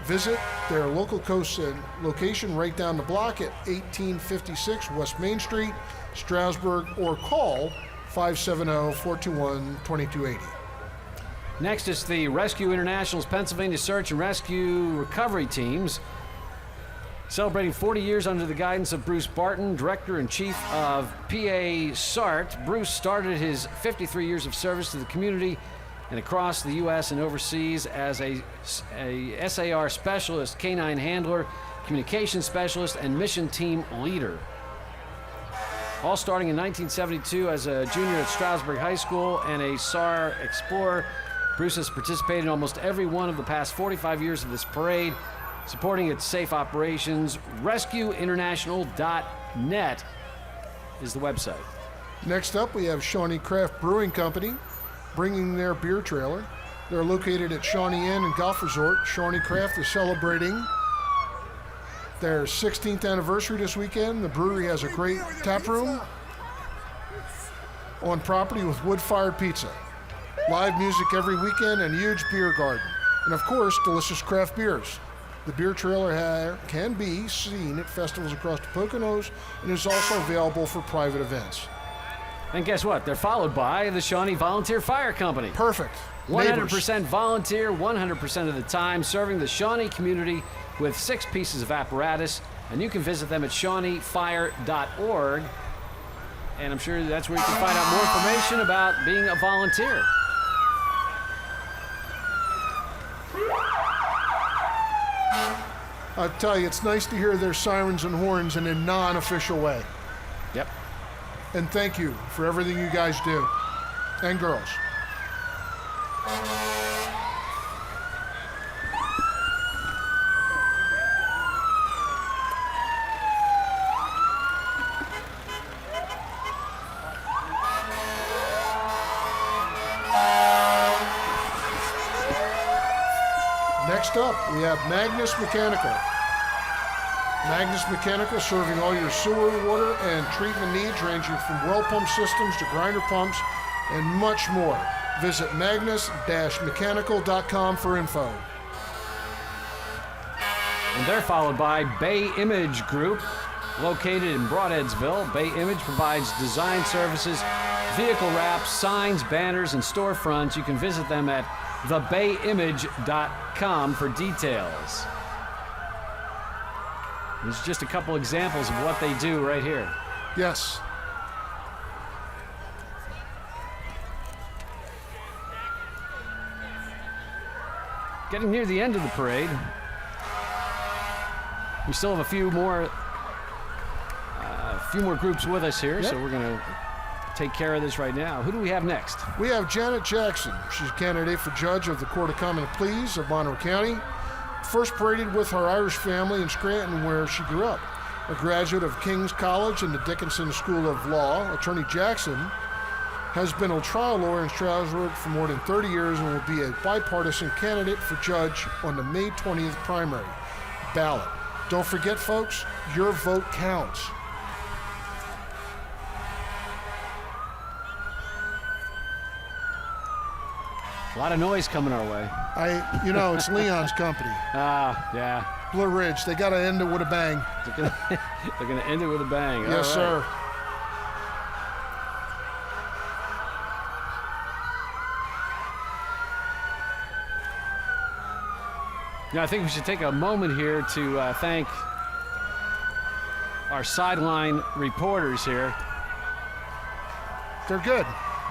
Visit their local Coast location right down the block at 1856 West Main Street, Stroudsburg, or call 570-421-2280. Next is the Rescue International's Pennsylvania Search and Rescue Recovery Teams. Celebrating 40 years under the guidance of Bruce Barton, Director and Chief of PA SART. Bruce started his 53 years of service to the community and across the U.S. and overseas as a SAR specialist, canine handler, communications specialist, and mission team leader. All starting in 1972 as a junior at Stroudsburg High School and a SAR explorer. Bruce has participated in almost every one of the past 45 years of this parade, supporting its safe operations. RescueInternational.net is the website. Next up, we have Shawnee Craft Brewing Company, bringing their beer trailer. They're located at Shawnee Inn and Golf Resort. Shawnee Craft is celebrating their 16th anniversary this weekend. The brewery has a great tap room on property with wood-fired pizza, live music every weekend, and a huge beer garden. And of course, delicious craft beers. The beer trailer can be seen at festivals across the Poconos and is also available for private events. And guess what? They're followed by the Shawnee Volunteer Fire Company. Perfect. 100% volunteer, 100% of the time, serving the Shawnee community with 6 pieces of apparatus. And you can visit them at shawneefire.org. And I'm sure that's where you can find out more information about being a volunteer. I tell you, it's nice to hear their sirens and horns in a non-official way. Yep. And thank you for everything you guys do. And girls. Next up, we have Magnus Mechanical. Magnus Mechanical serving all your sewer, water, and treatment needs ranging from well pump systems to grinder pumps and much more. Visit magnus-mechanical.com for info. And they're followed by Bay Image Group, located in Broadheadsville. Bay Image provides design services, vehicle wraps, signs, banners, and storefronts. You can visit them at thebayimage.com for details. There's just a couple examples of what they do right here. Yes. Getting near the end of the parade. We still have a few more groups with us here, so we're going to take care of this right now. Who do we have next? We have Janet Jackson. She's a candidate for judge of the Court of Common Pleas of Monroe County. First paraded with her Irish family in Scranton, where she grew up. A graduate of King's College and the Dickinson School of Law, Attorney Jackson has been a trial lawyer in Stroudsburg for more than 30 years and will be a bipartisan candidate for judge on the May 20th primary ballot. Don't forget, folks, your vote counts. A lot of noise coming our way. It's Leon's company. Yeah. Blue Ridge, they got to end it with a bang. They're going to end it with a bang. Yes, sir. I think we should take a moment here to thank our sideline reporters here. They're good.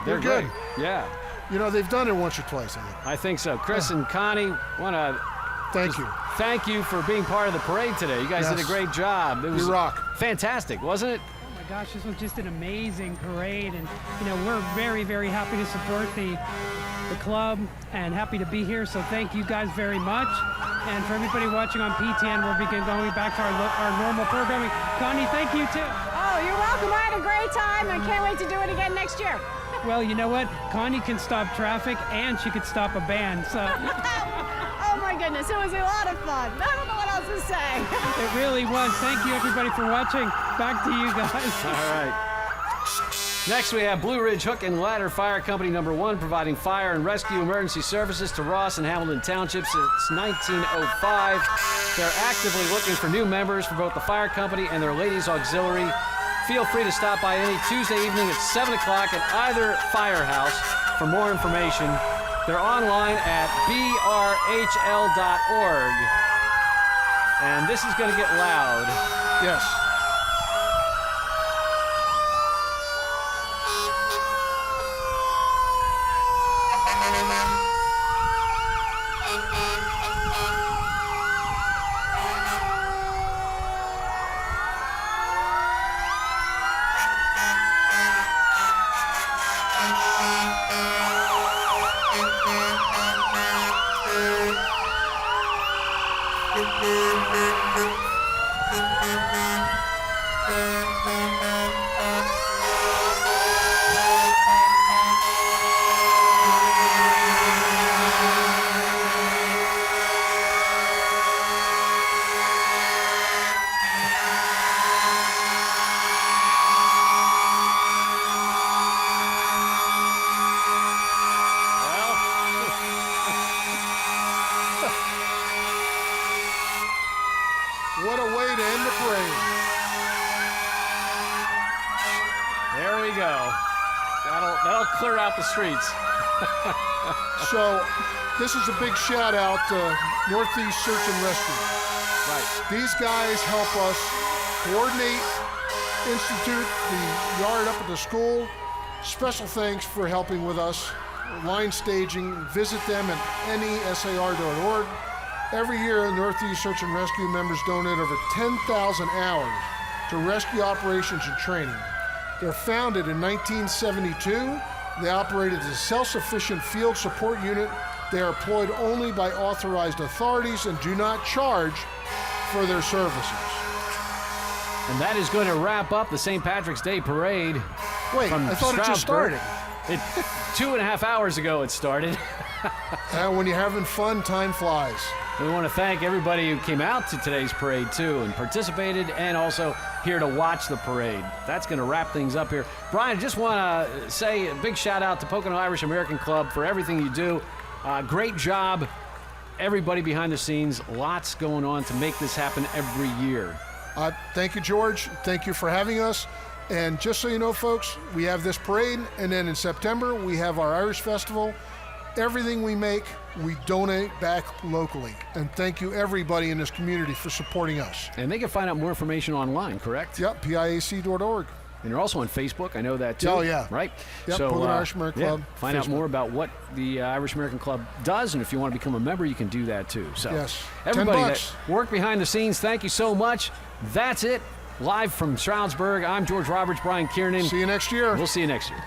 They're good. great. Yeah. They've done it once or twice, I think. I think so. Chris and Connie, want to thank you for being part of the parade today. You guys did a great job. It was fantastic, wasn't it? Oh my gosh, this was just an amazing parade, and we're very, very happy to support the club and happy to be here. So thank you guys very much. And for everybody watching on PTN, we'll be going back to our normal programming. Connie, thank you too. Oh, you're welcome. I had a great time. I can't wait to do it again next year. Well, you know what? Connie can stop traffic and she could stop a band. So. Oh my goodness, it was a lot of fun. I don't know what else to say. It really was. Thank you everybody for watching. Back to you guys. All right. Next we have Blue Ridge Hook and Ladder Fire Company #1, providing fire and rescue emergency services to Ross and Hamilton Townships since 1905. They're actively looking for new members for both the fire company and their ladies auxiliary. Feel free to stop by any Tuesday evening at 7 o'clock at either firehouse for more information. They're online at brhl.org. And this is going to get loud. Yes. What a way to end the parade. There we go. That'll clear out the streets. So this is a big shout out to Northeast Search and Rescue. Right. These guys help us coordinate, institute the yard up at the school. Special thanks for helping with us. Line staging, visit them at nesar.org. Every year, Northeast Search and Rescue members donate over 10,000 hours to rescue operations and training. They're founded in 1972. They operate as a self-sufficient field support unit. They are employed only by authorized authorities and do not charge for their services. And that is going to wrap up the St. Patrick's Day Parade. Wait, from I thought it just Stroudsburg. started. 2.5 hours ago it started. And when you're having fun, time flies. We want to thank everybody who came out to today's parade, too, and participated, and also here to watch the parade. That's going to wrap things up here. Brian, just want to say a big shout-out to Pocono Irish American Club for everything you do. Great job, everybody behind the scenes. Lots going on to make this happen every year. Thank you, George. Thank you for having us. And just so you know, folks, we have this parade, and then in September, we have our Irish Festival. Everything we make, we donate back locally. And thank you, everybody in this community, for supporting us. And they can find out more information online, correct? Yep, piac.org. And you're also on Facebook. I know that, too. Oh, yeah. Right? Yep, so, Pocono Irish American Club. Find out more about what the Irish American Club does, and if you want to become a member, you can do that, too. So, yes. everybody $10. that worked behind the scenes, thank you so much. That's it. Live from Stroudsburg, I'm George Roberts, Brian Kiernan. See you next year. We'll see you next year.